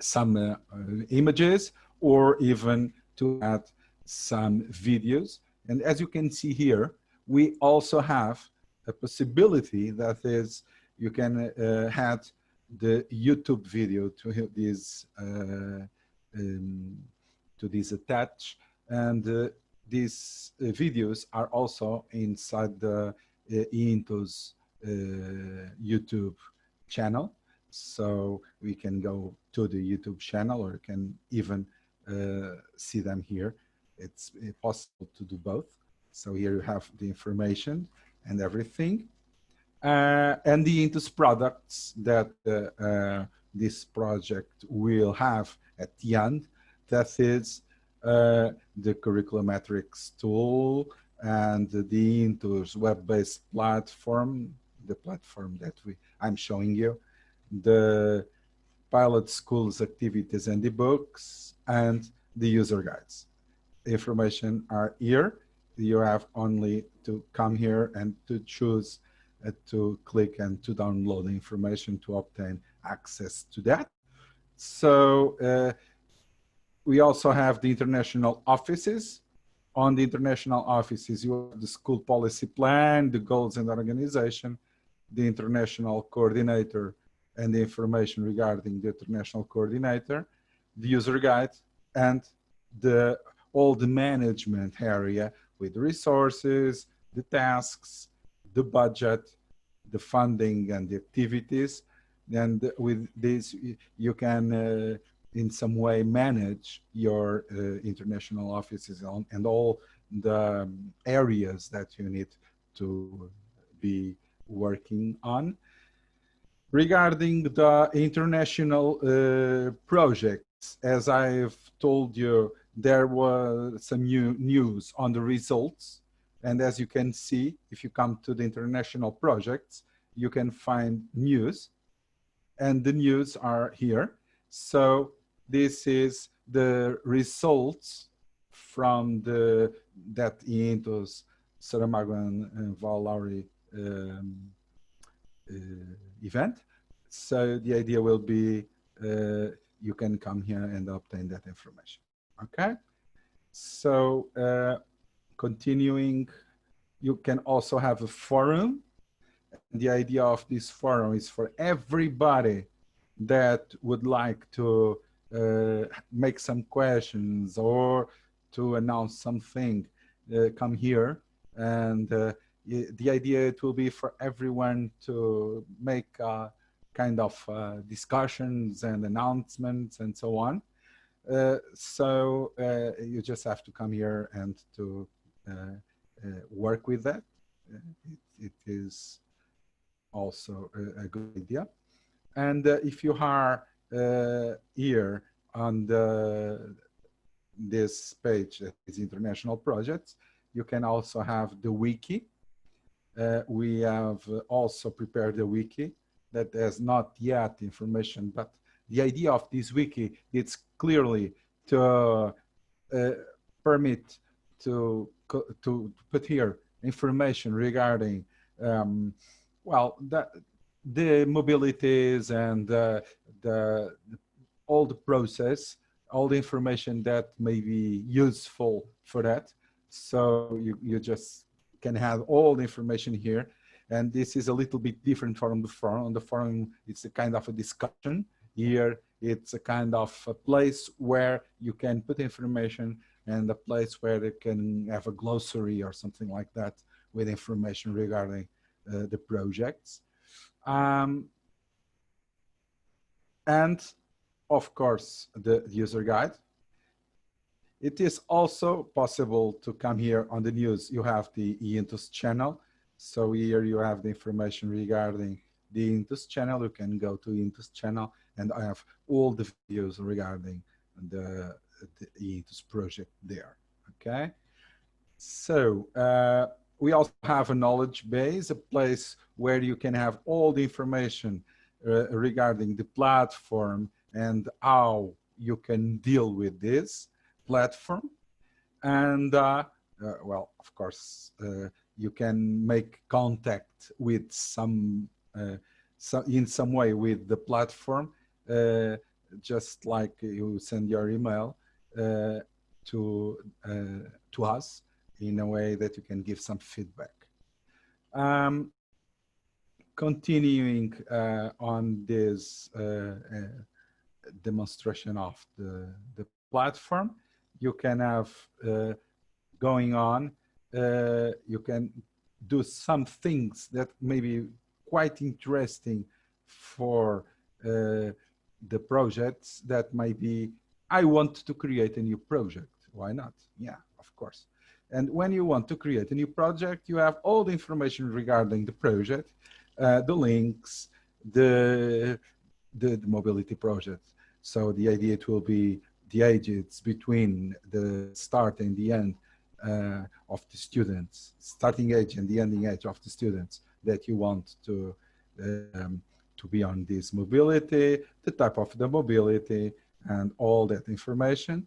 some images, or even to add some videos. And as you can see here, we also have a possibility that is you can add the YouTube video to this attach, and these videos are also inside the eIntus YouTube channel. So we can go to the YouTube channel, or you can even see them here. It's possible to do both. So here you have the information and everything. And the eIntus products that this project will have at the end. That is the Curriculometrics tool and the eIntus web-based platform, the platform that I'm showing you, the pilot schools activities and the books, and the user guides. Information are here. You have only to come here and to choose to click and to download the information to obtain access to that. So we also have the international offices. On the international offices, you have the school policy plan, the goals and organization, the international coordinator, and the information regarding the international coordinator, the user guide, and all the management area with resources, the tasks, the budget, the funding, and the activities. And with this, you can in some way manage your international offices and all the areas that you need to be working on. Regarding the international projects, as I've told you, there was some new news on the results. And as you can see, if you come to the international projects, you can find news, and the news are here. So this is the results from that eIntus Saramago and Val Lowry event. So the idea will be you can come here and obtain that information. Okay. So continuing, you can also have a forum. The idea of this forum is for everybody that would like to make some questions or to announce something, come here. And the idea, it will be for everyone to make kind of discussions and announcements and so on. So you just have to come here and to work with that. It is also a good idea. And if you are here on this page that is international projects, you can also have the wiki. We have also prepared the wiki that has not yet information, but the idea of this wiki, it's clearly to permit to put here information regarding well, the mobilities and all the process, all the information that may be useful for that. So you just can have all the information here. And this is a little bit different from the forum. On the forum, it's a kind of a discussion. Here, it's a kind of a place where you can put information, and a place where you can have a glossary or something like that with information regarding the projects. And of course, the user guide. It is also possible to come here on the news. You have the eIntus channel. So here you have the information regarding the eIntus channel. You can go to eIntus channel, and I have all the videos regarding the eIntus project there. Okay. So we also have a knowledge base, a place where you can have all the information regarding the platform and how you can deal with this platform. And well, of course, you can make contact with in some way with the platform, just like you send your email to us in a way that you can give some feedback. Continuing on this demonstration of the platform, you can have going on, you can do some things that may be quite interesting for the projects that might be, I want to create a new project. Why not? Yeah, of course. And when you want to create a new project, you have all the information regarding the project, the links, the mobility project. So the idea, it will be the ages between the start and the end of the students, starting age and the ending age of the students that you want to be on this mobility, the type of the mobility, and all that information.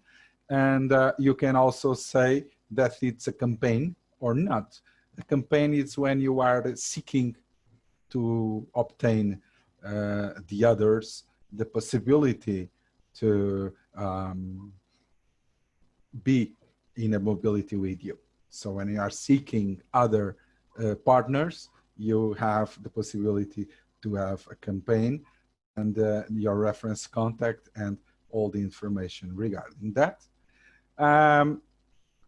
And you can also say that it's a campaign or not. A campaign is when you are seeking to obtain the others the possibility to be in a mobility with you. So when you are seeking other partners, you have the possibility to have a campaign and your reference contact and all the information regarding that.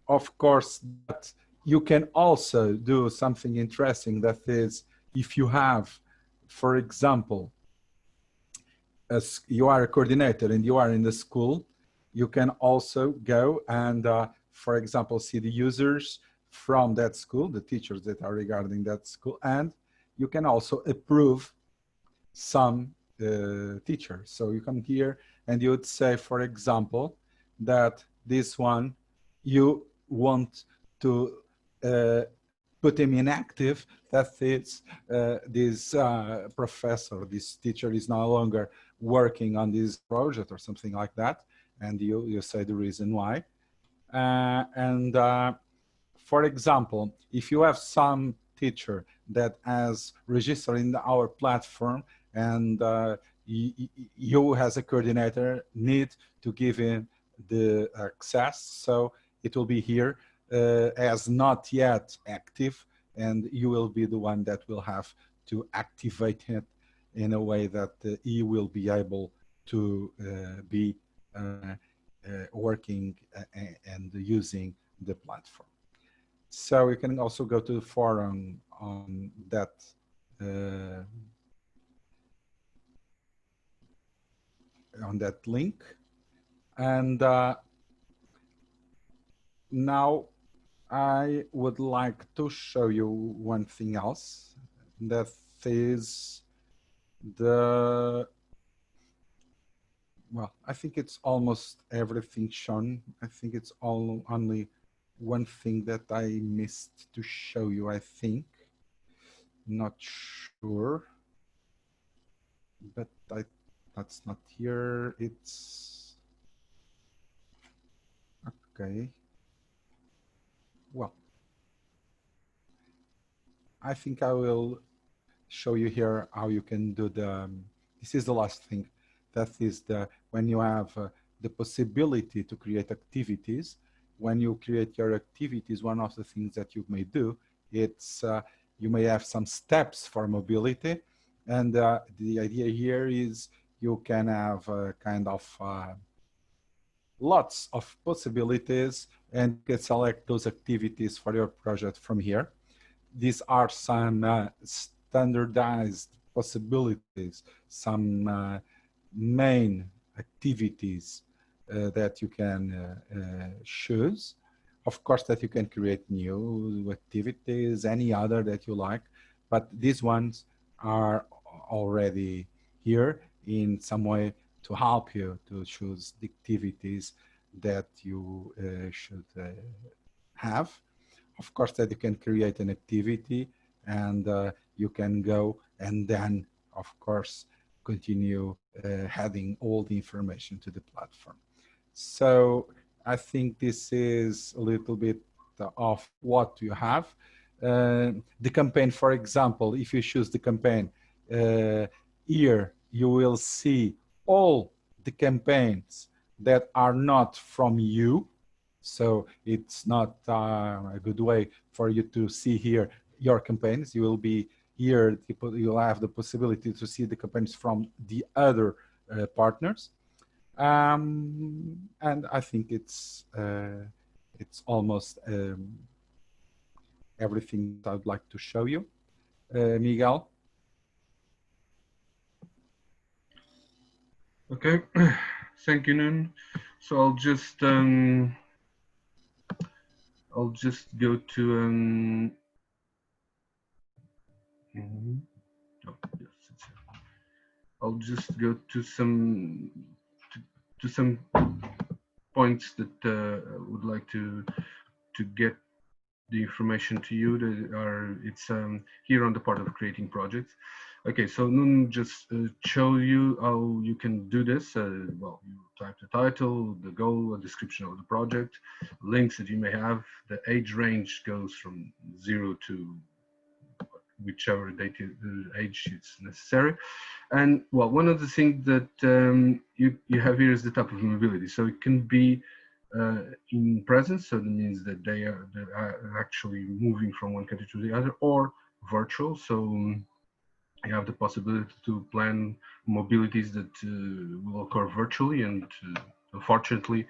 Of course, that you can also do something interesting, that is, if you have, for example, as you are a coordinator and you are in the school, you can also go and, for example, see the users from that school, the teachers that are regarding that school, and you can also approve some teachers. So you come here and you would say, for example, that this one, you want to put him inactive, that is, this professor, this teacher is no longer working on this project or something like that, and you say the reason why. For example, if you have some teacher that has registered in our platform and you as a coordinator need to give him the access, so it will be here as not yet active, and you will be the one that will have to activate it in a way that he will be able to be working and using the platform. So you can also go to the forum on that link. And now I would like to show you one thing else, that is the, well, I think it's almost everything shown. I think it's only one thing that I missed to show you, I think. Not sure, but that's not here. It's okay. Well, I think I will show you here how you can do the, this is the last thing. That is when you have the possibility to create activities. When you create your activities, one of the things that you may do, it's you may have some steps for mobility. And the idea here is you can have kind of lots of possibilities, and you can select those activities for your project from here. These are some standardized possibilities, some main activities that you can choose. Of course, that you can create new activities, any other that you like, but these ones are already here in some way to help you to choose the activities that you should have. Of course, that you can create an activity and you can go and then, of course, continue adding all the information to the platform. So I think this is a little bit of what you have. The campaign, for example, if you choose the campaign, here you will see all the campaigns that are not from you. So it's not a good way for you to see here your campaigns. You will be here, you'll have the possibility to see the campaigns from the other partners. And I think it's almost everything I would like to show you. Miguel? Okay, thank you, Nun. So I'll just go to oh, yes, it's here. I'll just go to some points that I would like to get the information to you that are here on the part of creating projects. Okay, so Nun just show you how you can do this. Well, you type the title, the goal, a description of the project, links that you may have. The age range goes from 0 to whichever age is necessary. And well, one of the things that you have here is the type of mobility. So it can be in presence, so that means that they are actually moving from one country to the other, or virtual. So you have the possibility to plan mobilities that will occur virtually, and unfortunately,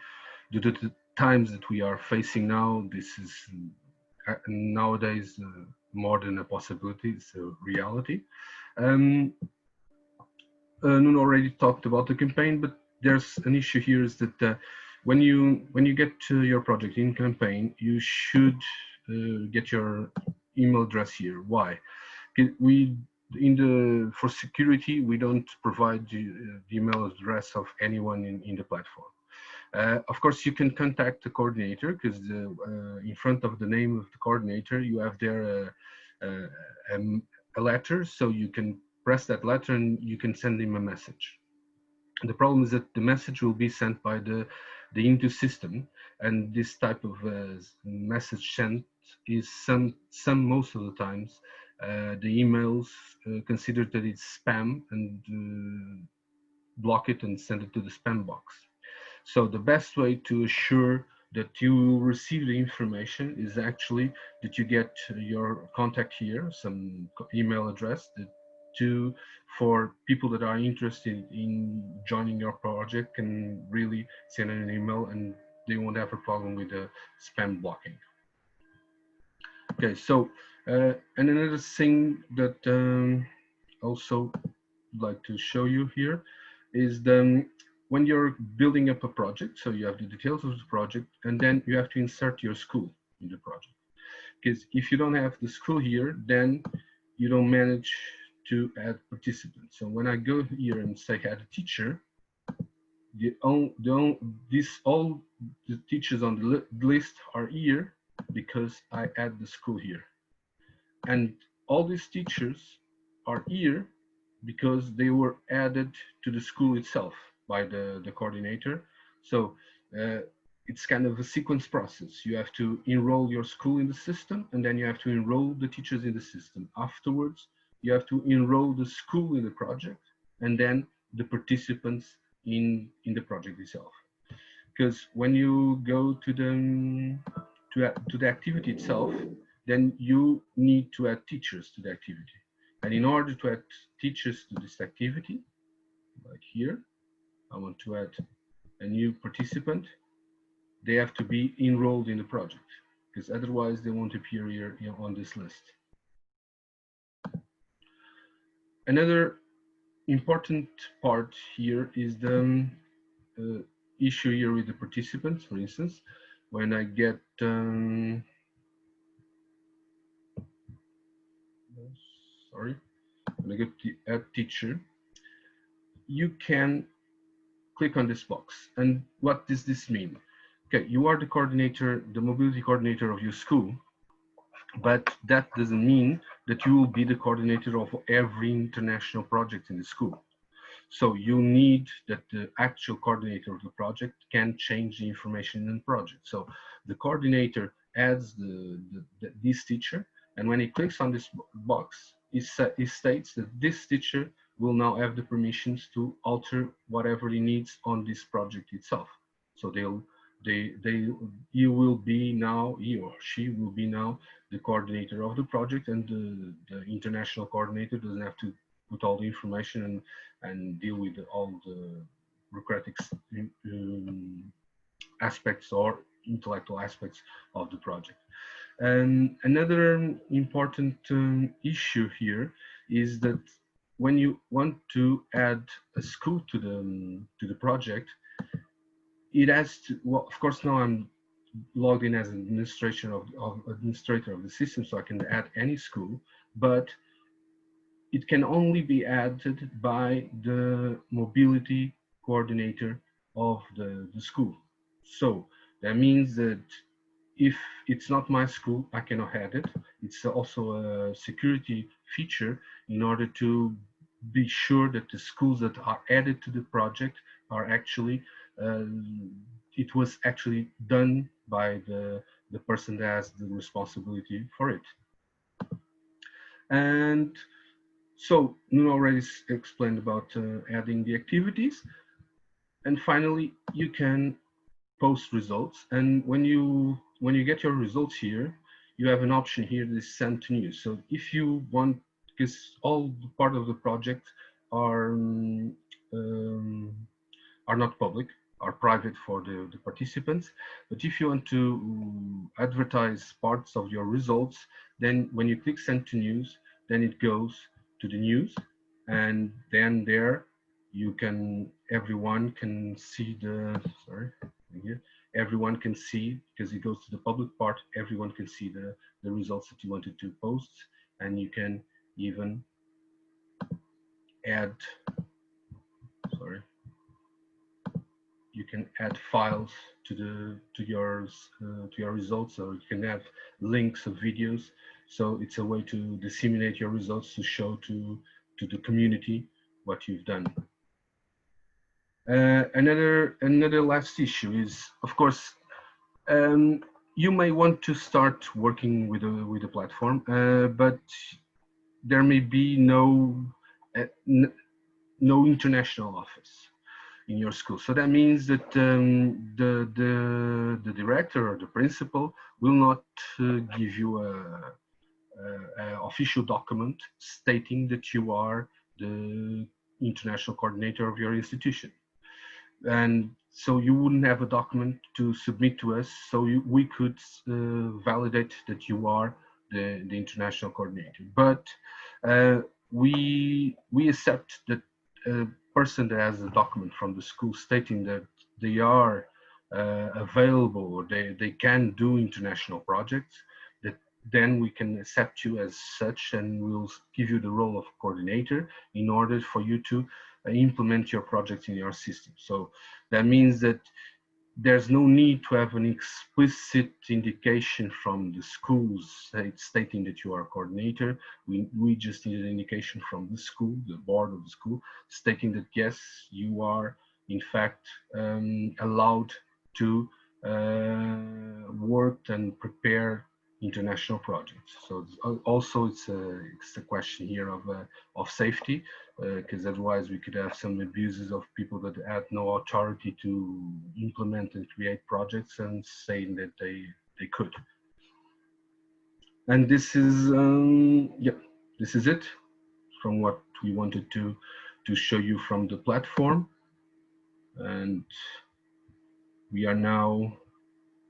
due to the times that we are facing now, this is nowadays more than a possibility, it's a reality. Nun already talked about the campaign, but there's an issue here is that when you get to your project in campaign, you should get your email address here. Why? For security, we don't provide the email address of anyone in the platform. Of course, you can contact the coordinator, because in front of the name of the coordinator, you have there a letter, so you can press that letter and you can send him a message. The problem is that the message will be sent by the Into system, and this type of message sent is most of the times the emails consider that it's spam and block it and send it to the spam box. So the best way to assure that you will receive the information is actually that you get your contact here, some email address for people that are interested in joining your project can really send an email and they won't have a problem with the spam blocking. Okay, so and another thing that also like to show you here is when you're building up a project, so you have the details of the project, and then you have to insert your school in the project. Because if you don't have the school here, then you don't manage to add participants. So when I go here and say add a teacher, all the teachers on the list are here because I add the school here. And all these teachers are here because they were added to the school itself by the coordinator. So it's kind of a sequence process. You have to enroll your school in the system, and then you have to enroll the teachers in the system. Afterwards, you have to enroll the school in the project, and then the participants in the project itself. Because when you go to the activity itself, then you need to add teachers to the activity. And in order to add teachers to this activity, like here, I want to add a new participant, they have to be enrolled in the project, because otherwise they won't appear here on this list. Another important part here is the issue here with the participants. For instance, when I get when I get the add teacher, you can click on this box. And what does this mean? Okay, you are the coordinator, the mobility coordinator of your school, but that doesn't mean that you will be the coordinator of every international project in the school. So you need that the actual coordinator of the project can change the information in the project. So the coordinator adds this teacher, and when he clicks on this box, it states that this teacher will now have the permissions to alter whatever he needs on this project itself. So you will be now, he or she will be now the coordinator of the project, and the international coordinator doesn't have to put all the information and deal with all the bureaucratic aspects or intellectual aspects of the project. And another important issue here is that when you want to add a school to the project, it has to, well, of course, now I'm logged in as an administrator of the system, so I can add any school, but it can only be added by the mobility coordinator of the school. So that means that if it's not my school, I cannot add it. It's also a security feature in order to be sure that the schools that are added to the project are actually, it was actually done by the person that has the responsibility for it. And so Nuno already explained about adding the activities. And finally, you can post results. And when you get your results here, you have an option here that is send to news. So if you want, because all part of the project are not public, are private for the participants. But if you want to advertise parts of your results, then when you click send to news, then it goes to the news, and then there you can, everyone can see the, sorry, here, everyone can see, because it goes to the public part, everyone can see the results that you wanted to post, and you can even add, sorry, you can add files to your results, or you can have links of videos. So it's a way to disseminate your results, to show to the community what you've done. Another last issue is, of course, you may want to start working with a platform, but there may be no international office in your school. So that means that the director or the principal will not give you a official document stating that you are the international coordinator of your institution. And so you wouldn't have a document to submit to us, so we could validate that you are the international coordinator. But we accept that a person that has a document from the school stating that they are available, or they can do international projects, that then we can accept you as such, and we'll give you the role of coordinator in order for you to implement your project in your system. So that means that there's no need to have an explicit indication from the schools stating that you are a coordinator. We just need an indication from the school, the board of the school, stating that yes, you are in fact allowed to work and prepare international projects. So also it's a question here of safety, because otherwise we could have some abuses of people that had no authority to implement and create projects and saying that they could. And this is yeah, this is it from what we wanted to show you from the platform. And we are now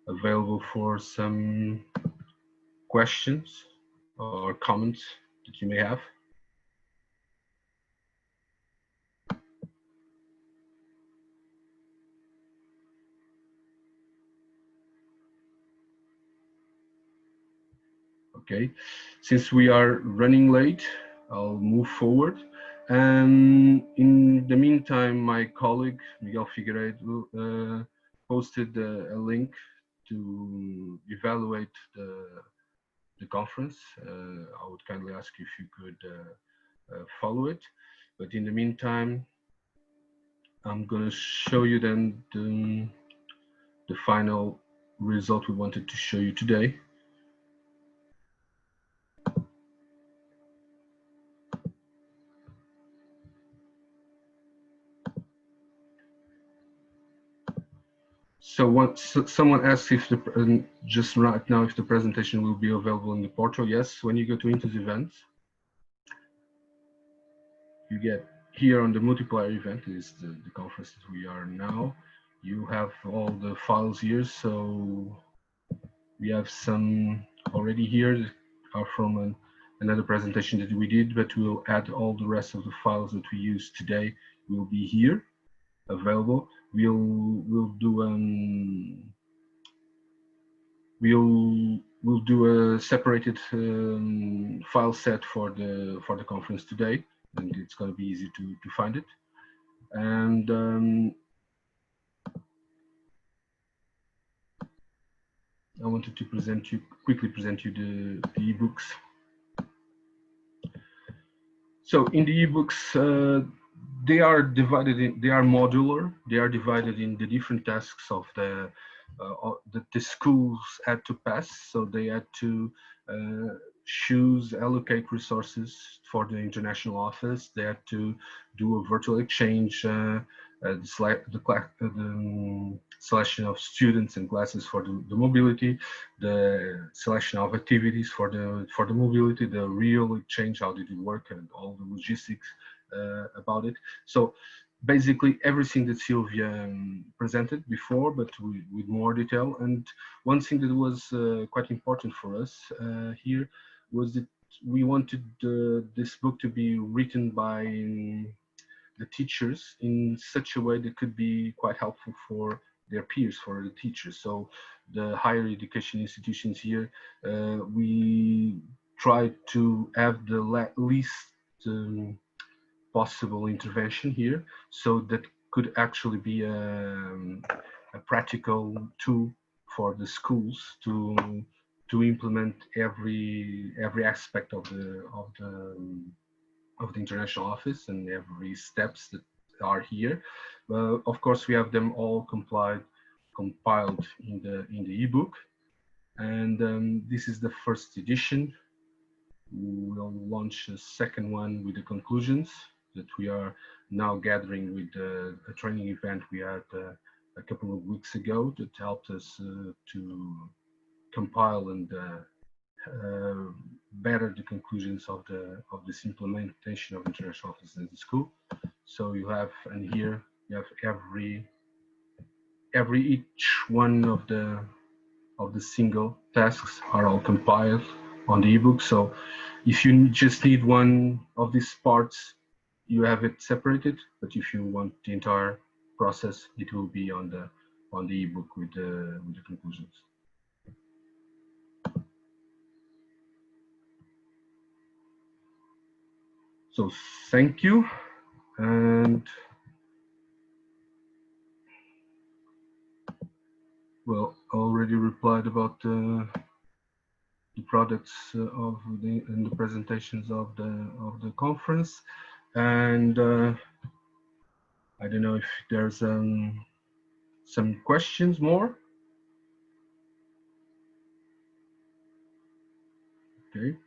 available for some questions or comments that you may have. Okay, since we are running late, I'll move forward. In the meantime, my colleague Miguel Figueiredo posted a link to evaluate the conference. I would kindly ask if you could follow it. But in the meantime, I'm going to show you then the final result we wanted to show you today. So once someone asks if just right now if the presentation will be available in the portal. Yes, when you go to Intus Events, you get here on the multiplier event is the conference that we are now. You have all the files here. So we have some already here that are from another presentation that we did, but we'll add all the rest of the files that we use today will be here available. We'll do a separated file set for the conference today, and it's going to be easy to find it. And I wanted to quickly present you the ebooks. So in the ebooks, they are modular. They are divided in the different tasks of that the schools had to pass. So they had to allocate resources for the international office. They had to do a virtual exchange, the selection of students and classes for the mobility, the selection of activities for the mobility, the real exchange, how did it work, and all the logistics about it. So basically everything that Sylvia presented before, but with more detail. And one thing that was quite important for us here was that we wanted this book to be written by the teachers in such a way that could be quite helpful for their peers, for the teachers. So the higher education institutions here, we tried to have the least possible intervention here, so that could actually be a practical tool for the schools to implement every aspect of the international office and every steps that are here. Of course, we have them all compiled in the ebook, and this is the first edition. We'll launch a second one with the conclusions that we are now gathering with a training event we had a couple of weeks ago that helped us to compile and better the conclusions of this implementation of international offices in the school. So you have, and here you have each one of the single tasks are all compiled on the ebook. So if you just need one of these parts, you have it separated, but if you want the entire process, it will be on the ebook with the conclusions. So thank you, and well, I already replied about the products and the presentations of the conference, and I don't know if there's some questions more. Okay.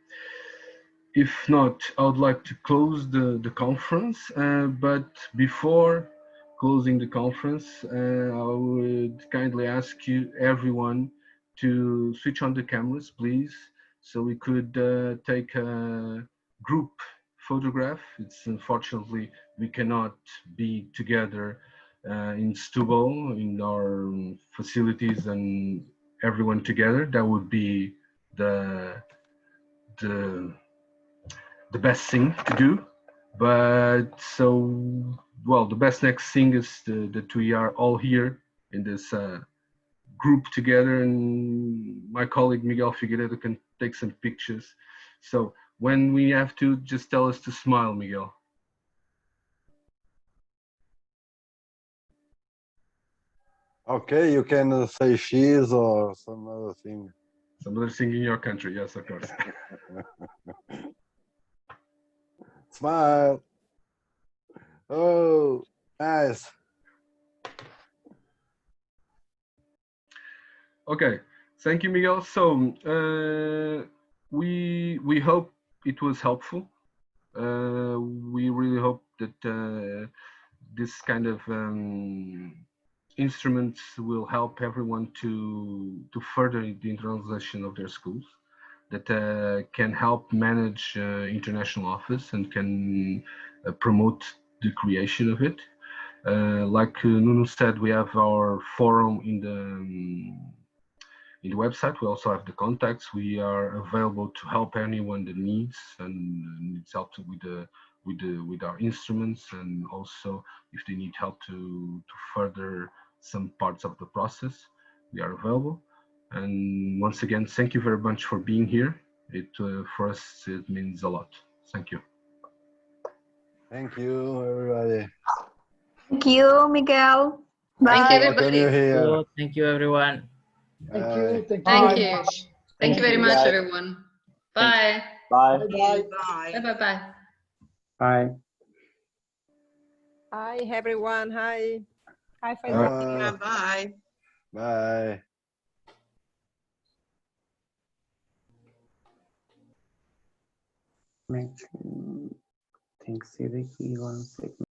If not, I would like to close the conference, but before closing the conference, I would kindly ask everyone to switch on the cameras, please, so we could take a group photograph. It's unfortunately we cannot be together in Setúbal in our facilities and everyone together. That would be the best thing to do, but well, the best next thing is that we are all here in this group together, and my colleague Miguel Figueiredo can take some pictures. So when we have to, just tell us to smile, Miguel. Okay, you can say cheese or some other thing. Some other thing in your country, yes, of course. Smile. Oh, nice. Okay, thank you, Miguel. So we hope it was helpful. We really hope that this kind of instruments will help everyone to further the internationalization of their schools, that can help manage international office and can promote the creation of it. Like Nuno said, we have our forum in the website. We also have the contacts. We are available to help anyone that needs help with our instruments, and also if they need help to further some parts of the process, we are available. And once again, thank you very much for being here. It for us it means a lot. Thank you. Thank you, everybody. Thank you, Miguel. Bye. Thank you, everybody. Thank you, everyone. Thank you. Thank you. Thank you. Thank you very much, everyone. Bye. Bye. Bye. Bye. Bye. Bye. Bye. Hi, everyone. Hi. Hi, Bye. Bye. Think see the key 1 second.